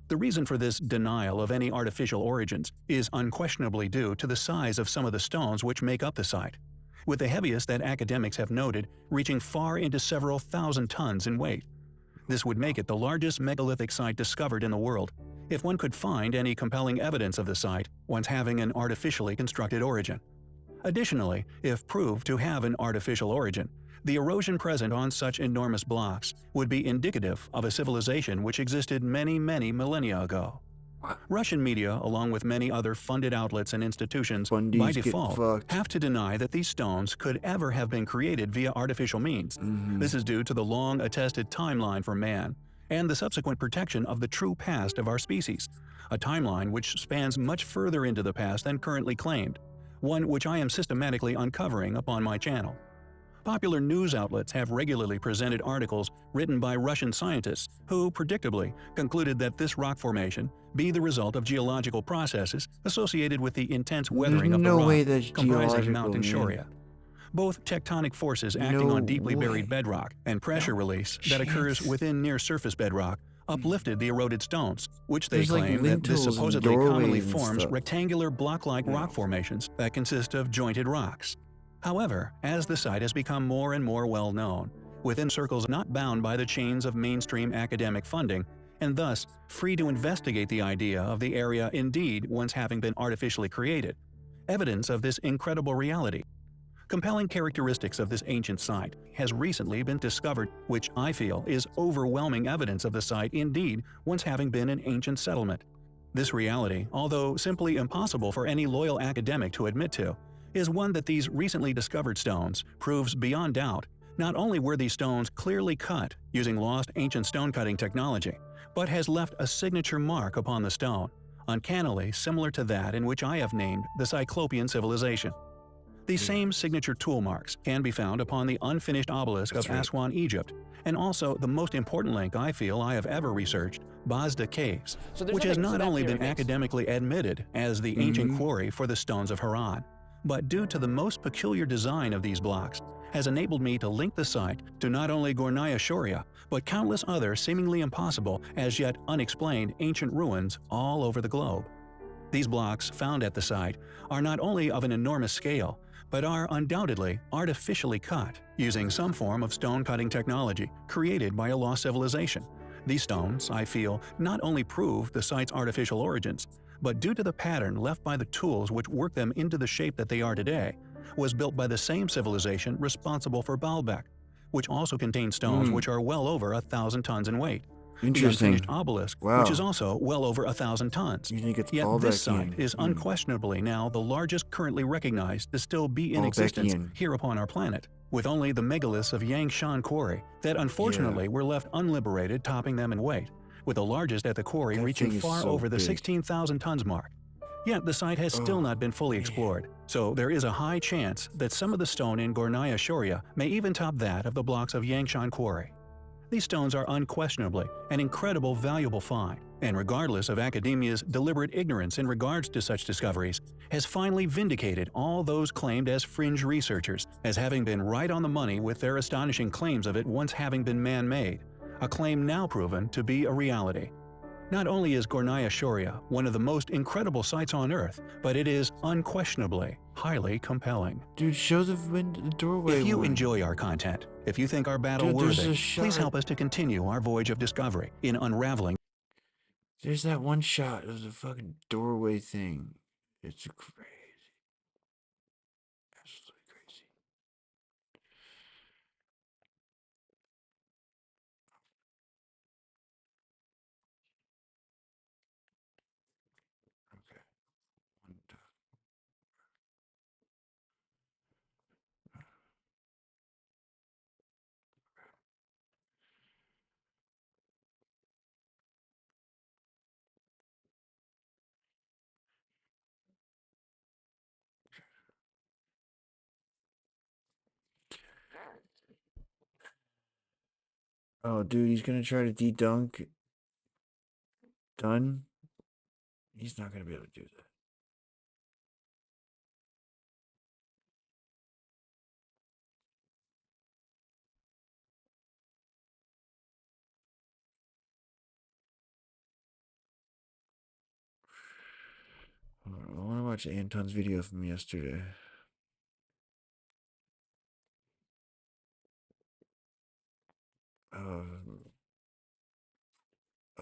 The reason for this denial of any artificial origins is unquestionably due to the size of some of the stones which make up the site, with the heaviest that academics have noted reaching far into several thousand tons in weight. This would make it the largest megalithic site discovered in the world, if one could find any compelling evidence of the site once having an artificially constructed origin. Additionally, if proved to have an artificial origin, the erosion present on such enormous blocks would be indicative of a civilization which existed many, many millennia ago. Russian media, along with many other funded outlets and institutions, by default, have to deny that these stones could ever have been created via artificial means. This is due to the long-attested timeline for man, and the subsequent protection of the true past of our species, a timeline which spans much further into the past than currently claimed, one which I am systematically uncovering upon my channel. Popular news outlets have regularly presented articles written by Russian scientists who, predictably, concluded that this rock formation be the result of geological processes associated with the intense weathering of the rock comprising Mount Shoria. Both tectonic forces acting on deeply buried bedrock and pressure release that occurs within near-surface bedrock uplifted the eroded stones, which they claim that this supposedly commonly forms rectangular block-like rock formations that consist of jointed rocks. However, as the site has become more and more well-known, within circles not bound by the chains of mainstream academic funding, and thus free to investigate the idea of the area indeed once having been artificially created, evidence of this incredible reality. Compelling characteristics of this ancient site has recently been discovered, which I feel is overwhelming evidence of the site indeed once having been an ancient settlement. This reality, although simply impossible for any loyal academic to admit to, is one that these recently discovered stones proves beyond doubt. Not only were these stones clearly cut using lost ancient stone-cutting technology, but has left a signature mark upon the stone, uncannily similar to that in which I have named the Cyclopean civilization. These same signature tool marks can be found upon the unfinished obelisk of Aswan, Egypt, and also the most important link I feel I have ever researched, Bazda Caves, which has not only been academically admitted as the ancient quarry for the stones of Haran, but due to the most peculiar design of these blocks, has enabled me to link the site to not only Gornaya Shoria, but countless other seemingly impossible, as yet unexplained ancient ruins all over the globe. These blocks found at the site are not only of an enormous scale, but are undoubtedly artificially cut using some form of stone-cutting technology created by a lost civilization. These stones, I feel, not only prove the site's artificial origins, but due to the pattern left by the tools which work them into the shape that they are today, was built by the same civilization responsible for Baalbek, which also contains stones which are well over 1,000 tons in weight. The unfinished obelisk, which is also well over 1,000 tons. Yet this site is unquestionably now the largest currently recognized to still be in existence here upon our planet, with only the megaliths of Yangshan Quarry that unfortunately were left unliberated topping them in weight, with the largest at the quarry reaching far over the 16,000 tons mark. Yet the site has still not been fully explored, so there is a high chance that some of the stone in Gornaya Shoria may even top that of the blocks of Yangshan Quarry. These stones are unquestionably an incredible valuable find, and regardless of academia's deliberate ignorance in regards to such discoveries, has finally vindicated all those claimed as fringe researchers as having been right on the money with their astonishing claims of it once having been man-made, a claim now proven to be a reality. Not only is Gornaya Shoria one of the most incredible sights on Earth, but it is unquestionably highly compelling. Dude, show the doorway. If you enjoy our content, if you think our battle worthy, please help us to continue our voyage of discovery in unraveling. There's that one shot of the fucking doorway thing. It's crazy. Absolutely crazy. Okay. Oh, dude, he's gonna try to de-dunk. Done? He's not gonna be able to do that. I want to watch Anton's video from yesterday.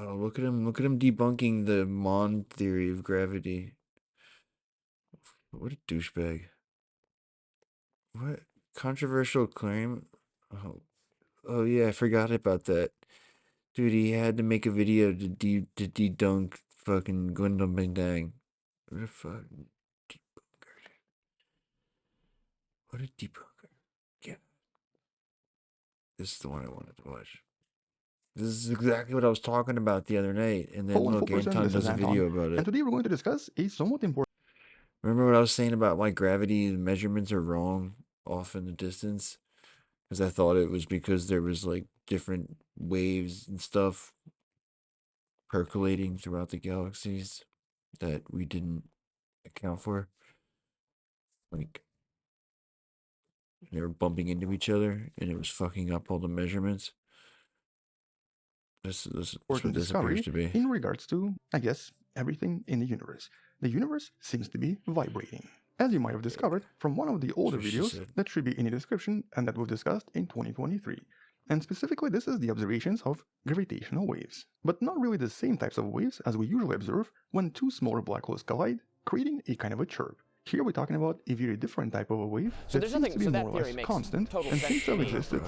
Oh, look at him! Look at him debunking the Mon theory of gravity. What a douchebag! What controversial claim? Oh yeah, I forgot about that. Dude, he had to make a video to de-dunk fucking Gwendolyn Bing. What a fucking debunker. What a debunker. Yeah. This is the one I wanted to watch. This is exactly what I was talking about the other night. And then look, Anton does a video about it. And today we're going to discuss a somewhat important... Remember what I was saying about why gravity measurements are wrong off in the distance? Because I thought it was because there was like different waves and stuff percolating throughout the galaxies that we didn't account for. Like, they were bumping into each other and it was fucking up all the measurements. This is what this appears to be. In regards to, I guess, everything in the universe. The universe seems to be vibrating. As you might have discovered from one of the older videos that should be in the description and that we've discussed in 2023. And specifically, this is the observations of gravitational waves. But not really the same types of waves as we usually observe when two smaller black holes collide, creating a kind of a chirp. Here we're talking about a very different type of a wave that seems to be more or less constant and seems to have existed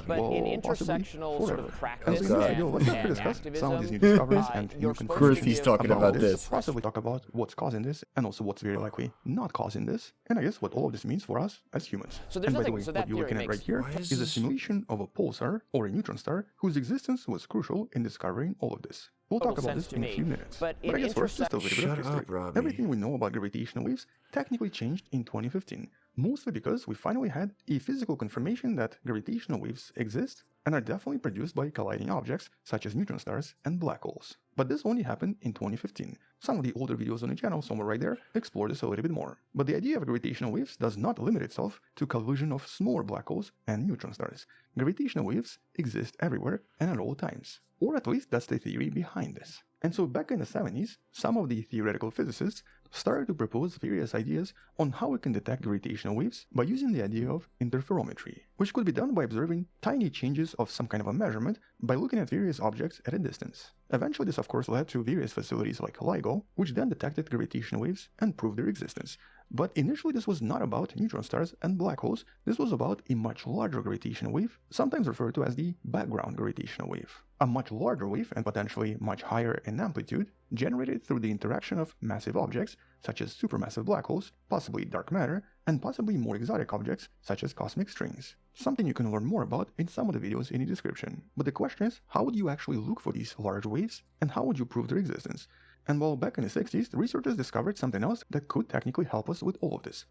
possibly forever. And so in this video, let's actually discuss some of these new discoveries and new conclusions. Of course he's talking about this. Possibly talk about what's causing this and also what's very likely not causing this, and I guess what all of this means for us as humans. And by the way, what you're looking at right here is a simulation of a pulsar or a neutron star whose existence was crucial in discovering all of this. We'll talk about this in a few minutes. But I guess first, just a little bit of history. Everything we know about gravitational waves technically changed in 2015, mostly because we finally had a physical confirmation that gravitational waves exist and are definitely produced by colliding objects such as neutron stars and black holes. But this only happened in 2015. Some of the older videos on the channel, somewhere right there, explore this a little bit more. But the idea of gravitational waves does not limit itself to collision of smaller black holes and neutron stars. Gravitational waves exist everywhere and at all times. Or at least that's the theory behind this. And so back in the 70s, some of the theoretical physicists started to propose various ideas on how we can detect gravitational waves by using the idea of interferometry, which could be done by observing tiny changes of some kind of a measurement by looking at various objects at a distance. Eventually this of course led to various facilities like LIGO, which then detected gravitational waves and proved their existence. But initially this was not about neutron stars and black holes, this was about a much larger gravitational wave, sometimes referred to as the background gravitational wave. A much larger wave and potentially much higher in amplitude, generated through the interaction of massive objects such as supermassive black holes, possibly dark matter, and possibly more exotic objects such as cosmic strings. Something you can learn more about in some of the videos in the description. But the question is, how would you actually look for these large waves and how would you prove their existence? And well, back in the 60s, the researchers discovered something else that could technically help us with all of this.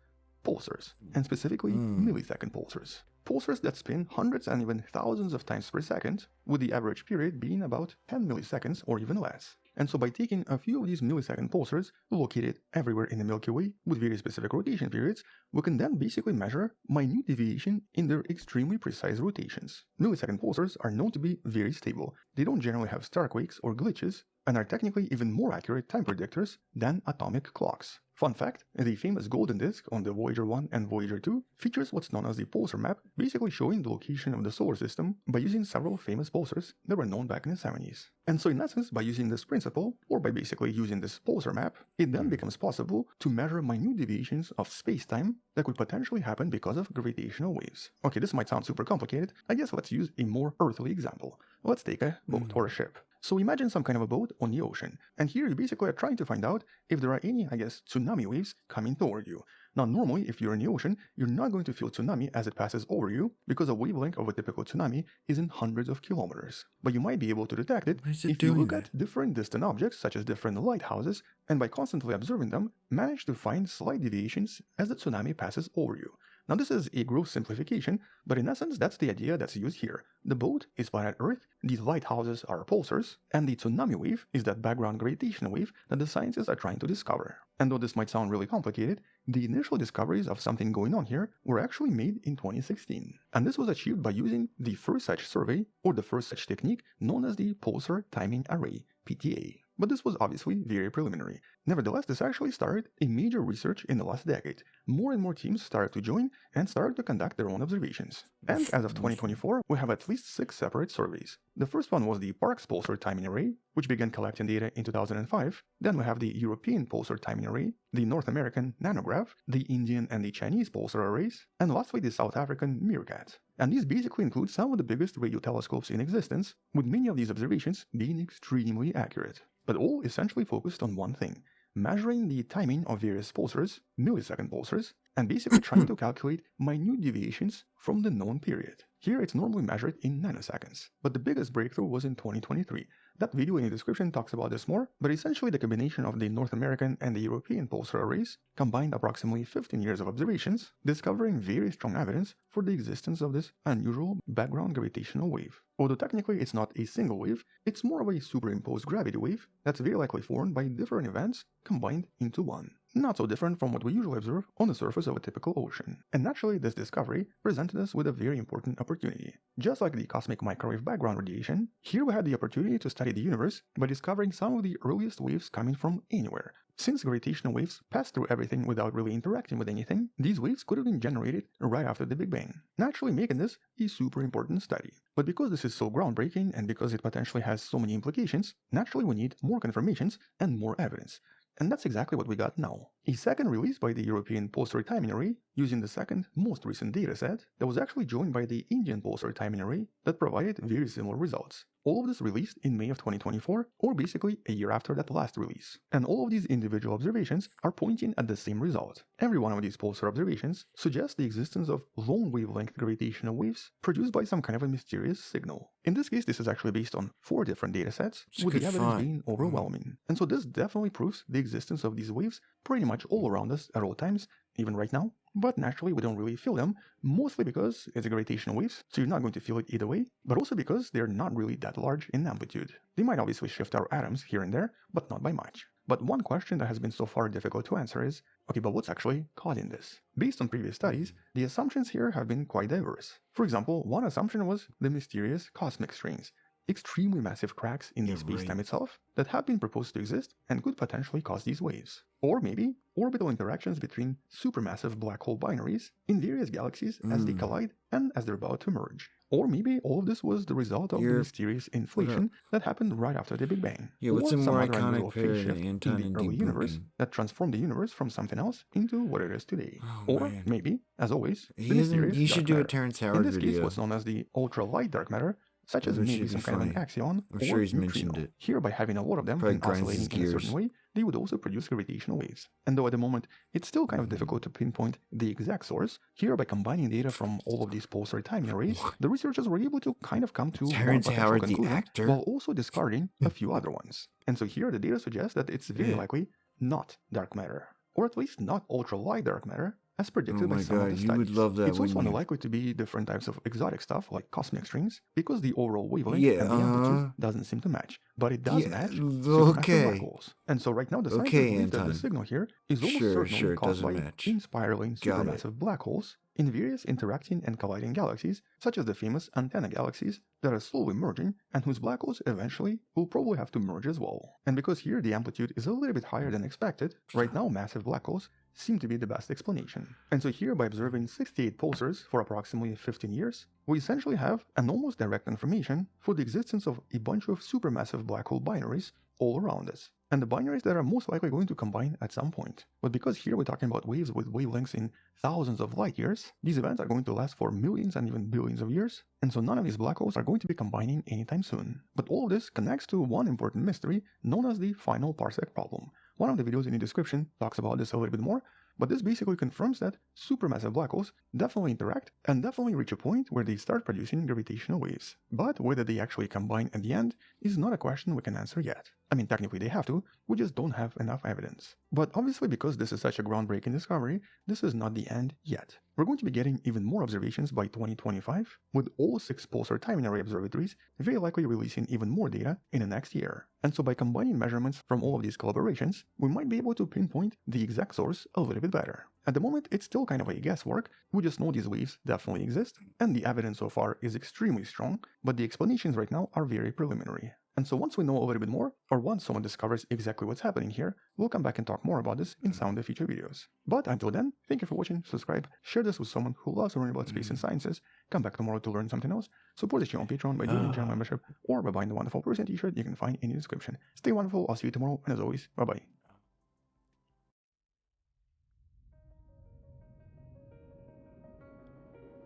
Pulsars, and specifically millisecond pulsars. Pulsars that spin hundreds and even thousands of times per second, with the average period being about 10 milliseconds or even less. And so by taking a few of these millisecond pulsars, located everywhere in the Milky Way with very specific rotation periods, we can then basically measure minute deviation in their extremely precise rotations. Millisecond pulsars are known to be very stable. They don't generally have starquakes or glitches, and are technically even more accurate time predictors than atomic clocks. Fun fact, the famous golden disk on the Voyager 1 and Voyager 2 features what's known as the pulsar map, basically showing the location of the solar system by using several famous pulsars that were known back in the 70s. And so in essence, by using this principle, or by basically using this pulsar map, it then becomes possible to measure minute deviations of space-time that could potentially happen because of gravitational waves. Okay, this might sound super complicated. I guess let's use a more earthly example. Let's take a boat or a ship. So imagine some kind of a boat on the ocean, and here you basically are trying to find out if there are any, I guess, tsunami waves coming toward you. Now normally, if you're in the ocean, you're not going to feel tsunami as it passes over you, because the wavelength of a typical tsunami is in hundreds of kilometers. But you might be able to detect it if you look at different distant objects, such as different lighthouses, and by constantly observing them, manage to find slight deviations as the tsunami passes over you. Now this is a gross simplification, but in essence that's the idea that's used here. The boat is planet Earth, these lighthouses are pulsars, and the tsunami wave is that background gravitational wave that the scientists are trying to discover. And though this might sound really complicated, the initial discoveries of something going on here were actually made in 2016. And this was achieved by using the first such survey, or the first such technique, known as the Pulsar Timing Array, PTA. but this was obviously very preliminary. Nevertheless, this actually started a major research in the last decade. More and more teams started to join and started to conduct their own observations. And as of 2024, we have at least 6 separate surveys. The first one was the Parkes Pulsar Timing Array, which began collecting data in 2005. Then we have the European Pulsar Timing Array, the North American Nanograph, the Indian and the Chinese Pulsar Arrays, and lastly the South African Meerkat. And these basically include some of the biggest radio telescopes in existence, with many of these observations being extremely accurate. But all essentially focused on one thing: measuring the timing of various pulsars, millisecond pulsars, and basically trying to calculate minute deviations from the known period. Here it's normally measured in nanoseconds, but the biggest breakthrough was in 2023. That video in the description talks about this more, but essentially the combination of the North American and the European pulsar arrays combined approximately 15 years of observations, discovering very strong evidence for the existence of this unusual background gravitational wave. Although technically it's not a single wave, it's more of a superimposed gravity wave that's very likely formed by different events combined into one. Not so different from what we usually observe on the surface of a typical ocean. And naturally, this discovery presented us with a very important opportunity. Just like the cosmic microwave background radiation, here we had the opportunity to study the universe by discovering some of the earliest waves coming from anywhere. Since gravitational waves pass through everything without really interacting with anything, these waves could have been generated right after the Big Bang, naturally making this a super important study. But because this is so groundbreaking and because it potentially has so many implications, naturally we need more confirmations and more evidence. And that's exactly what we got now. A second release by the European Pulsar Timing Array, using the second most recent dataset, that was actually joined by the Indian Pulsar Timing Array that provided very similar results. All of this released in May of 2024, or basically a year after that last release. And all of these individual observations are pointing at the same result. Every one of these pulsar observations suggests the existence of long wavelength gravitational waves produced by some kind of a mysterious signal. In this case, this is actually based on 4 different datasets, with the evidence being overwhelming. And so this definitely proves the existence of these waves pretty much all around us at all times, even right now. But naturally we don't really feel them, mostly because it's gravitational waves, so you're not going to feel it either way, but also because they're not really that large in amplitude. They might obviously shift our atoms here and there, but not by much. But one question that has been so far difficult to answer is, okay, but what's actually causing this? Based on previous studies, the assumptions here have been quite diverse. For example, one assumption was the mysterious cosmic strings, extremely massive cracks in the space-time itself that have been proposed to exist and could potentially cause these waves. Or maybe orbital interactions between supermassive black hole binaries in various galaxies as they collide and as they're about to merge. Or maybe all of this was the result of the mysterious inflation that happened right after the Big Bang. Yeah, what's a more iconic pair shift than in Anton the and early Deep universe Booking? that transformed the universe from something else into what it is today. Oh, or man. maybe, as always, the He mysterious should dark do a matter. Terrence In Howard this case, video. what's known as the ultra-light dark matter, such as Which maybe would some be kind of an funny. axion I'm or sure he's neutrino. mentioned it. Here, by having a lot of them Probably and grinds oscillating his in a certain gears. way, they would also produce gravitational waves. And though at the moment it's still kind of difficult to pinpoint the exact source, here by combining data from all of these pulsar timing arrays, the researchers were able to kind of come to one Terrence potential Howard, the conclusion actor? while also discarding a few other ones. And so here the data suggests that it's very Yeah. likely not dark matter, or at least not ultra-light dark matter, as predicted Oh by my some of god, the you studies. would love that, It's also wouldn't you? unlikely to be different types of exotic stuff like cosmic strings, because the overall wavelength Yeah, and the amplitude doesn't seem to match. But it does Yeah, match supermassive black okay. holes. And so right now the scientists Okay, believe that the Anton. signal here is almost Sure, certainly sure, it caused doesn't by match. in-spiraling Got it. supermassive black holes in various interacting and colliding galaxies, such as the famous antenna galaxies that are slowly merging and whose black holes eventually will probably have to merge as well. And because here the amplitude is a little bit higher than expected, right now massive black holes seem to be the best explanation. And so here, by observing 68 pulsars for approximately 15 years, we essentially have an almost direct confirmation for the existence of a bunch of supermassive black hole binaries all around us. And the binaries that are most likely going to combine at some point. But because here we're talking about waves with wavelengths in thousands of light years, these events are going to last for millions and even billions of years, and so none of these black holes are going to be combining anytime soon. But all of this connects to one important mystery known as the final parsec problem. One of the videos in the description talks about this a little bit more, but this basically confirms that supermassive black holes definitely interact and definitely reach a point where they start producing gravitational waves. But whether they actually combine at the end is not a question we can answer yet. I mean, technically they have to, we just don't have enough evidence. But obviously because this is such a groundbreaking discovery, this is not the end yet. We're going to be getting even more observations by 2025, with all 6 pulsar timing array observatories very likely releasing even more data in the next year. And so by combining measurements from all of these collaborations, we might be able to pinpoint the exact source a little bit better. At the moment, it's still kind of a guesswork. We just know these waves definitely exist, and the evidence so far is extremely strong, but the explanations right now are very preliminary. And so once we know a little bit more, or once someone discovers exactly what's happening here, we'll come back and talk more about this in some of the future videos. But until then, thank you for watching, subscribe, share this with someone who loves learning about space and sciences, come back tomorrow to learn something else, support the channel on Patreon by joining channel membership, or by buying the Wonderful Person t-shirt you can find in the description. Stay wonderful, I'll see you tomorrow, and as always, bye-bye.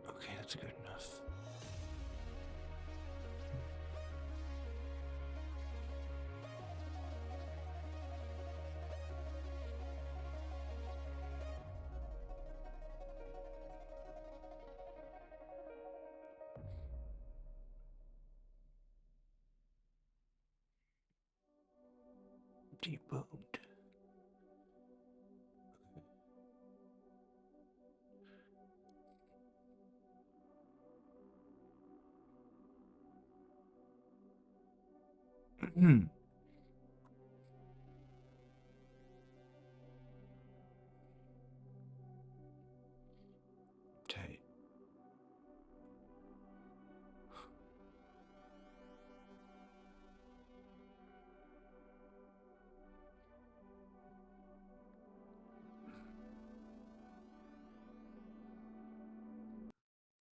Okay, that's good enough. Debunked. Tight.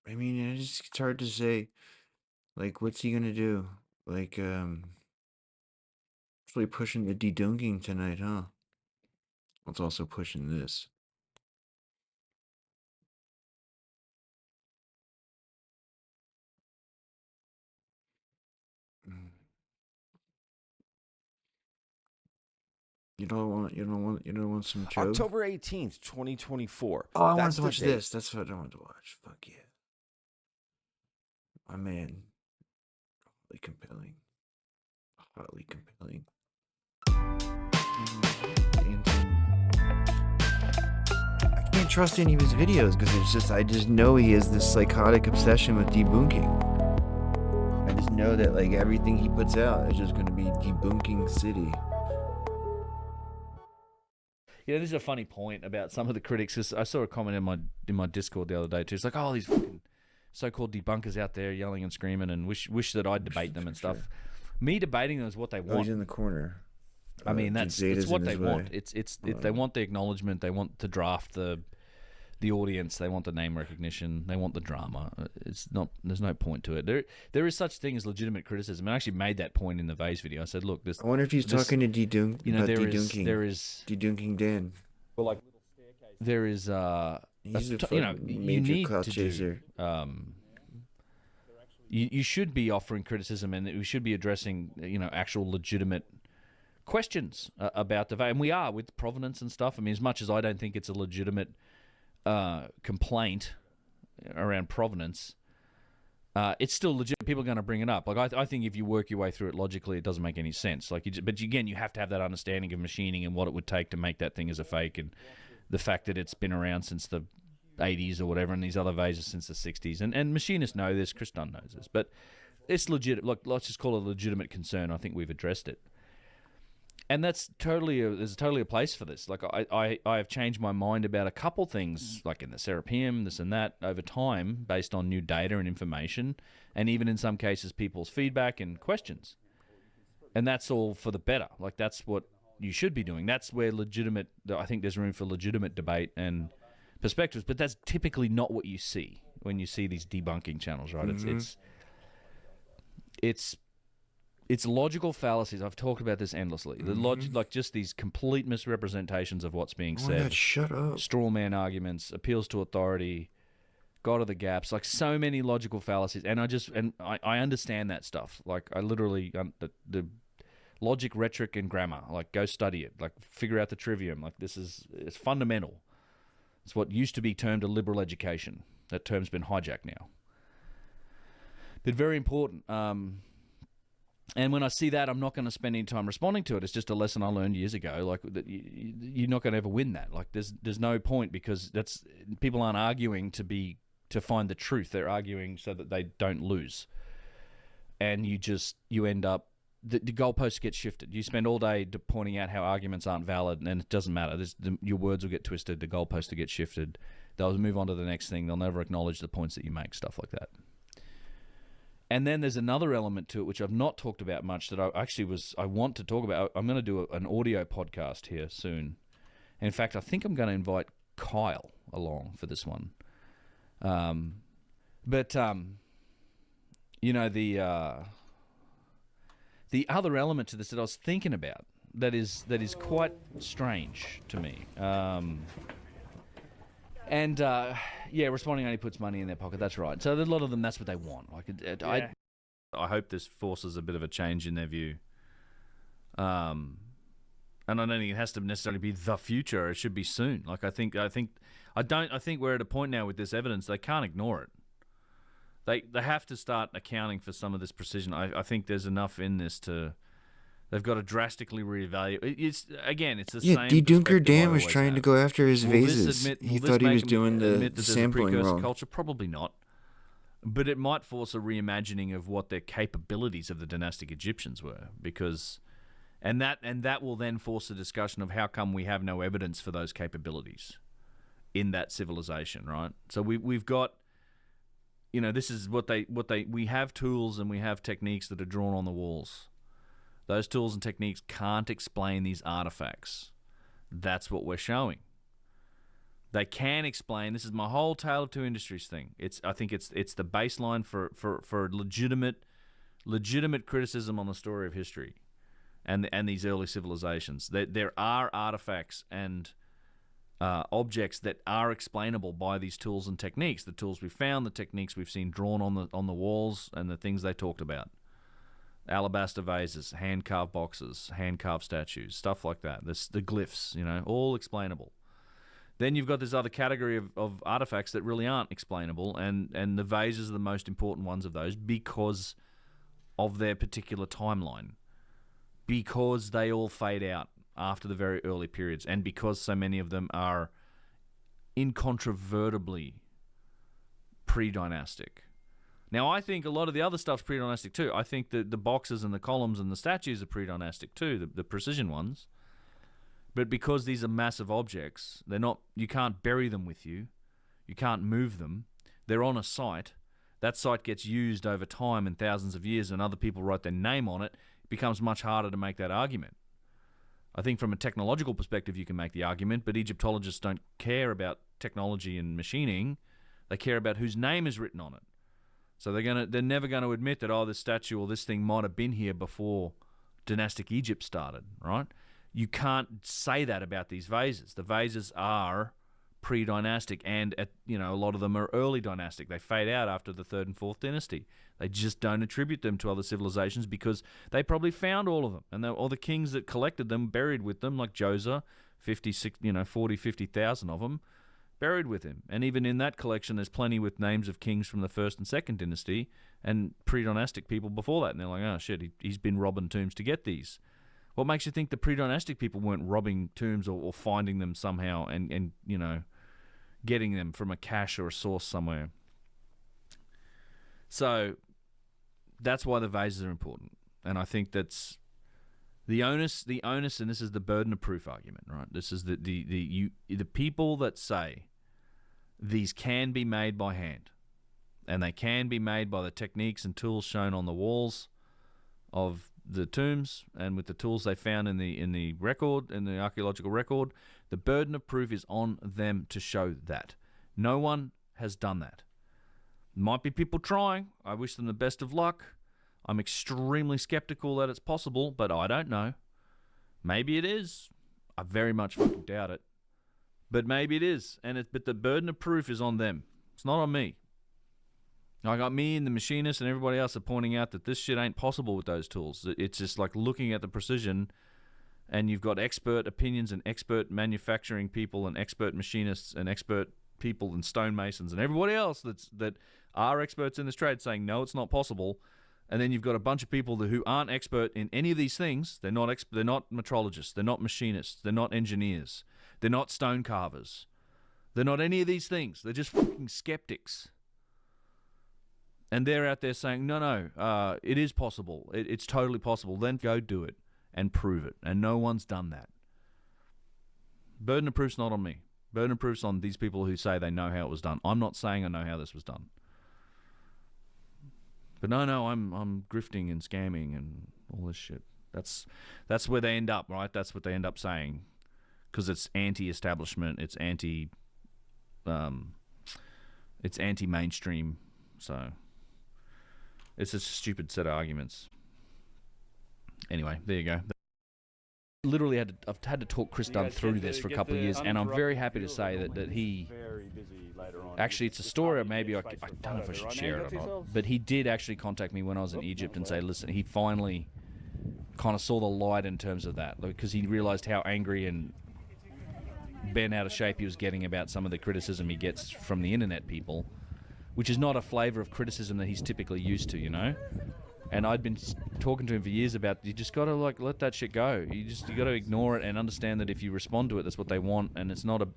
I mean, it's hard to say. Like, what's he gonna do? Like, it's really pushing the dedunking tonight, huh? It's also pushing this. You don't want some Joe? October 18th, 2024. Oh, I wanted That's to the watch date. this. That's what I wanted to watch. Fuck yeah. My man. Hotly compelling. Hotly compelling. I can't trust any of his videos because I just know he has this psychotic obsession with debunking. I just know that like everything he puts out is just going to be debunking city. Yeah, this is a funny point about some of the critics. 'Cause I saw a comment in my Discord the other day too. It's like, oh, these fucking so-called debunkers out there yelling and screaming, and wish that I'd debate them and stuff. Me debating them is what they want. Oh, he's in the corner. I mean, that's it's what they want. Way. They want the acknowledgement. They want to draft the audience. They want the name recognition. They want the drama. It's not. There's no point to it. There is such thing as legitimate criticism. I actually made that point in the Vase video. I said, look, this. I wonder if he's talking to dedunk. You know, dedunking. there is dedunking Dan. Well, like there is. He's a you know, major you need clout to chaser. You should be offering criticism, and we should be addressing actual legitimate questions about the and we are with provenance and stuff. I mean, as much as I don't think it's a legitimate complaint around provenance, it's still legit. People are going to bring it up. Like I think if you work your way through it logically, it doesn't make any sense. Like, but again, you have to have that understanding of machining and what it would take to make that thing as a fake, and the fact that it's been around since the 80s or whatever, and these other vases since the 60s. And machinists know this. Chris Dunn knows this, but it's legit. Look, let's just call it a legitimate concern. I think we've addressed it. And that's there's totally a place for this. Like I have changed my mind about a couple things, like in the Serapeum, this and that, over time, based on new data and information, and even in some cases people's feedback and questions. And that's all for the better. Like that's what you should be doing. That's where I think there's room for legitimate debate and perspectives. But that's typically not what you see when you see these debunking channels, right? Mm-hmm. It's logical fallacies. I've talked about this endlessly. The like just these complete misrepresentations of what's being said. God, shut up. Straw man arguments, appeals to authority, God of the gaps, like so many logical fallacies. And I understand that stuff. Like I literally the logic, rhetoric, and grammar. Like go study it. Like figure out the trivium. Like it's fundamental. It's what used to be termed a liberal education. That term's been hijacked now. But very important. And when I see that, I'm not going to spend any time responding to it. It's just a lesson I learned years ago. Like that, you're not going to ever win that. Like there's no point, because people aren't arguing to find the truth. They're arguing so that they don't lose. And you end up the goalposts get shifted. You spend all day pointing out how arguments aren't valid, and it doesn't matter. Your words will get twisted. The goalposts will get shifted. They'll move on to the next thing. They'll never acknowledge the points that you make. Stuff like that. And then there's another element to it which I've not talked about much that I want to talk about. I'm going to do an audio podcast here soon. In fact, I think I'm going to invite Kyle along for this one. You know, the other element to this that I was thinking about that is quite strange to me. Responding only puts money in their pocket. That's right. So a lot of them, that's what they want. I hope this forces a bit of a change in their view. And I don't think it has to necessarily be the future. It should be soon. I think we're at a point now with this evidence they can't ignore it. They have to start accounting for some of this precision. I think there's enough in this to. They've got to drastically reevaluate. It's the same. D. Dunker Dan was always trying to have. go after his Will vases. this He thought he was doing the there's a sampling precursor wrong. culture? Probably not. But it might force a reimagining of what their capabilities of the dynastic Egyptians were, and that will then force a discussion of how come we have no evidence for those capabilities in that civilization, right? So we've got, this is we have tools and we have techniques that are drawn on the walls. Those tools and techniques can't explain these artifacts. That's what we're showing. They can explain. This is my whole Tale of Two Industries thing. I think it's the baseline for legitimate criticism on the story of history, and these early civilizations. There are artifacts and objects that are explainable by these tools and techniques. The tools we found, the techniques we've seen drawn on the walls, and the things they talked about. Alabaster vases, hand-carved boxes, hand-carved statues, stuff like that. The glyphs, all explainable. Then you've got this other category of artifacts that really aren't explainable, and the vases are the most important ones of those because of their particular timeline, because they all fade out after the very early periods, and because so many of them are incontrovertibly pre-dynastic. Now, I think a lot of the other stuff's pre-dynastic too. I think that the boxes and the columns and the statues are pre-dynastic too, the precision ones. But because these are massive objects, you can't bury them with you. You can't move them. They're on a site. That site gets used over time and thousands of years, and other people write their name on it. It becomes much harder to make that argument. I think from a technological perspective, you can make the argument, but Egyptologists don't care about technology and machining. They care about whose name is written on it. So they're never going to admit that, this statue or this thing might have been here before dynastic Egypt started, right? You can't say that about these vases. The vases are pre-dynastic, and a lot of them are early dynastic. They fade out after the 3rd and 4th dynasty. They just don't attribute them to other civilizations because they probably found all of them, and all the kings that collected them buried with them, like Joseph, 50,000 of them buried with him. And even in that collection, there's plenty with names of kings from the 1st and 2nd dynasty and pre-dynastic people before that. And they're like, oh shit, he's been robbing tombs to get these. What makes you think the pre-dynastic people weren't robbing tombs or finding them somehow and getting them from a cache or a source somewhere? So that's why the vases are important. And I think that's the onus, and this is the burden of proof argument, right? This is the people that say these can be made by hand, and they can be made by the techniques and tools shown on the walls of the tombs and with the tools they found in the record, in the archaeological record. The burden of proof is on them to show that. No one has done that. Might be people trying. I wish them the best of luck. I'm extremely skeptical that it's possible, but I don't know. Maybe it is. I very much fucking doubt it. But maybe it is. But the burden of proof is on them. It's not on me. I got me and the machinist and everybody else are pointing out that this shit ain't possible with those tools. It's just like looking at the precision, and you've got expert opinions and expert manufacturing people and expert machinists and expert people and stonemasons and everybody else that are experts in this trade saying, no, it's not possible. And then you've got a bunch of people who aren't expert in any of these things. They're not metrologists. They're not machinists. They're not engineers. They're not stone carvers. They're not any of these things. They're just fucking skeptics. And they're out there saying, no, it is possible. It's totally possible. Then go do it and prove it. And no one's done that. Burden of proof's not on me. Burden of proof's on these people who say they know how it was done. I'm not saying I know how this was done. But no, I'm grifting and scamming and all this shit. That's where they end up, right? That's what they end up saying, because it's anti-establishment, it's anti-mainstream. So it's a stupid set of arguments. Anyway, there you go. Literally I've had to talk Chris Dunn through this for a couple of years, and I'm very happy to say that he actually, it's a story. Maybe I don't know if I should share it or not, but he did actually contact me when I was in Egypt and say, listen, he finally kind of saw the light in terms of that, because he realized how angry and bent out of shape he was getting about some of the criticism he gets from the internet people, which is not a flavor of criticism that he's typically used to, you know. And I'd been talking to him for years about, you just got to like let that shit go. You got to ignore it and understand that if you respond to it, that's what they want, and it's not a.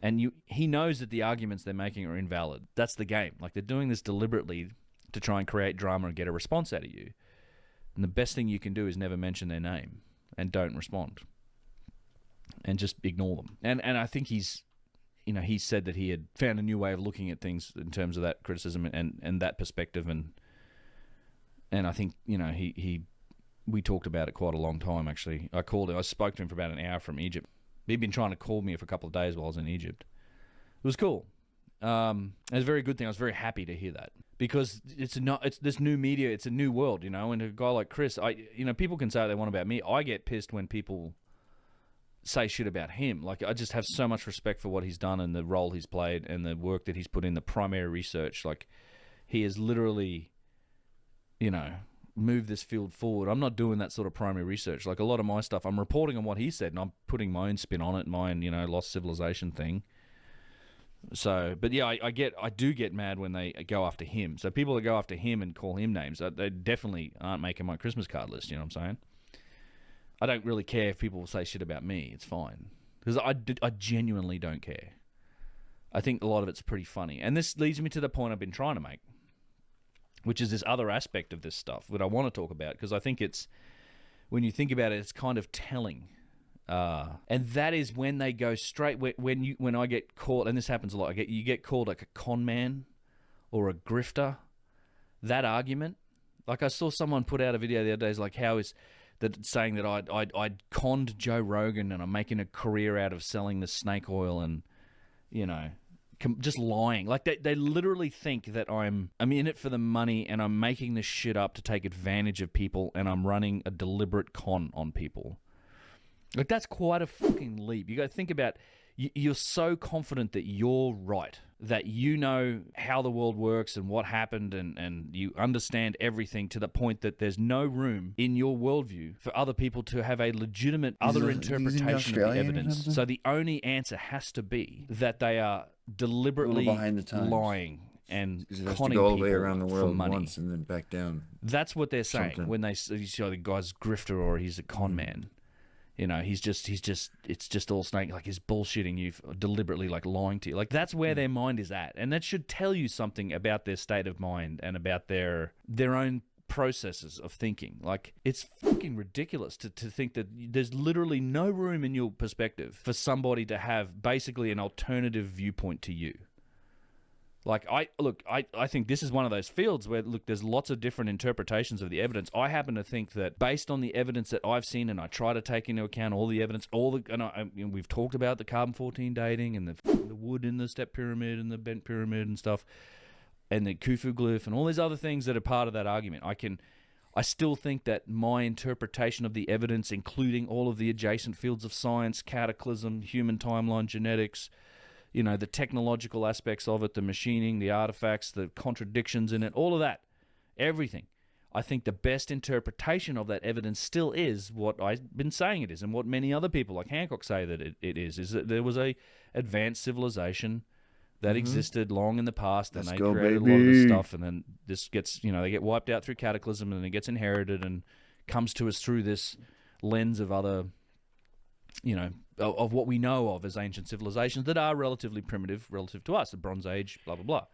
And he knows that the arguments they're making are invalid. That's the game. Like, they're doing this deliberately to try and create drama and get a response out of you. And the best thing you can do is never mention their name and don't respond, and just ignore them. And I think he said that he had found a new way of looking at things in terms of that criticism and that perspective, and I think, we talked about it quite a long time, actually. I spoke to him for about an hour from Egypt. He'd been trying to call me for a couple of days while I was in Egypt. It was cool. It was a very good thing. I was very happy to hear that, because it's this new media, it's a new world, and a guy like Chris, people can say what they want about me. I get pissed when people say shit about him. Like, I just have so much respect for what he's done and the role he's played and the work that he's put in, the primary research. Like, he has literally, move this field forward. I'm not doing that sort of primary research. Like, a lot of my stuff, I'm reporting on what he said, and I'm putting my own spin on it, my own, lost civilization thing. So, but yeah, I do get mad when they go after him. So people that go after him and call him names, they definitely aren't making my Christmas card list. You know what I'm saying? I don't really care if people say shit about me. It's fine, because I genuinely don't care. I think a lot of it's pretty funny, and this leads me to the point I've been trying to make, which is this other aspect of this stuff that I want to talk about, because I think it's, when you think about it, it's kind of telling. And that is when they go straight, when I get caught, and this happens a lot, you get called like a con man or a grifter. That argument, like, I saw someone put out a video the other day, is like, how is that saying that I'd conned Joe Rogan and I'm making a career out of selling the snake oil, and just lying. Like, they literally think that I'm in it for the money, and I'm making this shit up to take advantage of people, and I'm running a deliberate con on people. Like, that's quite a fucking leap. You got to think about, you're so confident that you're right, that you know how the world works and what happened, and you understand everything to the point that there's no room in your worldview for other people to have a legitimate other interpretation of the evidence. So the only answer has to be that they are deliberately lying and conning all the people way around the world for money. Once and then back down. That's what they're saying when they say the guy's grifter or he's a con man. He's just, it's just all snake, like, he's bullshitting you, deliberately, like, lying to you. Like, that's where their mind is at. And that should tell you something about their state of mind and about their own processes of thinking. Like, it's fucking ridiculous to think that there's literally no room in your perspective for somebody to have basically an alternative viewpoint to you. Like, I think this is one of those fields where, there's lots of different interpretations of the evidence. I happen to think that based on the evidence that I've seen, and I try to take into account all the evidence, we've talked about the carbon-14 dating and the wood in the step pyramid and the bent pyramid and stuff, and the Khufu glyph and all these other things that are part of that argument. I still think that my interpretation of the evidence, including all of the adjacent fields of science, cataclysm, human timeline, genetics, the technological aspects of it, the machining, the artifacts, the contradictions in it, all of that, everything. I think the best interpretation of that evidence still is what I've been saying it is, and what many other people like Hancock say that it is that there was a advanced civilization that existed long in the past, and they created a lot of this stuff, and then this gets, they get wiped out through cataclysm, and it gets inherited and comes to us through this lens of other, of what we know of as ancient civilizations that are relatively primitive relative to us, the Bronze Age, blah, blah, blah.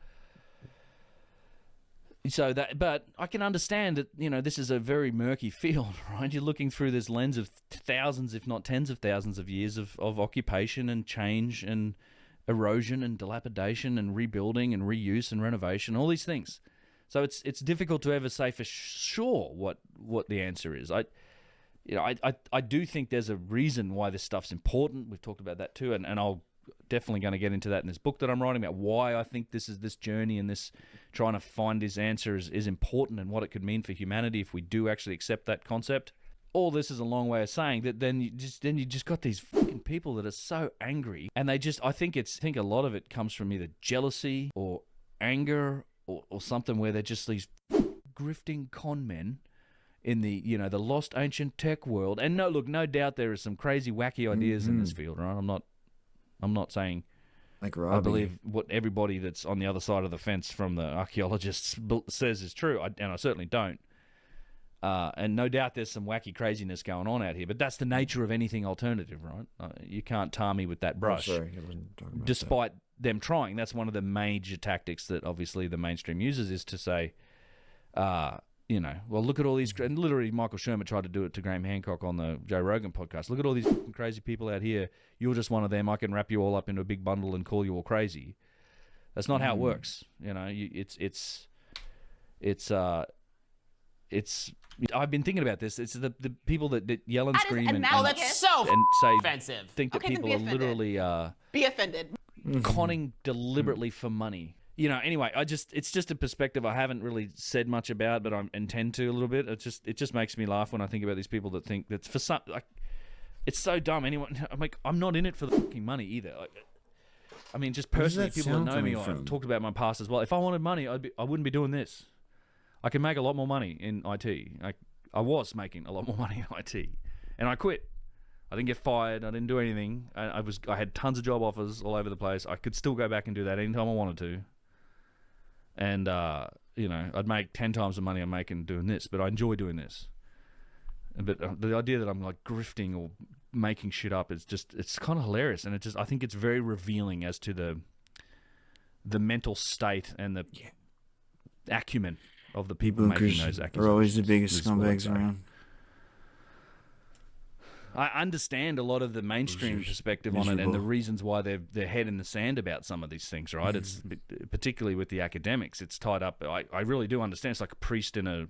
So but I can understand that, this is a very murky field, right? You're looking through this lens of thousands, if not tens of thousands of years of occupation and change and erosion and dilapidation and rebuilding and reuse and renovation, all these things. So it's difficult to ever say for sure what the answer is. I do think there's a reason why this stuff's important. We've talked about that too, and I'll definitely going to get into that in this book that I'm writing about why I think this journey and this trying to find his answer is important and what it could mean for humanity if we do actually accept that concept. All this is a long way of saying that then you just got these fucking people that are so angry, and I think a lot of it comes from either jealousy or anger or something where they're just these grifting con men in the the lost ancient tech world. And no doubt there is some crazy wacky ideas in this field, right? I'm not saying like I believe what everybody that's on the other side of the fence from the archaeologists says is true, and I certainly don't. And no doubt there's some wacky craziness going on out here, but that's the nature of anything alternative, right? You can't tar me with that brush. Oh, sorry, I wasn't talking about despite them trying. That's one of the major tactics that obviously the mainstream uses, is to say, well, look at all these, and literally Michael Shermer tried to do it to Graham Hancock on the Joe Rogan podcast. Look at all these crazy people out here. You're just one of them. I can wrap you all up into a big bundle and call you all crazy. That's not how it works. I've been thinking about this. It's the people that yell and scream and say offensive. Think that people are literally be offended. Conning deliberately for money. Anyway, it's just a perspective I haven't really said much about, but I intend to a little bit. It just makes me laugh when I think about these people that think that's for some, like, it's so dumb. I'm not in it for the fucking money either. Just personally, people that know me, I've talked about my past as well. If I wanted money, I wouldn't be doing this. I can make a lot more money in IT. I was making a lot more money in IT, and I quit. I didn't get fired. I didn't do anything. I had tons of job offers all over the place. I could still go back and do that anytime I wanted to. And I'd make 10 times the money I'm making doing this, but I enjoy doing this. But the idea that I'm like grifting or making shit up is it's kind of hilarious, and I think it's very revealing as to the mental state and the acumen of the people making those accusations. Are always the biggest scumbags around. I understand a lot of the mainstream perspective on it and the reasons why they're head in the sand about some of these things, right? It's particularly with the academics. It's tied up. I really do understand. It's like a priest in a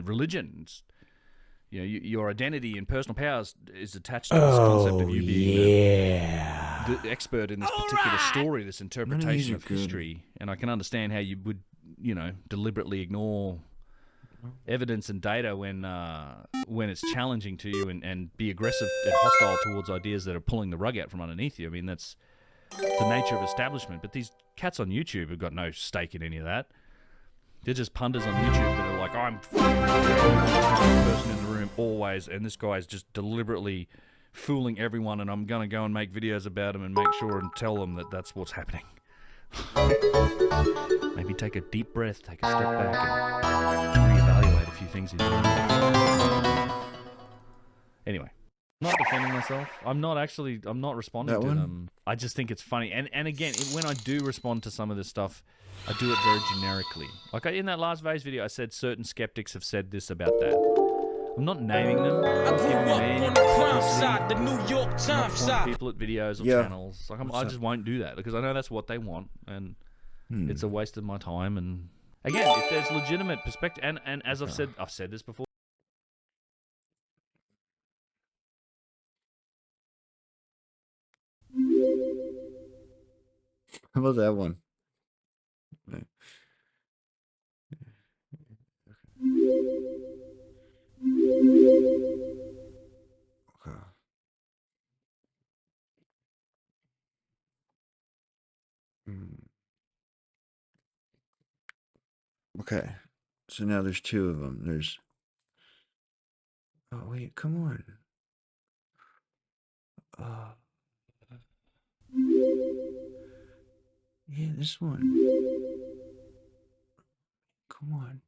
religion. It's, your identity and personal powers is attached to this concept of you being the expert in this particular story, this interpretation of history. And I can understand how you would, deliberately ignore evidence and data when it's challenging to you, and be aggressive and hostile towards ideas that are pulling the rug out from underneath you. That's the nature of establishment. But these cats on YouTube have got no stake in any of that. They're just punters on YouTube that are like, I'm the person in the room always, and this guy's just deliberately fooling everyone, and I'm going to go and make videos about him and make sure and tell them that that's what's happening. Maybe take a deep breath, take a step back, and reevaluate a few things. Anyway, I'm not defending myself. I'm not responding to them. I just think it's funny. And again, when I do respond to some of this stuff, I do it very generically. Like in that last Vase video, I said certain skeptics have said this about that. I'm not naming them. I'm giving them on the crime side, the New York Times side. People at videos or channels. Like I just won't do that because I know that's what they want, and it's a waste of my time. And again, if there's legitimate perspective, and as I've said this before. How about that one? Okay, so now there's two of them. Oh wait, come on. Yeah, this one. Come on.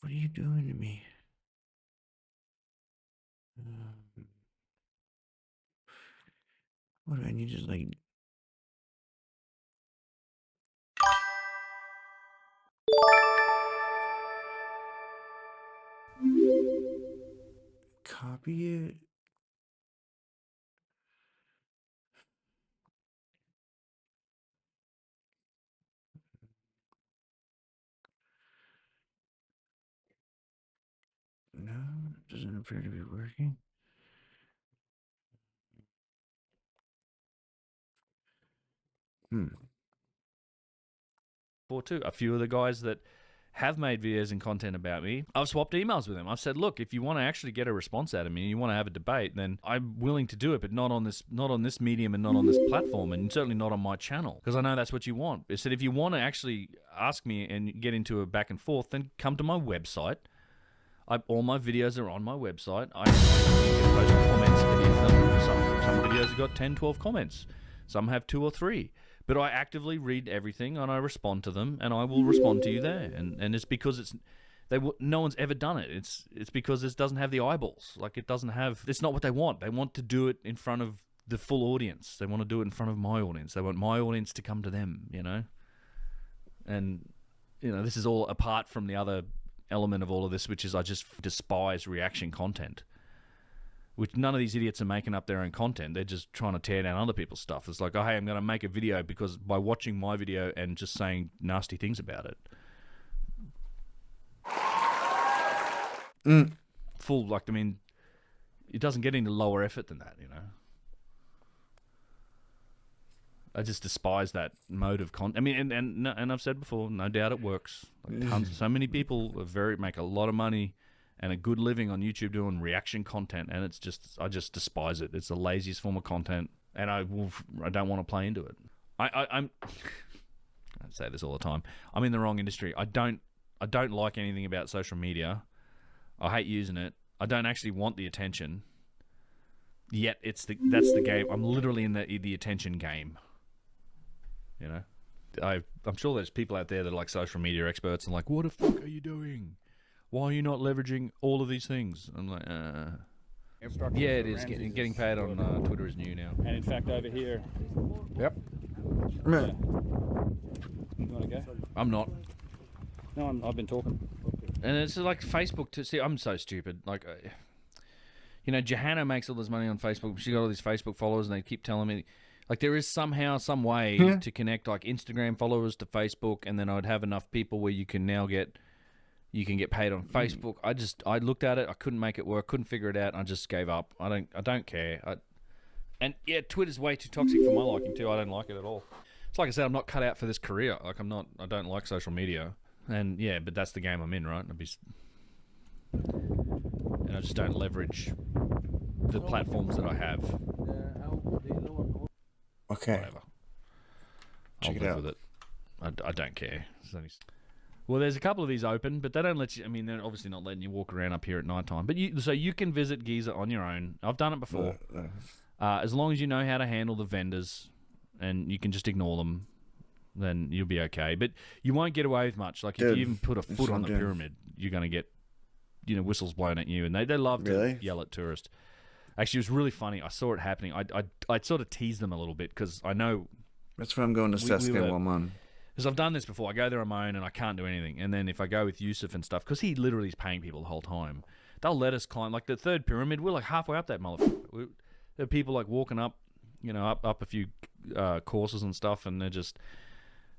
What are you doing to me? What do I need to like? Copy it. No, it doesn't appear to be working. Or two, a few of the guys that have made videos and content about me, I've swapped emails with them. I've said, look, if you want to actually get a response out of me and you want to have a debate, then I'm willing to do it, but not on this medium and not on this platform, and certainly not on my channel, because I know that's what you want. I said, if you want to actually ask me and get into a back and forth, then come to my website. All my videos are on my website. You can post comments beneath them. Some videos have got 10, 12 comments. Some have 2 or 3. But I actively read everything and I respond to them, and I will respond to you there. And it's because no one's ever done it. It's because it doesn't have the eyeballs. Like, it doesn't have. It's not what they want. They want to do it in front of the full audience. They want to do it in front of my audience. They want my audience to come to them. And this is all apart from the other element of all of this, which is I just despise reaction content. Which none of these idiots are making up their own content. They're just trying to tear down other people's stuff. It's like, oh, hey, I'm going to make a video because by watching my video and just saying nasty things about it. Full, it doesn't get any lower effort than that, I just despise that mode of content. I mean, and I've said before, no doubt it works. So many people make a lot of money and a good living on YouTube doing reaction content, and I just despise it. It's the laziest form of content, and I don't want to play into it. I say this all the time. I'm in the wrong industry. I don't like anything about social media. I hate using it. I don't actually want the attention. Yet that's the game. I'm literally in the attention game. I'm sure there's people out there that are like social media experts and like, what the fuck are you doing? Why are you not leveraging all of these things? I'm like, yeah, it is. Getting paid on Twitter is new now. And in fact, over here. Yep. Yeah. You want to go? I'm not. No, I've been talking. And it's like Facebook to see. I'm so stupid. Like, Johanna makes all this money on Facebook. She got all these Facebook followers, and they keep telling me, like, there is somehow, some way to connect like Instagram followers to Facebook, and then I'd have enough people where you can get paid on Facebook. I looked at it, I couldn't make it work, couldn't figure it out, and I just gave up. I don't care. And yeah, Twitter's way too toxic for my liking too. I don't like it at all. It's like I said, I'm not cut out for this career. Like, I don't like social media. And yeah, but that's the game I'm in, right? And I just don't leverage the platforms that I have. Okay. Whatever. Check I'll it live out. with it. I don't care. Well, there's a couple of these open, but they don't let you. I mean, they're obviously not letting you walk around up here at night time. But you can visit Giza on your own. I've done it before. As long as you know how to handle the vendors, and you can just ignore them, then you'll be okay. But you won't get away with much. Like, if you even put a foot on the pyramid, you're going to get, whistles blown at you, and they love to yell at tourists. Actually, it was really funny. I saw it happening. I sort of teased them a little bit because I know. That's why I'm going to Seska while I'm on. Because I've done this before. I go there on my own and I can't do anything. And then if I go with Yusuf and stuff, because he literally is paying people the whole time, they'll let us climb. Like the third pyramid, we're like halfway up that motherfucker. There are people like walking up, up a few courses and stuff, and they're just.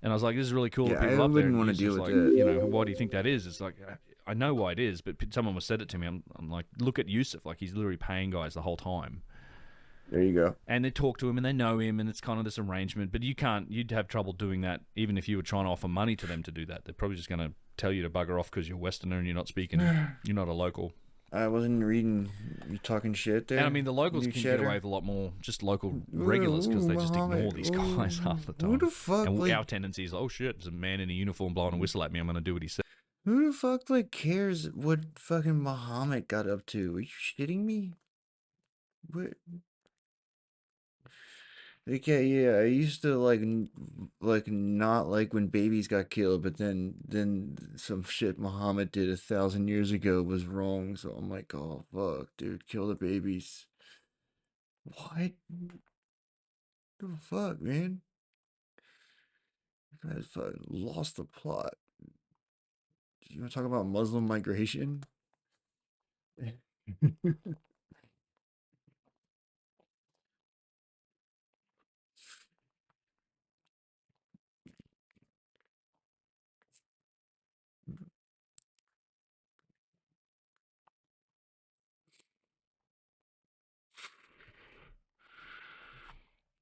And I was like, this is really cool. Yeah, people I up there. wouldn't want to deal with that. Why do you think that is? It's like, I know why it is, but someone was said it to me. I'm like, look at Yusuf. Like, he's literally paying guys the whole time. There you go. And they talk to him and they know him, and it's kind of this arrangement. But you'd have trouble doing that even if you were trying to offer money to them to do that. They're probably just going to tell you to bugger off because you're Westerner and you're not speaking, you're not a local. I wasn't reading you talking shit there. And I mean, the locals can get away with a lot more, just local regulars, because they just ignore these guys half the time. Who the fuck? And our tendency is, oh shit, there's a man in a uniform blowing a whistle at me, I'm going to do what he said. Who the fuck cares what fucking Muhammad got up to? Are you shitting me? What? Yeah, I used to not like when babies got killed, but then some shit Muhammad did 1,000 years ago was wrong. So I'm like, oh fuck, dude, kill the babies. What? What the fuck, man? You guys fucking lost the plot. You want to talk about Muslim migration?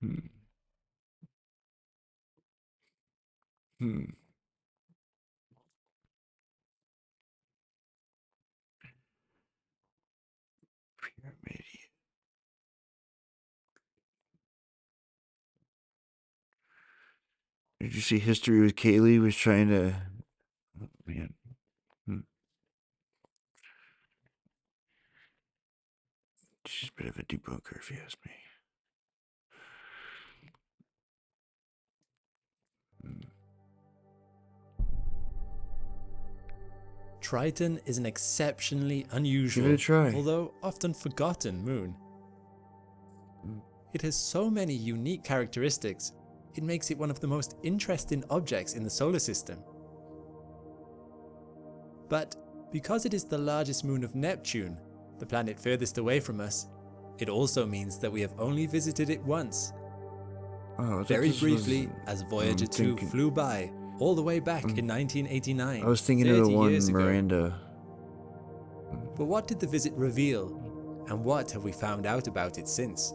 Hmm. Hmm. Did you see History with Kaylee was trying to... Oh, man. Hmm. She's a bit of a debunker, if you ask me. Triton is an exceptionally unusual, Give it a try. although often forgotten moon. It has so many unique characteristics, it makes it one of the most interesting objects in the solar system. But because it is the largest moon of Neptune, the planet furthest away from us, it also means that we have only visited it once. Oh, Very briefly, as Voyager 2 thinking- flew by, all the way back in 1989. I was thinking of the 30 one years ago. Miranda. But what did the visit reveal, and what have we found out about it since?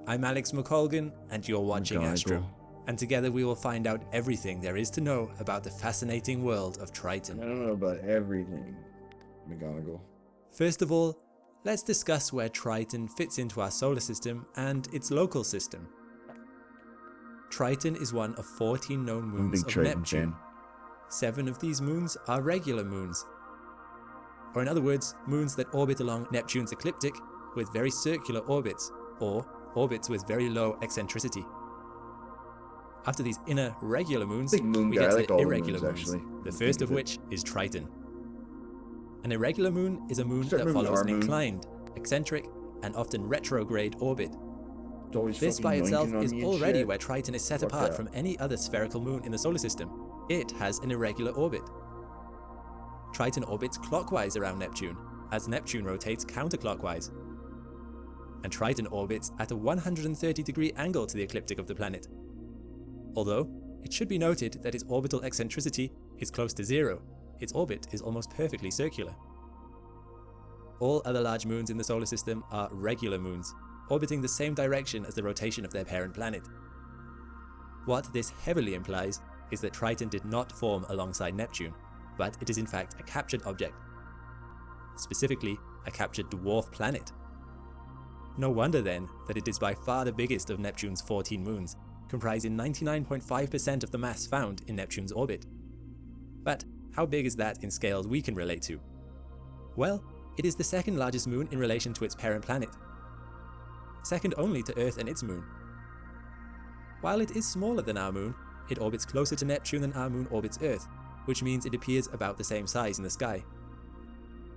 I'm Alex McColgan, and you're watching Astro. And together we will find out everything there is to know about the fascinating world of Triton. I don't know about everything, McGonagall. First of all, let's discuss where Triton fits into our solar system and its local system. Triton is one of 14 known I'm a moons big of Triton Neptune. fan. 7 of these moons are regular moons. Or in other words, moons that orbit along Neptune's ecliptic with very circular orbits, or orbits with very low eccentricity. After these inner regular moons, Big moon we guy. get I to like the all the irregular moons, moons, actually. the Think first of of it. which is Triton. An irregular moon is a moon Start that moving follows our an moon. inclined, eccentric, and often retrograde orbit. It's always This by fucking itself yoinking on is me and already shit. where Triton is set Fuck apart that. from any other spherical moon in the solar system. It has an irregular orbit. Triton orbits clockwise around Neptune, as Neptune rotates counterclockwise. And Triton orbits at a 130-degree angle to the ecliptic of the planet. Although, it should be noted that its orbital eccentricity is close to zero. Its orbit is almost perfectly circular. All other large moons in the solar system are regular moons, orbiting the same direction as the rotation of their parent planet. What this heavily implies is that Triton did not form alongside Neptune, but it is in fact a captured object. Specifically, a captured dwarf planet. No wonder then that it is by far the biggest of Neptune's 14 moons, comprising 99.5% of the mass found in Neptune's orbit. But how big is that in scales we can relate to? Well, it is the second largest moon in relation to its parent planet. Second only to Earth and its moon. While it is smaller than our moon, it orbits closer to Neptune than our moon orbits Earth, which means it appears about the same size in the sky.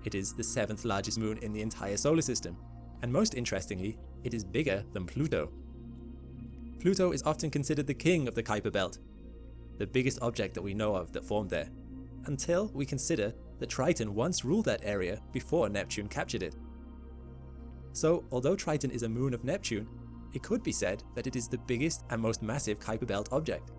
It is the 7th largest moon in the entire solar system, and most interestingly, it is bigger than Pluto. Pluto is often considered the king of the Kuiper Belt, the biggest object that we know of that formed there, until we consider that Triton once ruled that area before Neptune captured it. So, although Triton is a moon of Neptune, it could be said that it is the biggest and most massive Kuiper Belt object.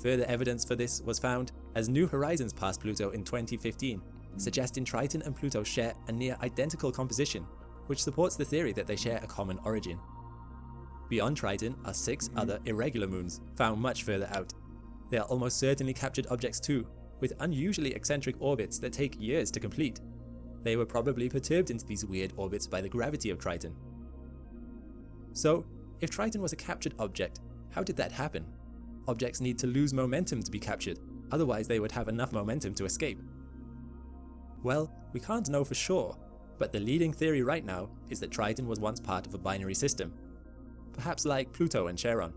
Further evidence for this was found as New Horizons passed Pluto in 2015, suggesting Triton and Pluto share a near identical composition, which supports the theory that they share a common origin. Beyond Triton are 6 other irregular moons, found much further out. They are almost certainly captured objects too, with unusually eccentric orbits that take years to complete. They were probably perturbed into these weird orbits by the gravity of Triton. So, if Triton was a captured object, how did that happen? Objects need to lose momentum to be captured, otherwise they would have enough momentum to escape. Well, we can't know for sure, but the leading theory right now is that Triton was once part of a binary system, perhaps like Pluto and Charon.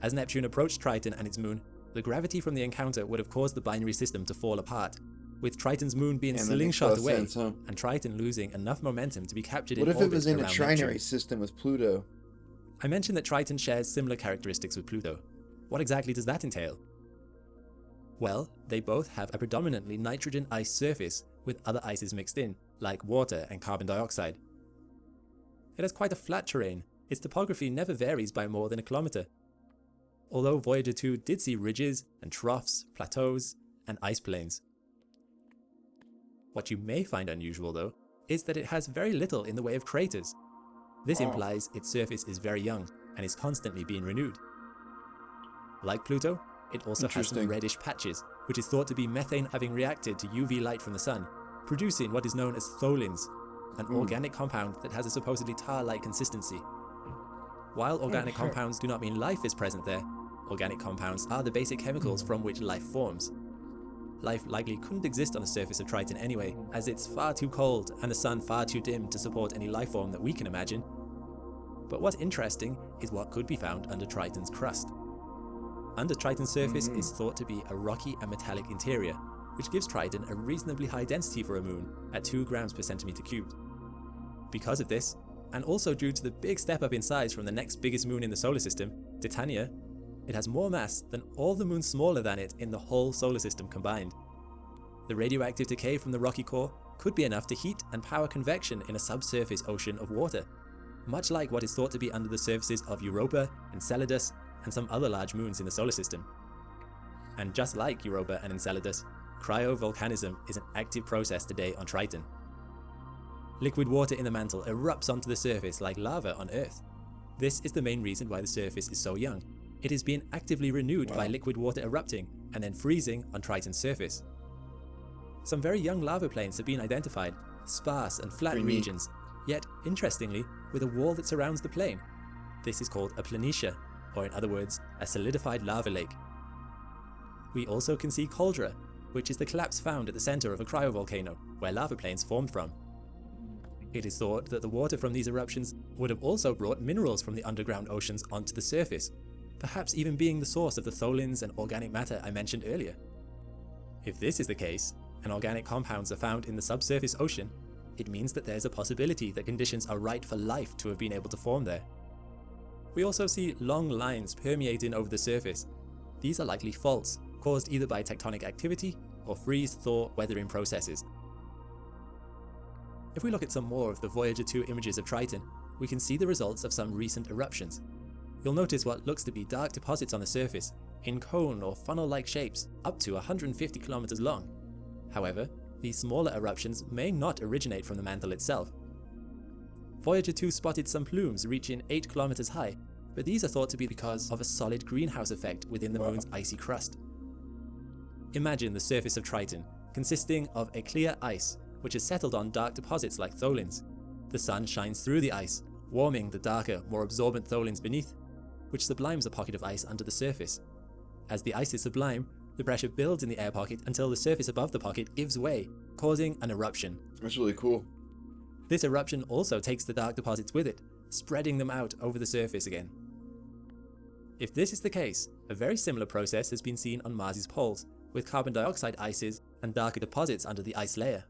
As Neptune approached Triton and its moon, the gravity from the encounter would have caused the binary system to fall apart, with Triton's moon being Yeah, that makes a slingshot lot of away, sense, huh? and Triton losing enough momentum to be captured What in if it orbit was in a around trinary Neptune. system with Pluto? I mentioned that Triton shares similar characteristics with Pluto. What exactly does that entail? Well, they both have a predominantly nitrogen ice surface with other ices mixed in, like water and carbon dioxide. It has quite a flat terrain. Its topography never varies by more than a kilometer. Although Voyager 2 did see ridges and troughs, plateaus, and ice plains. What you may find unusual, though, is that it has very little in the way of craters. This implies its surface is very young and is constantly being renewed. Like Pluto, it also has some reddish patches, which is thought to be methane having reacted to UV light from the sun, producing what is known as tholins, an organic compound that has a supposedly tar-like consistency. While organic compounds do not mean life is present there, organic compounds are the basic chemicals from which life forms. Life likely couldn't exist on the surface of Triton anyway, as it's far too cold and the sun far too dim to support any life form that we can imagine. But what's interesting is what could be found under Triton's crust. Under Triton's surface is thought to be a rocky and metallic interior, which gives Triton a reasonably high density for a moon at 2 grams per centimeter cubed. Because of this, and also due to the big step up in size from the next biggest moon in the solar system, Titania, it has more mass than all the moons smaller than it in the whole solar system combined. The radioactive decay from the rocky core could be enough to heat and power convection in a subsurface ocean of water, much like what is thought to be under the surfaces of Europa, Enceladus, and some other large moons in the solar system. And just like Europa and Enceladus, cryovolcanism is an active process today on Triton. Liquid water in the mantle erupts onto the surface like lava on Earth. This is the main reason why the surface is so young. It is being actively renewed by liquid water erupting and then freezing on Triton's surface. Some very young lava plains have been identified, sparse and flat regions, yet, interestingly, with a wall that surrounds the plain. This is called a planitia, or in other words, a solidified lava lake. We also can see caldera, which is the collapse found at the center of a cryovolcano, where lava plains formed from. It is thought that the water from these eruptions would have also brought minerals from the underground oceans onto the surface, perhaps even being the source of the tholins and organic matter I mentioned earlier. If this is the case, and organic compounds are found in the subsurface ocean, it means that there's a possibility that conditions are right for life to have been able to form there. We also see long lines permeating over the surface. These are likely faults, caused either by tectonic activity or freeze-thaw weathering processes. If we look at some more of the Voyager 2 images of Triton, we can see the results of some recent eruptions. You'll notice what looks to be dark deposits on the surface, in cone or funnel-like shapes, up to 150 kilometers long. However, these smaller eruptions may not originate from the mantle itself. Voyager 2 spotted some plumes reaching 8 kilometers high, but these are thought to be because of a solid greenhouse effect within the moon's icy crust. Imagine the surface of Triton, consisting of a clear ice, which has settled on dark deposits like tholins. The sun shines through the ice, warming the darker, more absorbent tholins beneath, which sublimes a pocket of ice under the surface. As the ice is sublime, the pressure builds in the air pocket until the surface above the pocket gives way, causing an eruption. That's really cool. This eruption also takes the dark deposits with it, spreading them out over the surface again. If this is the case, a very similar process has been seen on Mars's poles, with carbon dioxide ices and darker deposits under the ice layer.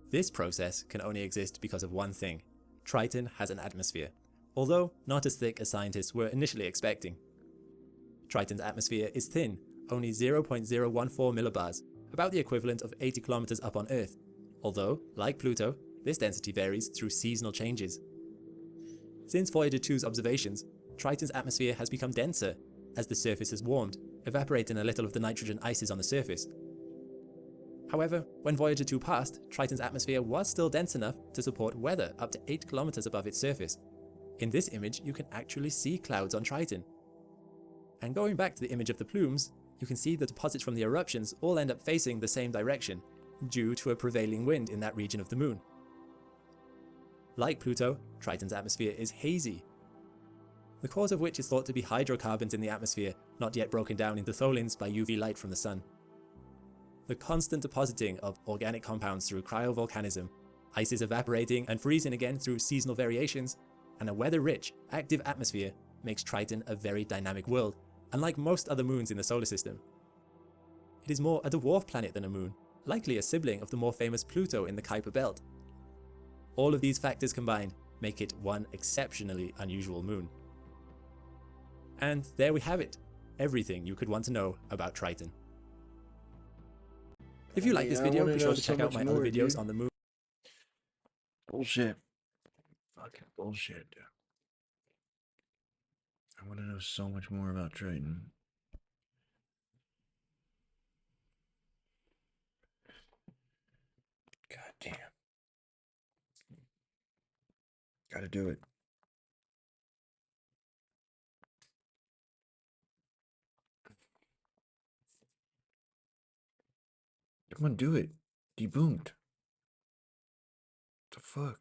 This process can only exist because of one thing: Triton has an atmosphere, although not as thick as scientists were initially expecting. Triton's atmosphere is thin, only 0.014 millibars, about the equivalent of 80 kilometers up on Earth, although, like Pluto, this density varies through seasonal changes. Since Voyager 2's observations, Triton's atmosphere has become denser as the surface has warmed, evaporating a little of the nitrogen ices on the surface. However, when Voyager 2 passed, Triton's atmosphere was still dense enough to support weather up to 8 kilometers above its surface. In this image, you can actually see clouds on Triton. And going back to the image of the plumes, you can see the deposits from the eruptions all end up facing the same direction, due to a prevailing wind in that region of the moon. Like Pluto, Triton's atmosphere is hazy, the cause of which is thought to be hydrocarbons in the atmosphere, not yet broken down into tholins by UV light from the sun. The constant depositing of organic compounds through cryovolcanism, ices evaporating and freezing again through seasonal variations, and a weather-rich, active atmosphere makes Triton a very dynamic world, unlike most other moons in the solar system. It is more a dwarf planet than a moon, likely a sibling of the more famous Pluto in the Kuiper Belt. All of these factors combined make it one exceptionally unusual moon. And there we have it, everything you could want to know about Triton. If you like this video, be sure to check out my other videos on the moon. Bullshit. Fucking bullshit, dude. I want to know so much more about Triton. God damn. Gotta do it. Come on, do it. Debunked. The fuck?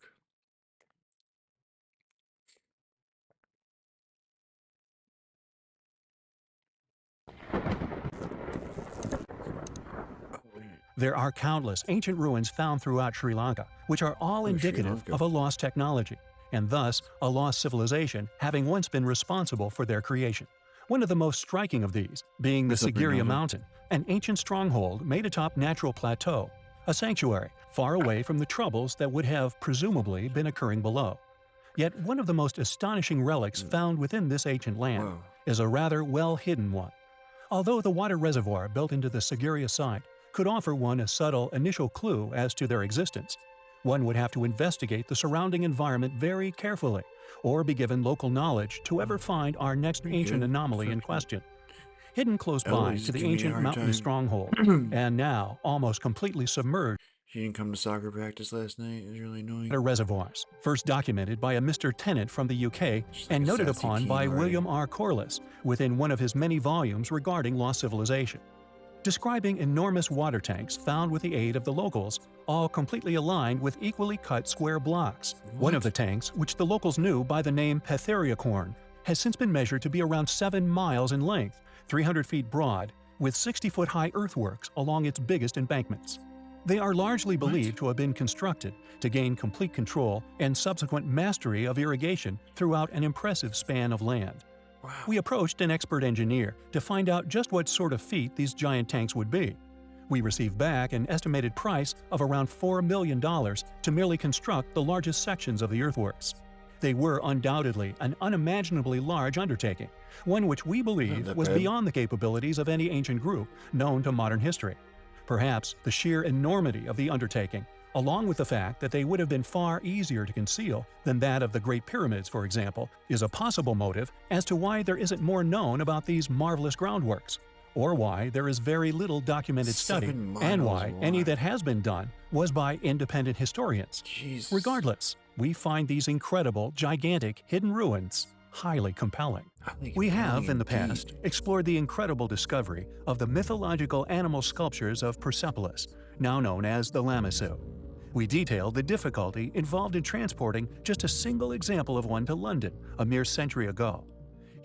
There are countless ancient ruins found throughout Sri Lanka, which are all indicative of a lost technology, and thus a lost civilization having once been responsible for their creation. One of the most striking of these being the Sigiriya Mountain, an ancient stronghold made atop natural plateau, a sanctuary far away from the troubles that would have presumably been occurring below. Yet one of the most astonishing relics found within this ancient land is a rather well-hidden one. Although the water reservoir built into the Sigiriya site could offer one a subtle initial clue as to their existence, one would have to investigate the surrounding environment very carefully, or be given local knowledge to ever find our next ancient anomaly in question. Hidden close by to the ancient mountainous stronghold, and now almost completely submerged. She didn't come to soccer practice last night. It was really annoying. Reservoirs, first documented by a Mr. Tennant from the UK and noted upon by William R. Corliss within one of his many volumes regarding lost civilization. Describing enormous water tanks found with the aid of the locals, all completely aligned with equally cut square blocks. One of the tanks, which the locals knew by the name Petheriacorn, has since been measured to be around 7 miles in length, 300 feet broad, with 60-foot-high earthworks along its biggest embankments. They are largely believed to have been constructed to gain complete control and subsequent mastery of irrigation throughout an impressive span of land. We approached an expert engineer to find out just what sort of feat these giant tanks would be. We received back an estimated price of around $4 million to merely construct the largest sections of the earthworks. They were undoubtedly an unimaginably large undertaking, one which we believe was beyond the capabilities of any ancient group known to modern history. Perhaps the sheer enormity of the undertaking, along with the fact that they would have been far easier to conceal than that of the Great Pyramids, for example, is a possible motive as to why there isn't more known about these marvelous groundworks, or why there is very little documented study, and why any that has been done was by independent historians. Regardless, we find these incredible, gigantic, hidden ruins highly compelling. We have, in the past, explored the incredible discovery of the mythological animal sculptures of Persepolis, now known as the Lamassu. We detailed the difficulty involved in transporting just a single example of one to London a mere century ago.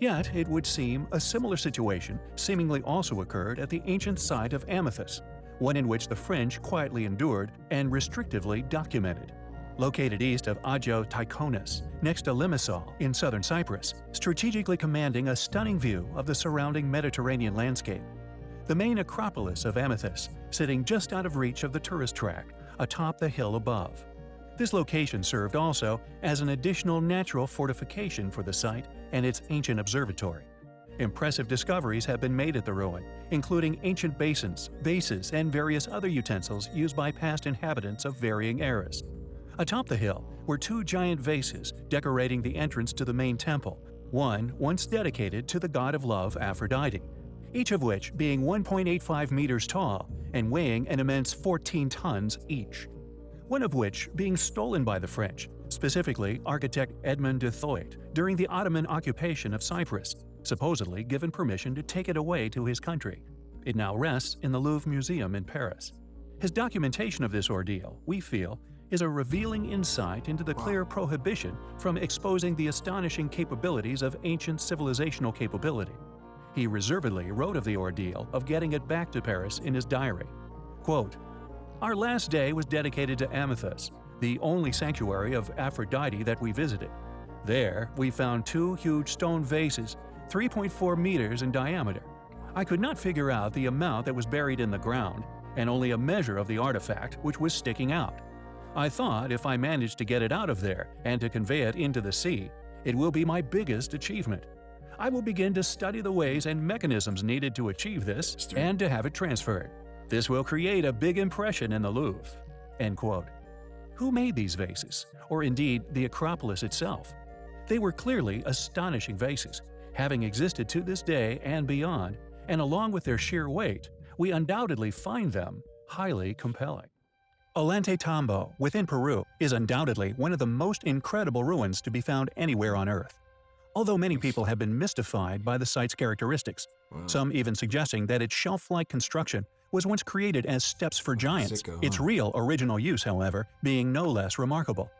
Yet, it would seem a similar situation seemingly also occurred at the ancient site of Amathus, one in which the French quietly endured and restrictively documented. Located east of Ajo Tychonis, next to Limassol in southern Cyprus, strategically commanding a stunning view of the surrounding Mediterranean landscape. The main acropolis of Amathus, sitting just out of reach of the tourist track, atop the hill above. This location served also as an additional natural fortification for the site and its ancient observatory. Impressive discoveries have been made at the ruin, including ancient basins, vases, and various other utensils used by past inhabitants of varying eras. Atop the hill were 2 giant vases decorating the entrance to the main temple, one once dedicated to the god of love Aphrodite, each of which being 1.85 meters tall and weighing an immense 14 tons each. One of which being stolen by the French, specifically architect Edmond de Thought, during the Ottoman occupation of Cyprus, supposedly given permission to take it away to his country. It now rests in the Louvre Museum in Paris. His documentation of this ordeal, we feel, is a revealing insight into the clear prohibition from exposing the astonishing capabilities of ancient civilizational capability. He reservedly wrote of the ordeal of getting it back to Paris in his diary. Quote, "Our last day was dedicated to Amathus, the only sanctuary of Aphrodite that we visited. There, we found 2 huge stone vases, 3.4 meters in diameter. I could not figure out the amount that was buried in the ground, and only a measure of the artifact which was sticking out. I thought if I managed to get it out of there and to convey it into the sea, it will be my biggest achievement. I will begin to study the ways and mechanisms needed to achieve this and to have it transferred. This will create a big impression in the Louvre." End quote. Who made these vases, or indeed the Acropolis itself? They were clearly astonishing vases, having existed to this day and beyond, and along with their sheer weight, we undoubtedly find them highly compelling. Ollantaytambo, within Peru, is undoubtedly one of the most incredible ruins to be found anywhere on Earth. Although many people have been mystified by the site's characteristics, some even suggesting that its shelf-like construction was once created as steps for giants, its real original use, however, being no less remarkable.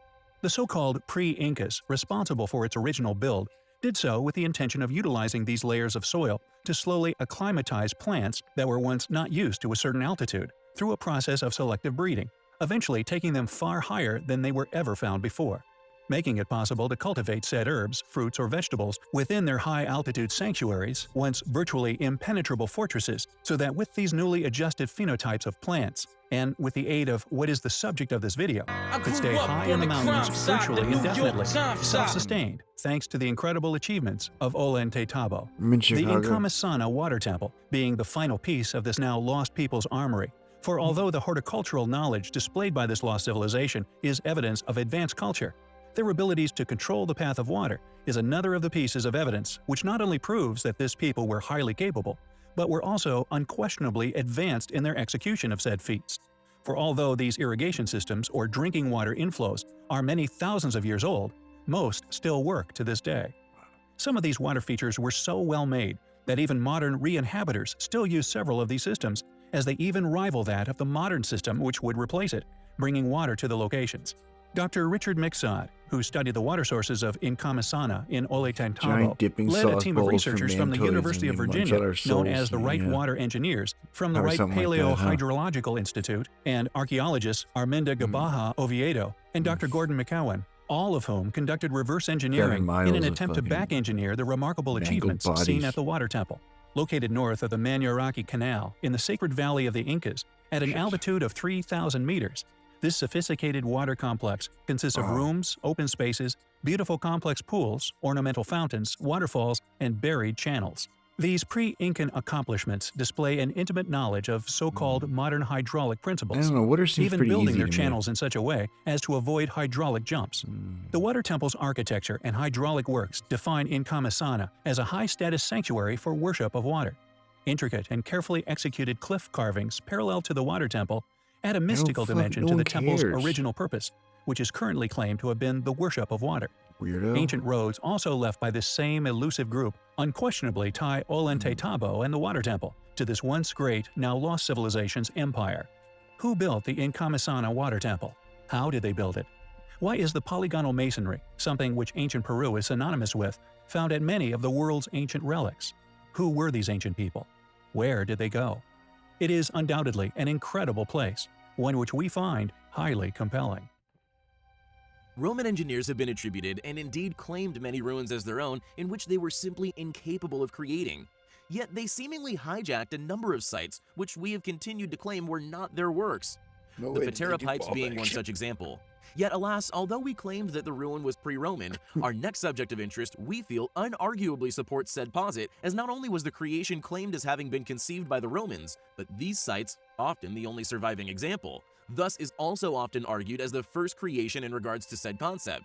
The so-called pre-Incas, responsible for its original build, did so with the intention of utilizing these layers of soil to slowly acclimatize plants that were once not used to a certain altitude through a process of selective breeding, eventually taking them far higher than they were ever found before, making it possible to cultivate said herbs, fruits, or vegetables within their high-altitude sanctuaries, once virtually impenetrable fortresses, so that with these newly adjusted phenotypes of plants, and with the aid of what is the subject of this video, could stay high in the mountains virtually indefinitely, self-sustained, thanks to the incredible achievements of Ollantaytambo. The Incamisana water temple being the final piece of this now lost people's armory. For although the horticultural knowledge displayed by this lost civilization is evidence of advanced culture, their abilities to control the path of water is another of the pieces of evidence which not only proves that this people were highly capable, but were also unquestionably advanced in their execution of said feats. For although these irrigation systems or drinking water inflows are many thousands of years old, most still work to this day. Some of these water features were so well made that even modern re-inhabitors still use several of these systems, as they even rival that of the modern system which would replace it, bringing water to the locations. Dr. Richard Mixod, who studied the water sources of Incamisana in Ollantaytambo, led a team of researchers from the University of Virginia known as the Wright Water Engineers from the Wright Paleo-Hydrological Institute, and archaeologists Arminda Gabaja Oviedo and Dr. Gordon McCowan, all of whom conducted reverse engineering in an attempt to back-engineer the remarkable achievements seen at the water temple. Located north of the Manuraki Canal in the sacred valley of the Incas at an altitude of 3,000 meters, this sophisticated water complex consists of rooms, open spaces, beautiful complex pools, ornamental fountains, waterfalls, and buried channels. These pre-Incan accomplishments display an intimate knowledge of so-called modern hydraulic principles, I don't know, water seems even pretty building easy their to me. channels in such a way as to avoid hydraulic jumps. The water temple's architecture and hydraulic works define Incamisana as a high-status sanctuary for worship of water. Intricate and carefully executed cliff carvings parallel to the water temple add a mystical dimension to the temple's original purpose, which is currently claimed to have been the worship of water. Weirdo. Ancient roads also left by this same elusive group unquestionably tie Ollantaytambo and the water temple to this once great, now lost civilization's empire. Who built the Incamisana water temple? How did they build it? Why is the polygonal masonry, something which ancient Peru is synonymous with, found at many of the world's ancient relics? Who were these ancient people? Where did they go? It is undoubtedly an incredible place, one which we find highly compelling. Roman engineers have been attributed and indeed claimed many ruins as their own in which they were simply incapable of creating. Yet they seemingly hijacked a number of sites which we have continued to claim were not their works. The Patera pipes being one such example. Yet alas, although we claimed that the ruin was pre-Roman, our next subject of interest we feel unarguably supports said posit, as not only was the creation claimed as having been conceived by the Romans, but these sites, often the only surviving example, thus is also often argued as the first creation in regards to said concept.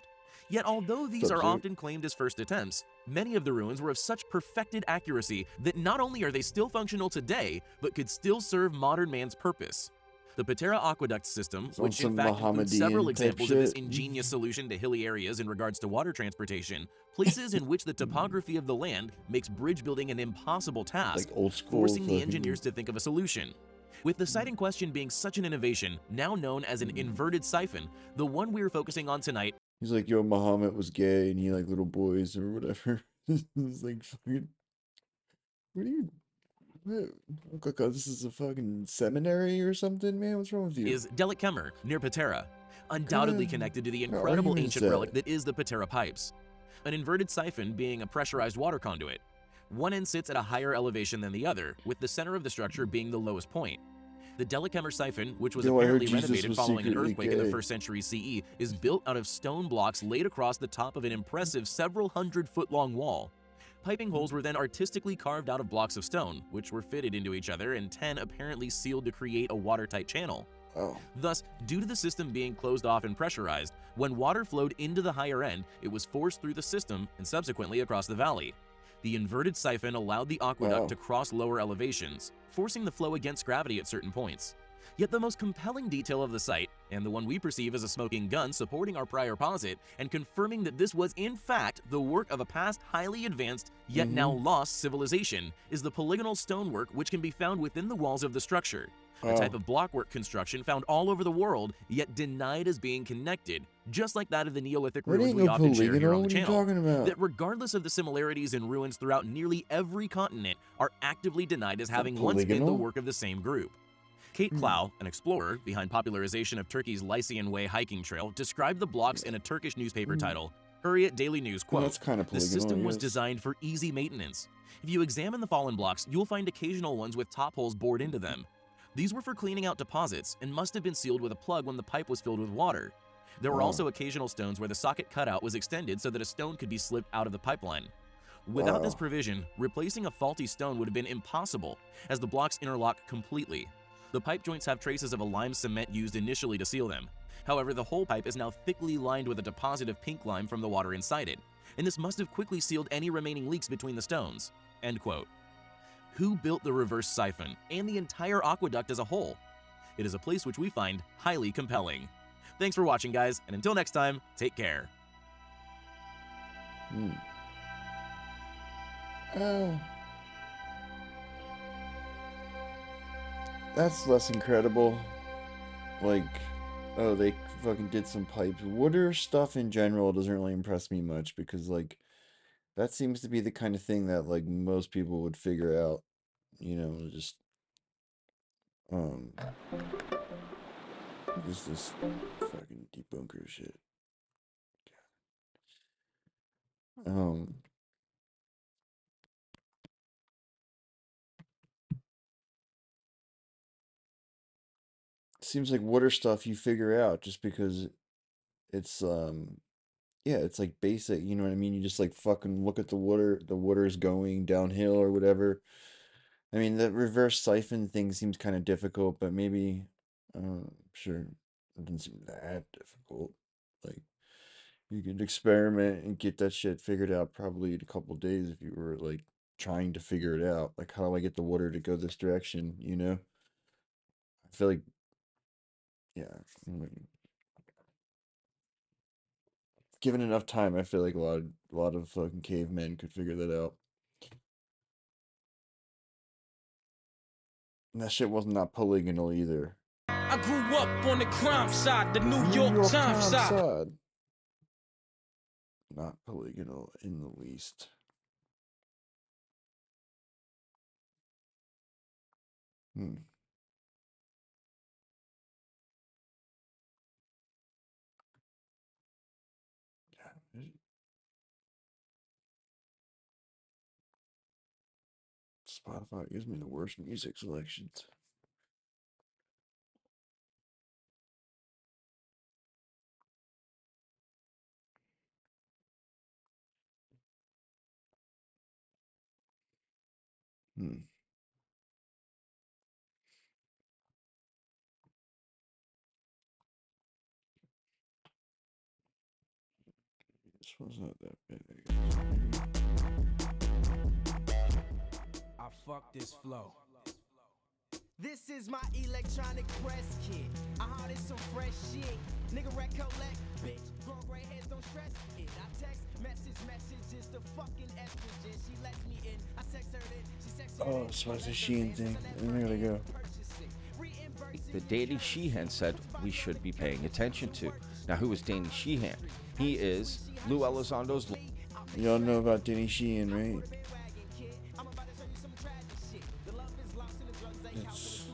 Yet although these are often claimed as first attempts, many of the ruins were of such perfected accuracy that not only are they still functional today, but could still serve modern man's purpose. The Patera aqueduct system, which in fact includes several examples of this ingenious solution to hilly areas in regards to water transportation, places in which the topography of the land makes bridge building an impossible task, forcing the engineers to think of a solution. With the site in question being such an innovation, now known as an inverted siphon, the one we're focusing on tonight. He's like, yo, Muhammad was gay and he liked little boys or whatever. It's like, fucking, what are you? What? This is a fucking seminary or something, man? What's wrong with you? Is Delik Kemer, near Patera, undoubtedly connected to the incredible ancient relic that is the Patera pipes. An inverted siphon being a pressurized water conduit. One end sits at a higher elevation than the other, with the center of the structure being the lowest point. The Delichemer siphon, which was Yo, I heard apparently Jesus renovated was following an secretly earthquake in the gay. 1st century CE, is built out of stone blocks laid across the top of an impressive several hundred-foot-long wall. Piping holes were then artistically carved out of blocks of stone, which were fitted into each other, and 10 apparently sealed to create a watertight channel. Thus, due to the system being closed off and pressurized, when water flowed into the higher end, it was forced through the system and subsequently across the valley. The inverted siphon allowed the aqueduct to cross lower elevations, forcing the flow against gravity at certain points. Yet the most compelling detail of the site, and the one we perceive as a smoking gun supporting our prior posit and confirming that this was in fact the work of a past highly advanced yet now lost civilization, is the polygonal stonework which can be found within the walls of the structure. A type of blockwork construction found all over the world, yet denied as being connected, just like that of the Neolithic What ruins ain't we no often share here polygonal? on the What are you channel. talking about? That regardless of the similarities in ruins throughout nearly every continent, are actively denied as having once been the polygonal? work of the same group. Kate Clow, an explorer behind popularization of Turkey's Lycian Way hiking trail, described the blocks in a Turkish newspaper title, Hurriyet Daily News, quote, Well, that's kinda "The polygonal, system was yes. designed for easy maintenance. If you examine the fallen blocks, you'll find occasional ones with top holes bored into them. These were for cleaning out deposits and must have been sealed with a plug when the pipe was filled with water. There were also occasional stones where the socket cutout was extended so that a stone could be slipped out of the pipeline. Without this provision, replacing a faulty stone would have been impossible, as the blocks interlock completely. The pipe joints have traces of a lime cement used initially to seal them. However, the whole pipe is now thickly lined with a deposit of pink lime from the water inside it, and this must have quickly sealed any remaining leaks between the stones." End quote. Who built the reverse siphon and the entire aqueduct as a whole? It is a place which we find highly compelling. Thanks for watching, guys, and until next time, take care. That's less incredible. Like, oh, they fucking did some pipes. Water stuff in general doesn't really impress me much because, like, that seems to be the kind of thing that, like, most people would figure out. You know, just, what is this fucking debunker shit? Seems like water stuff you figure out just because it's yeah, it's like basic, you know what I mean? You just like fucking look at the water is going downhill or whatever. I mean, the reverse siphon thing seems kind of difficult, but maybe sure it doesn't seem that difficult. Like you could experiment and get that shit figured out probably in a couple days if you were like trying to figure it out. Like how do I get the water to go this direction, you know? I feel like yeah, given enough time, I feel like a lot of fucking cavemen could figure that out. And that shit was not polygonal either. I grew up on the crime side, the New York Times side. Not polygonal in the least. Spotify gives me the worst music selections. This was not that bad. I fuck this flow. This is my electronic press kit. I hearted some fresh shit. Nigga recollect, bitch. Grown gray heads don't stress it. I text messages to fucking estrogen. She lets me in. I text her in. She texts Oh, so it's a Sheehan thing. I gotta go. The Danny Sheehan said we should be paying attention to. Now, who is Danny Sheehan? He is Lou Elizondo's. Y'all know about Danny Sheehan, right? It's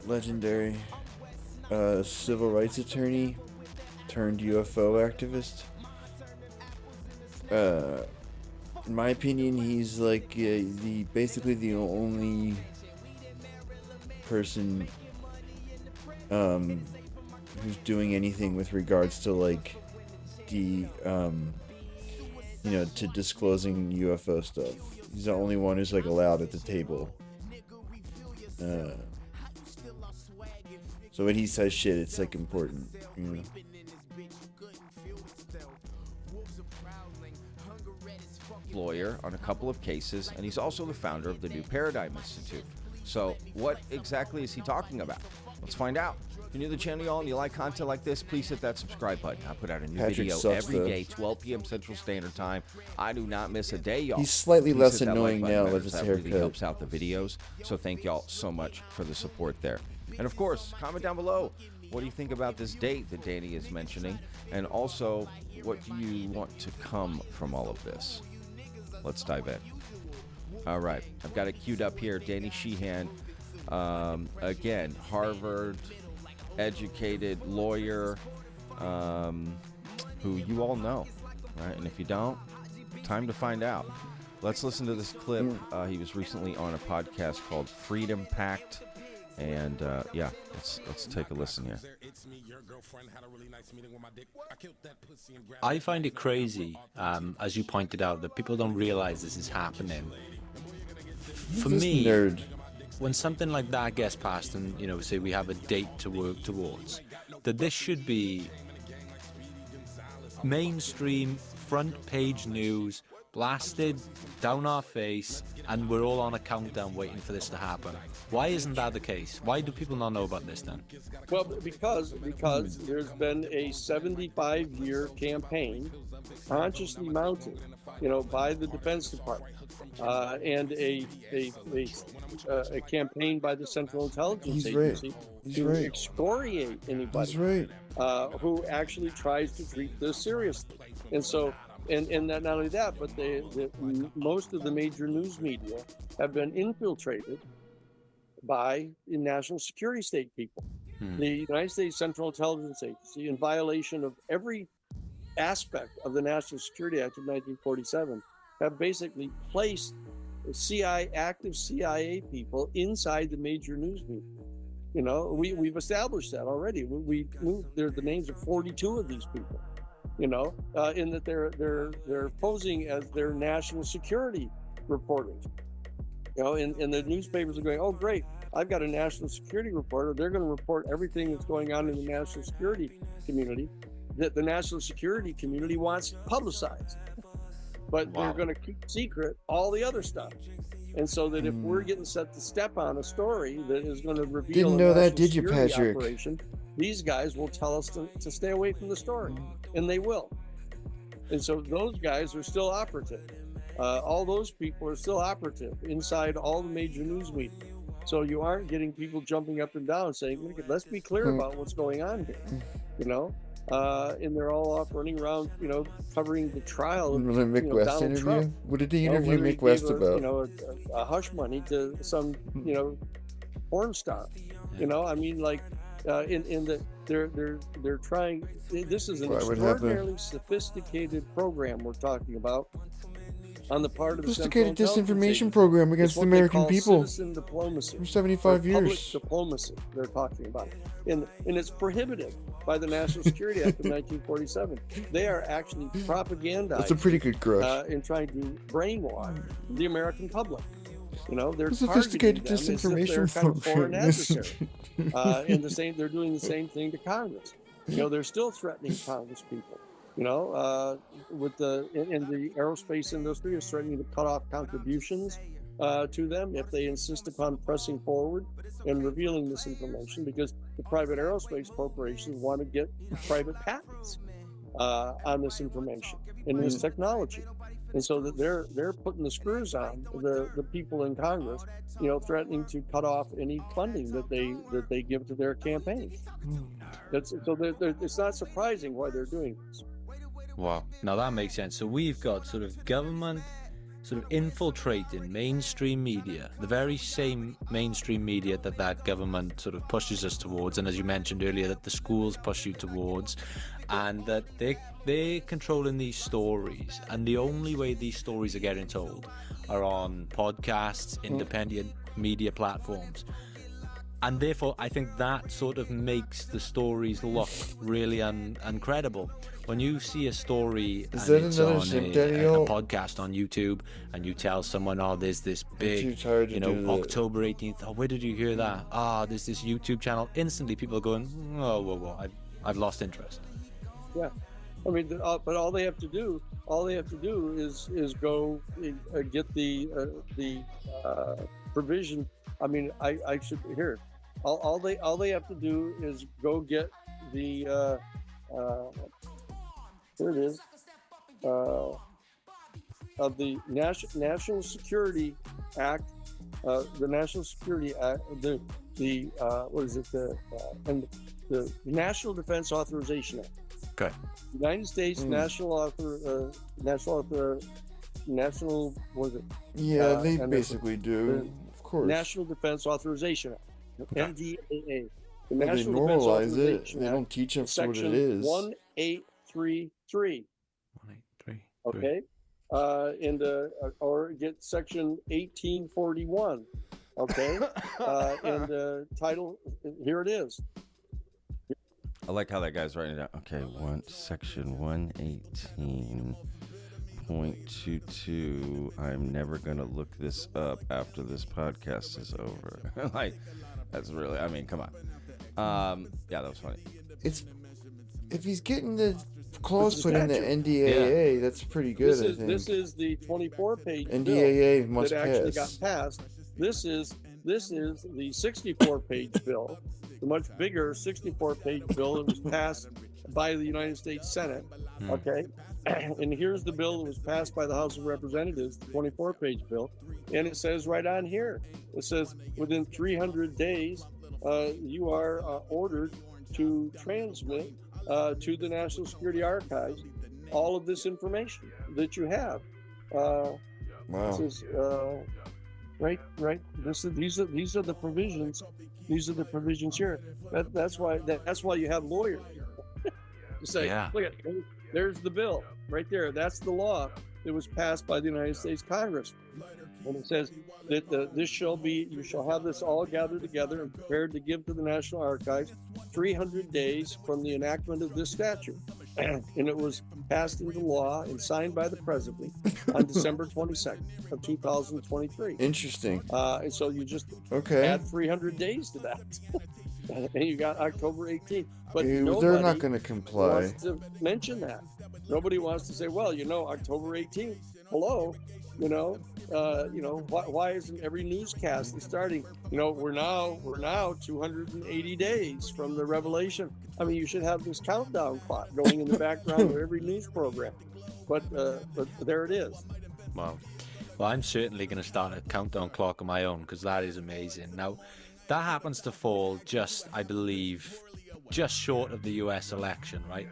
legendary civil rights attorney turned UFO activist. in my opinion, he's like basically the only person who's doing anything with regards to like to disclosing UFO stuff. He's the only one who's like allowed at the table. So when he says shit, it's like important, you know. Lawyer on a couple of cases, and he's also the founder of the New Paradigm Institute. So what exactly is he talking about? Let's find out. If you're new to the channel, y'all, and you like content like this, please hit that subscribe button. I put out a new video every day, 12 p.m. Central Standard Time. I do not miss a day, y'all. He's slightly Please less hit that annoying like button, now members. with his that haircut. really helps out the videos. So thank y'all so much for the support there. And of course, comment down below. What do you think about this date that Danny is mentioning? And also, what do you want to come from all of this? Let's dive in. All right, I've got it queued up here. Danny Sheehan, again, Harvard educated lawyer, who you all know, right? And if you don't, time to find out. Let's listen to this clip. He was recently on a podcast called Freedom Pact. And yeah, let's take a listen here. I find it crazy, as you pointed out, that people don't realize this is happening. For me, when something like that gets passed and, you know, say we have a date to work towards, that this should be mainstream, front page news, blasted down our face, and we're all on a countdown waiting for this to happen. Why isn't that the case? Why do people not know about this then? Well, because there's been a 75-year campaign consciously mounted, you know, by the Defense Department, and a campaign by the Central Intelligence Agency to excoriate anybody who actually tries to treat this seriously. And so, and not only that, but most of the major news media have been infiltrated by the national security state people. The United States Central Intelligence Agency, in violation of every aspect of the National Security Act of 1947, have basically placed active CIA people inside the major news media. You know, we've established that already. We the names of 42 of these people. You know, in that they're posing as their national security reporters. You know, and the newspapers are going, oh great, I've got a national security reporter. They're going to report everything that's going on in the national security community that the national security community wants publicized. But they're going to keep secret all the other stuff. And so that if we're getting set to step on a story that is going to reveal Didn't know that, did you, security Patrick? operation, these guys will tell us to stay away from the story, and they will. And so those guys are still operative. All those people are still operative inside all the major news media. So you aren't getting people jumping up and down saying, let's be clear about what's going on here, you know? And they're all off running around, you know, covering the trial of Mick West Donald interview? Trump. What did he interview Mick West about? You know, a hush money to some, you know, porn star. You know, I mean, like, in that they're trying. This is an extraordinarily sophisticated program we're talking about on the part of the Sophisticated disinformation program against the American people citizen diplomacy for 75 years. Public diplomacy they're talking about, and it's prohibited by the National Security Act of 1947. They are actually propagandizing. That's a pretty good crush. In trying to brainwash the American public. You know, they're sophisticated targeting them as if disinformation they're kind of foreign program. adversary. They're doing the same thing to Congress. You know, they're still threatening Congress people. You know, with the aerospace industry is threatening to cut off contributions to them if they insist upon pressing forward and revealing this information, because the private aerospace corporations want to get private patents on this information and this technology. And so that they're putting the screws on the people in Congress, you know, threatening to cut off any funding that they give to their campaigns. It's not surprising why they're doing this. Wow. Now that makes sense. So we've got sort of government sort of infiltrating mainstream media, the very same mainstream media that government sort of pushes us towards, and as you mentioned earlier, that the schools push you towards, and that they're controlling these stories, and the only way these stories are getting told are on podcasts, independent media platforms. And therefore, I think that sort of makes the stories look really uncredible. When you see a story and it's on a podcast on YouTube, and you tell someone, oh, there's this big, October 18th, oh, where did you hear that? Ah, there's this YouTube channel. Instantly, people are going, oh, whoa, I've lost interest. Yeah, I mean, but all they have to do is go get the provision. I mean, I should here. All they have to do is go get the here it is of the National Security Act, the National Security Act, the what is it, and the National Defense Authorization Act. Okay. United States National what is it? Yeah, they basically do. Of course. National Defense Authorization Act. NDAA. The They National normalize Defense it. Authorization They Act, don't teach them for what Section it is. 1833. Okay. And or get Section 1841. Okay. And title. Here it is. I like how that guy's writing it down. Okay, section 118.22. I'm never gonna look this up after this podcast is over. Like, that's really, I mean, come on. Yeah, that was funny. It's if he's getting the clause put in the NDAA, that's pretty good. I think this is the 24-page NDAA bill must that actually pass. got passed. This is the 64-page bill, the much bigger 64-page bill that was passed by the United States Senate. Okay, and here's the bill that was passed by the House of Representatives, the 24-page bill, and it says right on here, it says within 300 days, you are ordered to transmit to the National Security Archives all of this information that you have. Wow. This is, right. These are the provisions. These are the provisions here. That's why you have lawyers to say, look at, there's the bill right there. That's the law that was passed by the United States Congress. And it says that you shall have this all gathered together and prepared to give to the National Archives 300 days from the enactment of this statute. And it was passed into law and signed by the president on December 22nd of 2023. Interesting. And so you just add 300 days to that. And you got October 18th. But they're not going to comply. Wants to mention that. Nobody wants to say, well, October 18th, hello, why isn't every newscast that's starting, we're now 280 days from the revelation. I mean, you should have this countdown clock going in the background of every news program. But there it is. Wow. Well, I'm certainly going to start a countdown clock of my own, because that is amazing. Now, that happens to fall I believe, just short of the US election, right?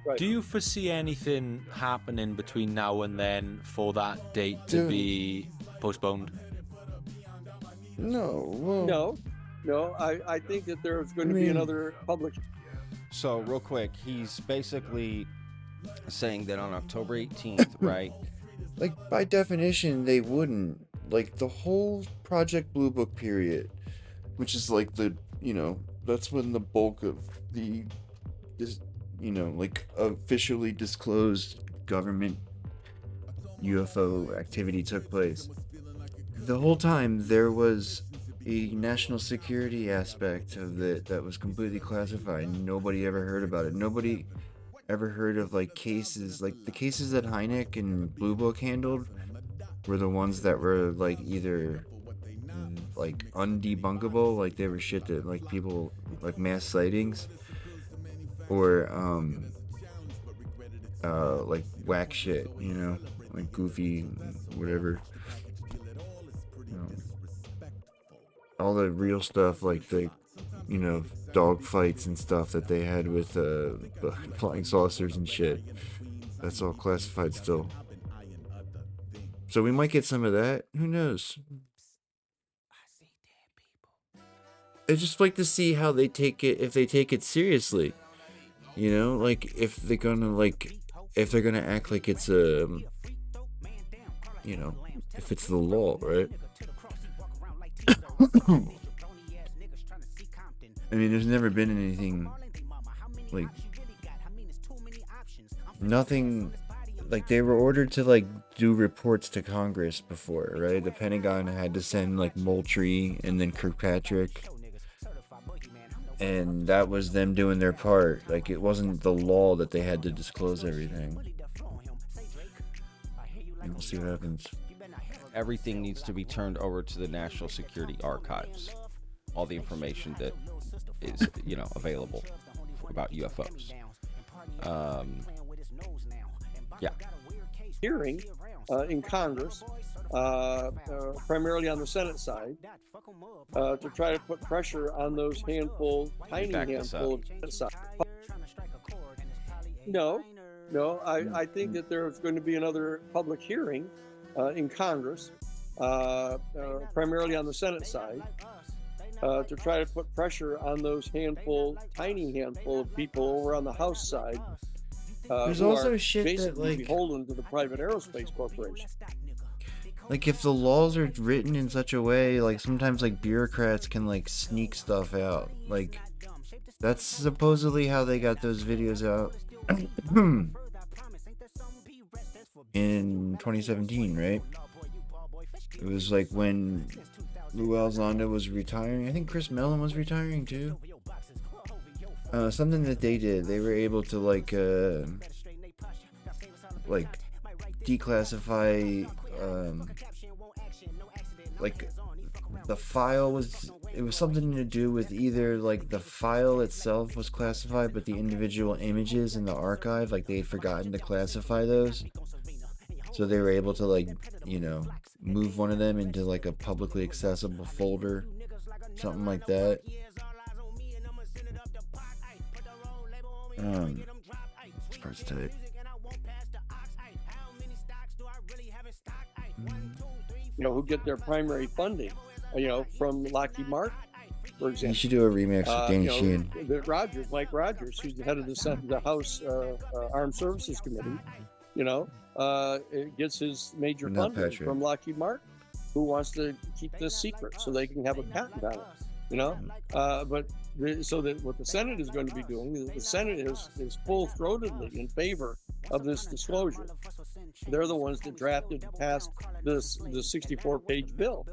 Right. Do you foresee anything happening between now and then for that date to be postponed? No. I think that there's going to be another public. So, real quick, he's basically saying that on October 18th, right? Like, by definition, they wouldn't. Like, the whole Project Blue Book period, which is like that's when the bulk of officially disclosed government UFO activity took place. The whole time there was a national security aspect of it that was completely classified. Nobody ever heard about it. Nobody ever heard of cases like the cases that Hynek and Blue Book handled were the ones that were either undebunkable, they were shit that people mass sightings, or whack shit, goofy, whatever. All the real stuff, the dog fights and stuff that they had with flying saucers and shit. That's all classified still. So we might get some of that. Who knows? I just like to see how they take it, if they take it seriously. You know, like if they're gonna act like it's a, you know, if it's the law, right? I mean, there's never been anything like nothing. Like they were ordered to like do reports to Congress before, right? The Pentagon had to send like Moultrie and then Kirkpatrick, and that was them doing their part. Like it wasn't the law that they had to disclose everything. And we'll see what happens. Everything needs to be turned over to the National Security Archives. All the information that is, you know, available about UFOs. Yeah. Hearing in Congress, primarily on the Senate side, to try to put pressure on those tiny handful of Senate side. No, I think that there's going to be another public hearing in Congress, primarily on the Senate side, to try to put pressure on those tiny handful of people over on the House side. There's who also are shit that basically like beholden to the private aerospace corporation. Like if the laws are written in such a way, like sometimes like bureaucrats can like sneak stuff out. Like that's supposedly how they got those videos out in 2017, right? It was like when Lou Alzonda was retiring. I think Chris Mellon was retiring too. Something that they did, they were able to like declassify like the file was, it was something to do with either like the file itself was classified, but the individual images in the archive, like they had forgotten to classify those, so they were able to like, you know, move one of them into like a publicly accessible folder, something like that. This part's tight. You know, who get their primary funding, you know, from Lockheed Martin, for example. You should do a remix with Danny Sheehan. Mike Rogers, who's the head of the House Armed Services Committee, you know, gets his major funding from Lockheed Martin, who wants to keep this secret so they can have a patent on it, you know. So that what the Senate is going to be doing, the Senate is full-throatedly in favor of this disclosure. They're the ones that drafted and passed the 64-page bill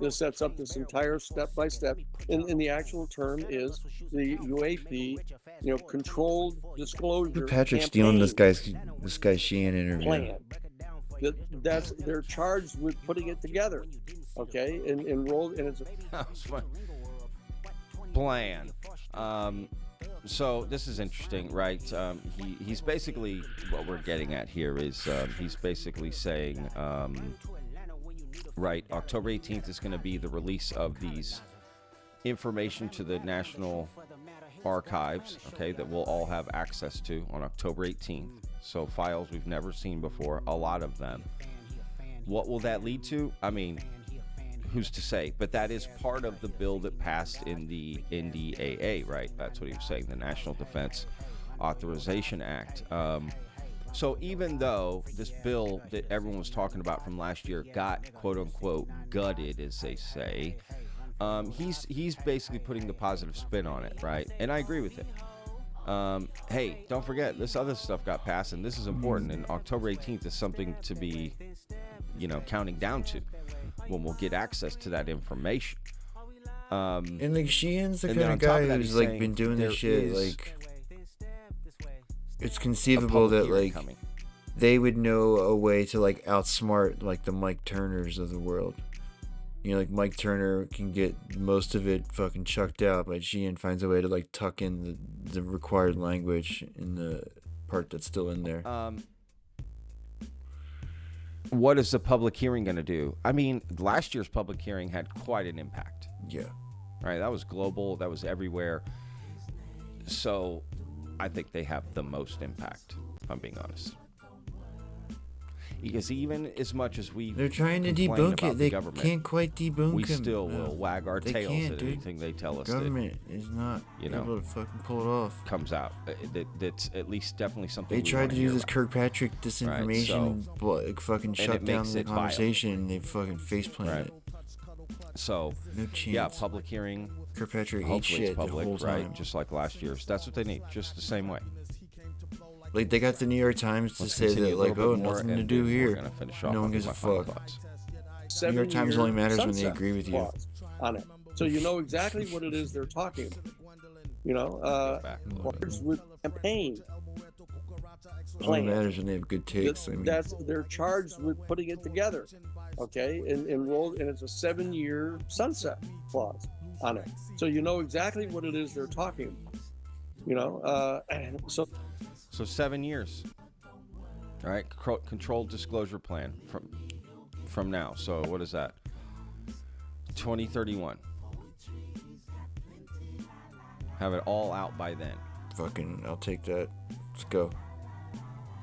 that sets up this entire step-by-step, and the actual term is the UAP, you know, controlled disclosure. Patrick stealing this guy's Sheehan interview. Plan. They're charged with putting it together, okay, and enrolled, and it's a plan. So this is interesting, right? He's basically, what we're getting at here is he's basically saying, right, October 18th is going to be the release of these information to the National Archives, okay, that we'll all have access to on October 18th. So files we've never seen before, a lot of them. What will that lead to? I mean, who's to say? But that is part of the bill that passed in the NDAA, right? That's what he was saying, the National Defense Authorization Act. So even though this bill that everyone was talking about from last year got quote unquote gutted, as they say, he's basically putting the positive spin on it, right? And I agree with it. Hey, don't forget, this other stuff got passed, and this is important. And October 18th is something to be, you know, counting down to, when we'll get access to that information. And like Sheehan's the kind of guy who's like been doing this shit. Like, it's conceivable that like they would know a way to like outsmart like the Mike Turners of the world. You know, like Mike Turner can get most of it fucking chucked out, but Sheehan finds a way to like tuck in the required language in the part that's still in there. What is the public hearing going to do? I mean, last year's public hearing had quite an impact. Yeah. Right? That was global. That was everywhere. So I think they have the most impact, if I'm being honest. Because even as much as they're trying to complain debunk about it, the they government, can't quite debunk we him. still will wag our They tails can't, at dude. anything they tell us. Government is not able to fucking pull it off. Comes out. That's at least definitely something They we tried wanna to do hear this about. Kirkpatrick disinformation, fucking and shut it down makes the it viable. conversation, and they fucking faceplant it. So, no chance. yeah, public hearing. Kirkpatrick ate Hopefully shit it's public, the whole time. right? Just like last year's. That's what they need, just the same way. Like, they got the New York Times to Let's say continue that, a like, little oh, bit more, nothing to and do then here. we're gonna finish off No one on gives my a final fuck. thoughts. New York Times only matters when they sunset agree with you. clause on it. So you know exactly what it is they're talking about. You know, charged with campaign Only plan. matters when they have good takes. I mean, They're charged with putting it together, okay, and it's a 7-year sunset clause on it. So you know exactly what it is they're talking about. You know, so 7 years. All right, controlled disclosure plan from now. So what is that? 2031. Have it all out by then. Fucking, I'll take that. Let's go.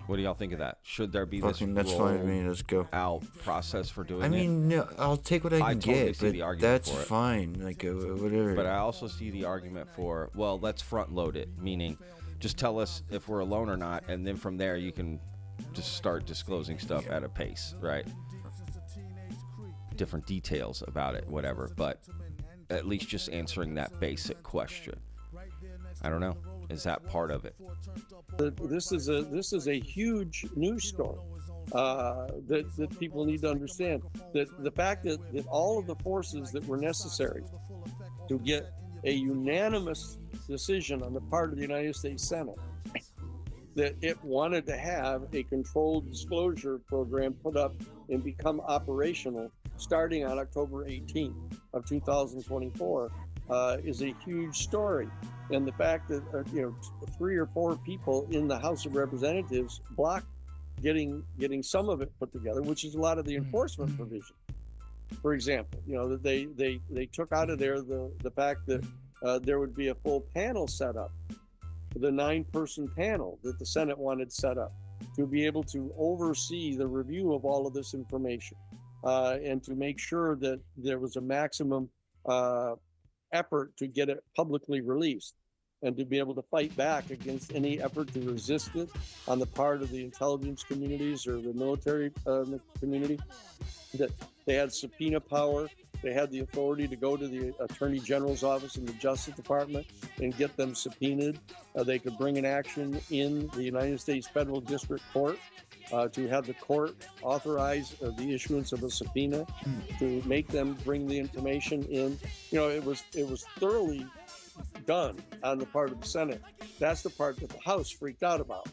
What do y'all think of that? Should there be Fucking, this that's fine with me. Let's go. out process for doing it? I mean, no, I'll take what I can totally get, see the but argument that's for it. fine. Like, whatever. But I also see the argument for, well, let's front load it, meaning just tell us if we're alone or not, and then from there you can just start disclosing stuff at a pace, right? Different details about it, whatever, but at least just answering that basic question. I don't know. Is that part of it? this is a huge news story that people need to understand. That the fact that all of the forces that were necessary to get a unanimous decision on the part of the United States Senate that it wanted to have a controlled disclosure program put up and become operational starting on October 18th of 2024 is a huge story. And the fact that 3 or 4 people in the House of Representatives blocked getting some of it put together, which is a lot of the enforcement provision. For example, that they took out of there the fact that there would be a full panel set up, the 9-person panel that the Senate wanted set up to be able to oversee the review of all of this information and to make sure that there was a maximum effort to get it publicly released and to be able to fight back against any effort to resist it on the part of the intelligence communities or the military community. That they had subpoena power. They had the authority to go to the Attorney General's office and the Justice Department and get them subpoenaed. They could bring an action in the United States Federal District Court to have the court authorize the issuance of a subpoena to make them bring the information in. It was thoroughly done on the part of the Senate. That's the part that the House freaked out about.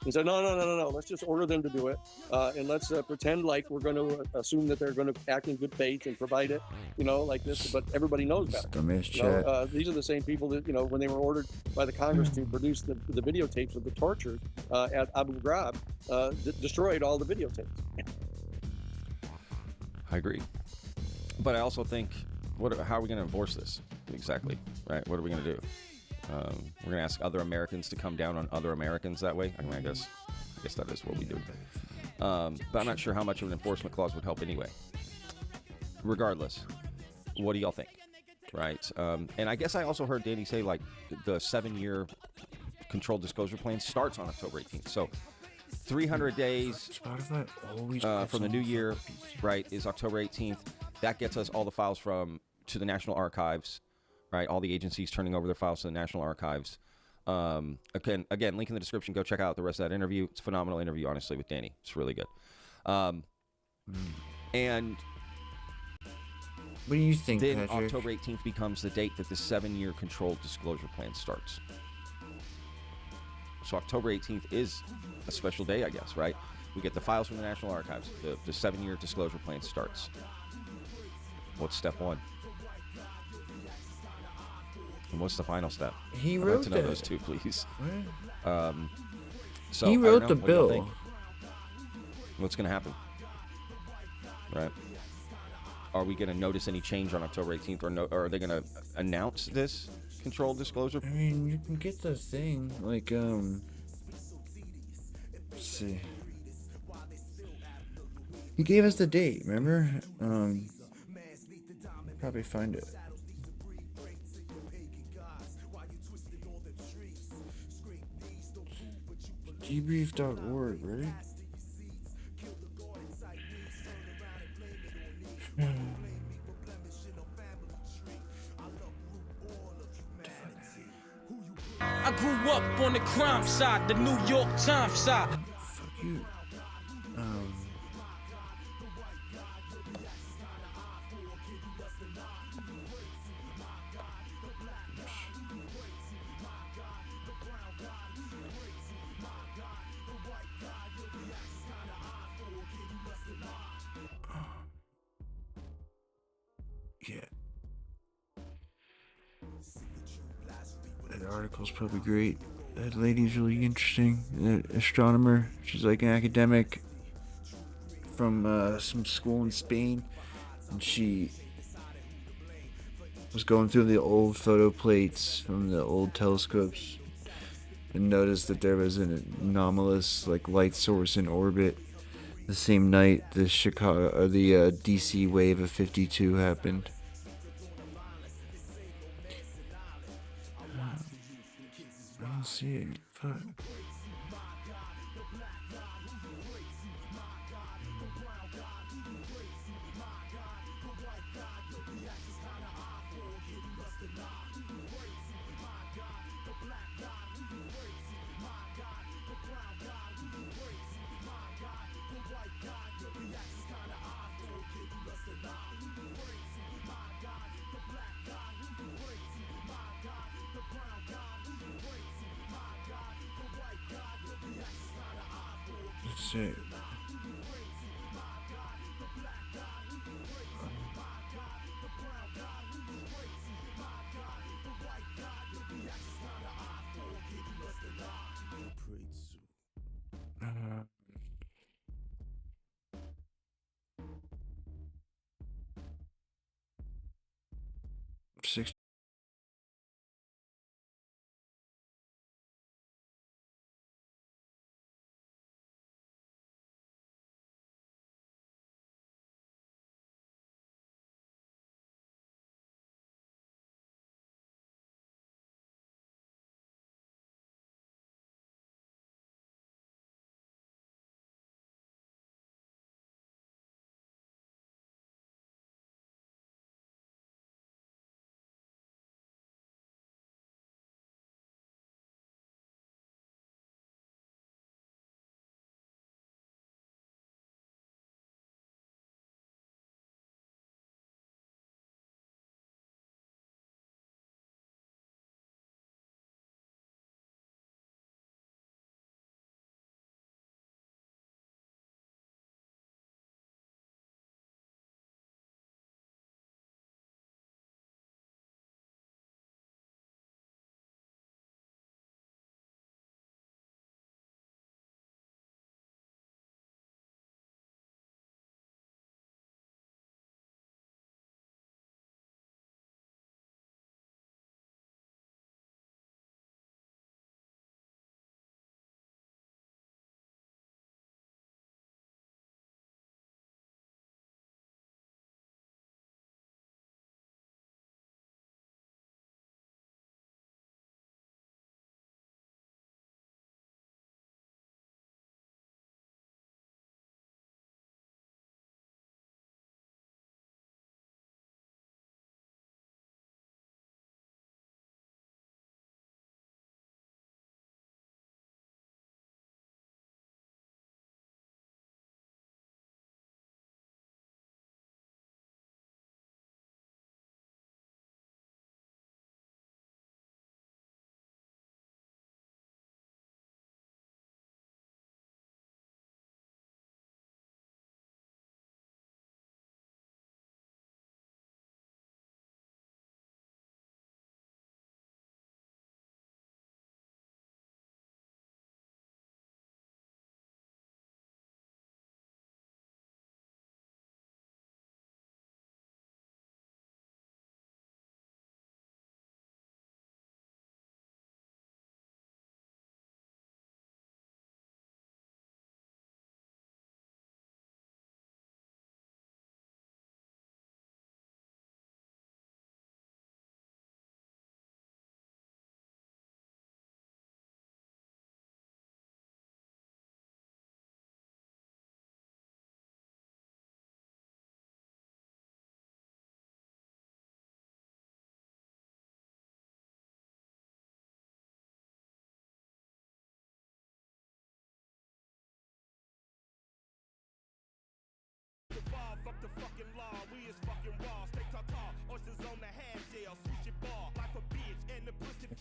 He said, no, let's just order them to do it, and let's pretend like we're going to assume that they're going to act in good faith and provide it, like this, but everybody knows better. These are the same people that, when they were ordered by the Congress to produce the videotapes of the torture at Abu Ghraib, destroyed all the videotapes. I agree. But I also think, how are we going to enforce this exactly, right? What are we going to do? We're going to ask other Americans to come down on other Americans that way. I mean, I guess that is what we do. But I'm not sure how much of an enforcement clause would help anyway. Regardless, what do y'all think? Right? And I guess I also heard Danny say, like, the 7-year controlled disclosure plan starts on October 18th. So 300 days from the new year, right, is October 18th. That gets us all the files to the National Archives. Right, all the agencies turning over their files to the National Archives. Again, link in the description. Go check out the rest of that interview. It's a phenomenal interview, honestly, with Danny. It's really good. And what do you think, then Patrick? October 18th becomes the date that the 7-year controlled disclosure plan starts. So October 18th is a special day, I guess, right? We get the files from the National Archives. The 7-year disclosure plan starts. What's step 1? And what's the final step? He I'd wrote like to know that. those two, please. What? So He I wrote don't the know. What do y'all bill. think? What's going to happen? Right? Are we going to notice any change on October 18th, or are they going to announce this controlled disclosure? I mean, you can get the thing, like, let's see. He gave us the date, remember? Probably find it. Debrief.org, right? I grew up on the crime side, the New York Times side. Fuck you. Yeah. That article's probably great. That lady's really interesting. An astronomer. She's like an academic from some school in Spain. And she was going through the old photo plates from the old telescopes and noticed that there was an anomalous light source in orbit. The same night the DC wave of 52 happened. I don't see it. Fuck. Let's see. Six.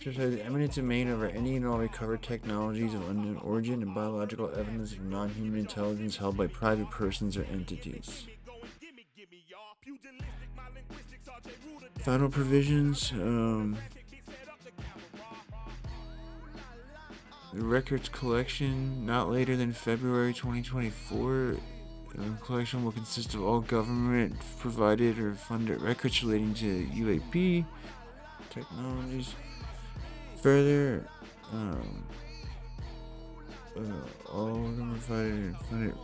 exercise eminent domain over any and all recovered technologies of unknown origin and biological evidence of non-human intelligence held by private persons or entities. Final provisions. The records collection not later than February 2024. The collection will consist of all government provided or funded records relating to UAP technologies. Further, all government provided and funded.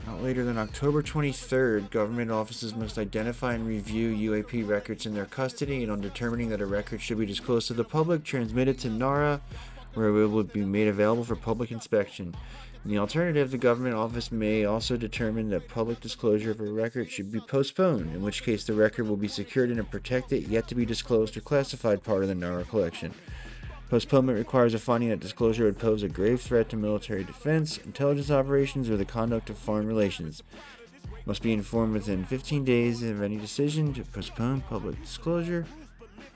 Not later than October 23rd, government offices must identify and review UAP records in their custody, and on determining that a record should be disclosed to the public, transmit it to NARA, where it will be made available for public inspection. In the alternative, the government office may also determine that public disclosure of a record should be postponed, in which case the record will be secured in a protected, yet to be disclosed or classified part of the NARA collection. Postponement requires a finding that disclosure would pose a grave threat to military defense, intelligence operations, or the conduct of foreign relations. Must be informed within 15 days of any decision to postpone public disclosure.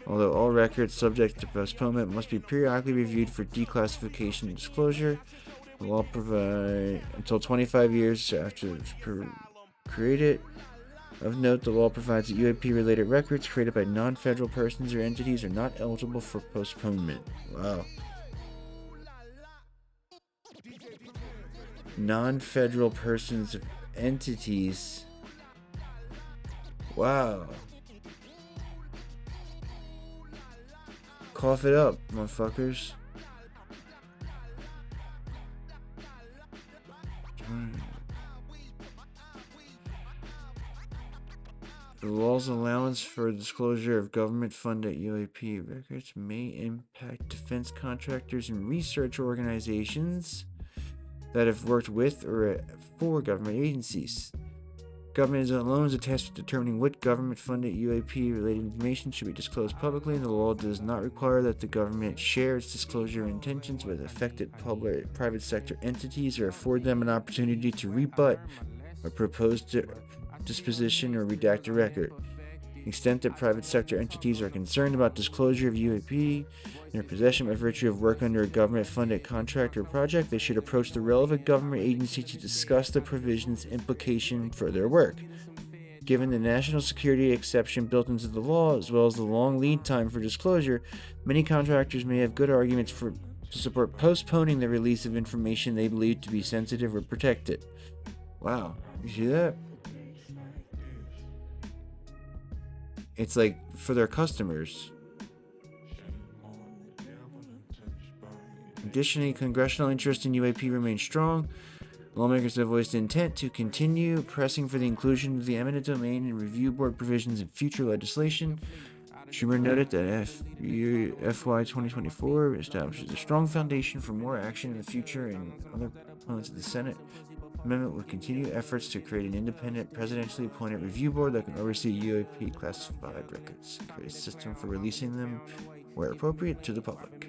Although all records subject to postponement must be periodically reviewed for declassification and disclosure, the law provides until 25 years after it's created. Of note, the law provides that UAP-related records created by non-federal persons or entities are not eligible for postponement. Wow. Non-federal persons or entities. Wow. Cough it up, motherfuckers. The law's allowance for disclosure of government-funded UAP records may impact defense contractors and research organizations that have worked with or for government agencies. Government is alone is tasked with determining what government-funded UAP-related information should be disclosed publicly, and the law does not require that the government share its disclosure intentions with affected private sector entities or afford them an opportunity to rebut or propose disposition or redact a record. To the extent that private sector entities are concerned about disclosure of UAP in their possession by virtue of work under a government-funded contract or project, they should approach the relevant government agency to discuss the provision's implication for their work. Given the national security exception built into the law, as well as the long lead time for disclosure, many contractors may have good arguments to support postponing the release of information they believe to be sensitive or protected. Wow, you see that? It's like for their customers. Additionally, congressional interest in UAP remains strong. Lawmakers have voiced intent to continue pressing for the inclusion of the eminent domain and review board provisions in future legislation. Schumer noted that FY 2024 establishes a strong foundation for more action in the future, and other opponents of the Senate amendment would continue efforts to create an independent, presidentially appointed review board that can oversee UAP classified records and create a system for releasing them where appropriate to the public.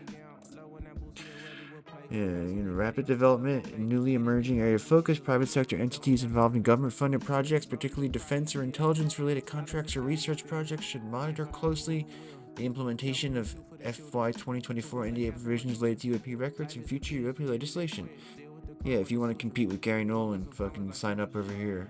Rapid development, newly emerging area of focus, private sector entities involved in government-funded projects, particularly defense or intelligence-related contracts or research projects, should monitor closely the implementation of FY 2024 NDA provisions related to UAP records and future UAP legislation. Yeah, if you want to compete with Gary Nolan, fucking sign up over here.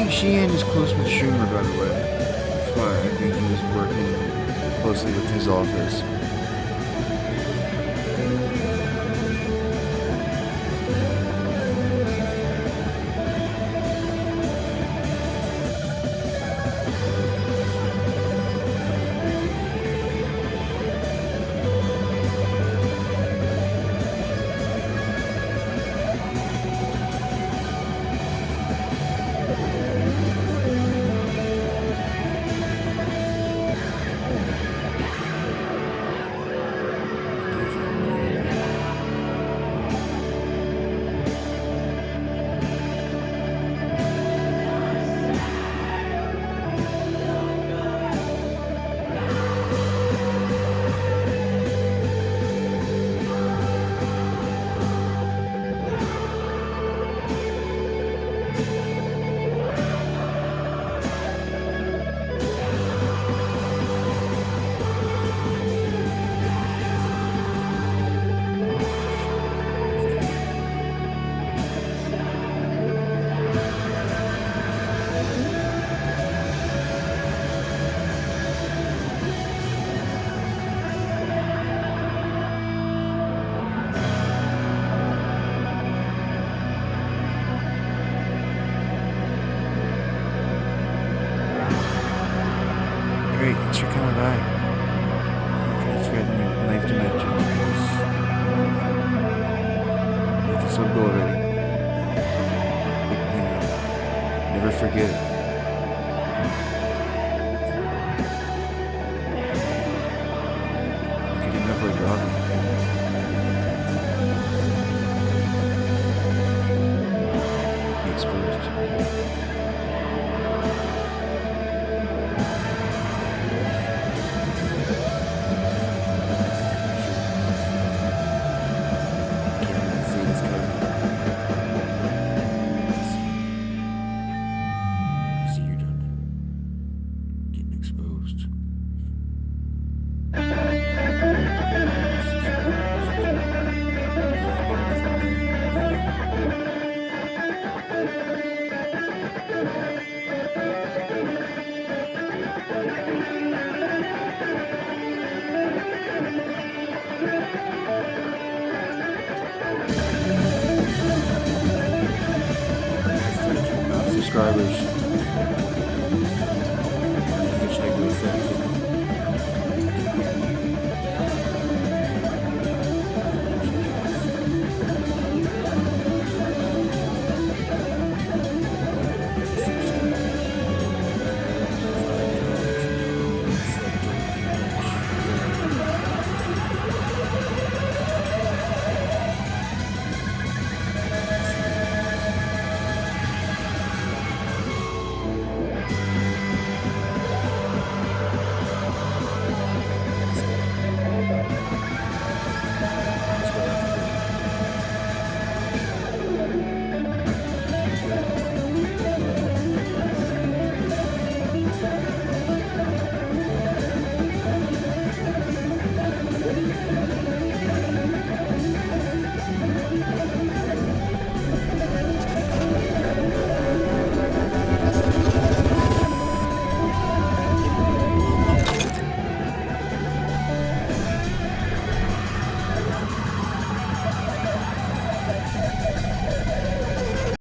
think Sheehan is close with Schumer, by the way. That's why I think he was working closely with his office. Great, thanks for coming by. Thanks for getting your life dimensions. It's so cool already. Never forget it. Getting enough like Robin. Be exposed. Subscribers.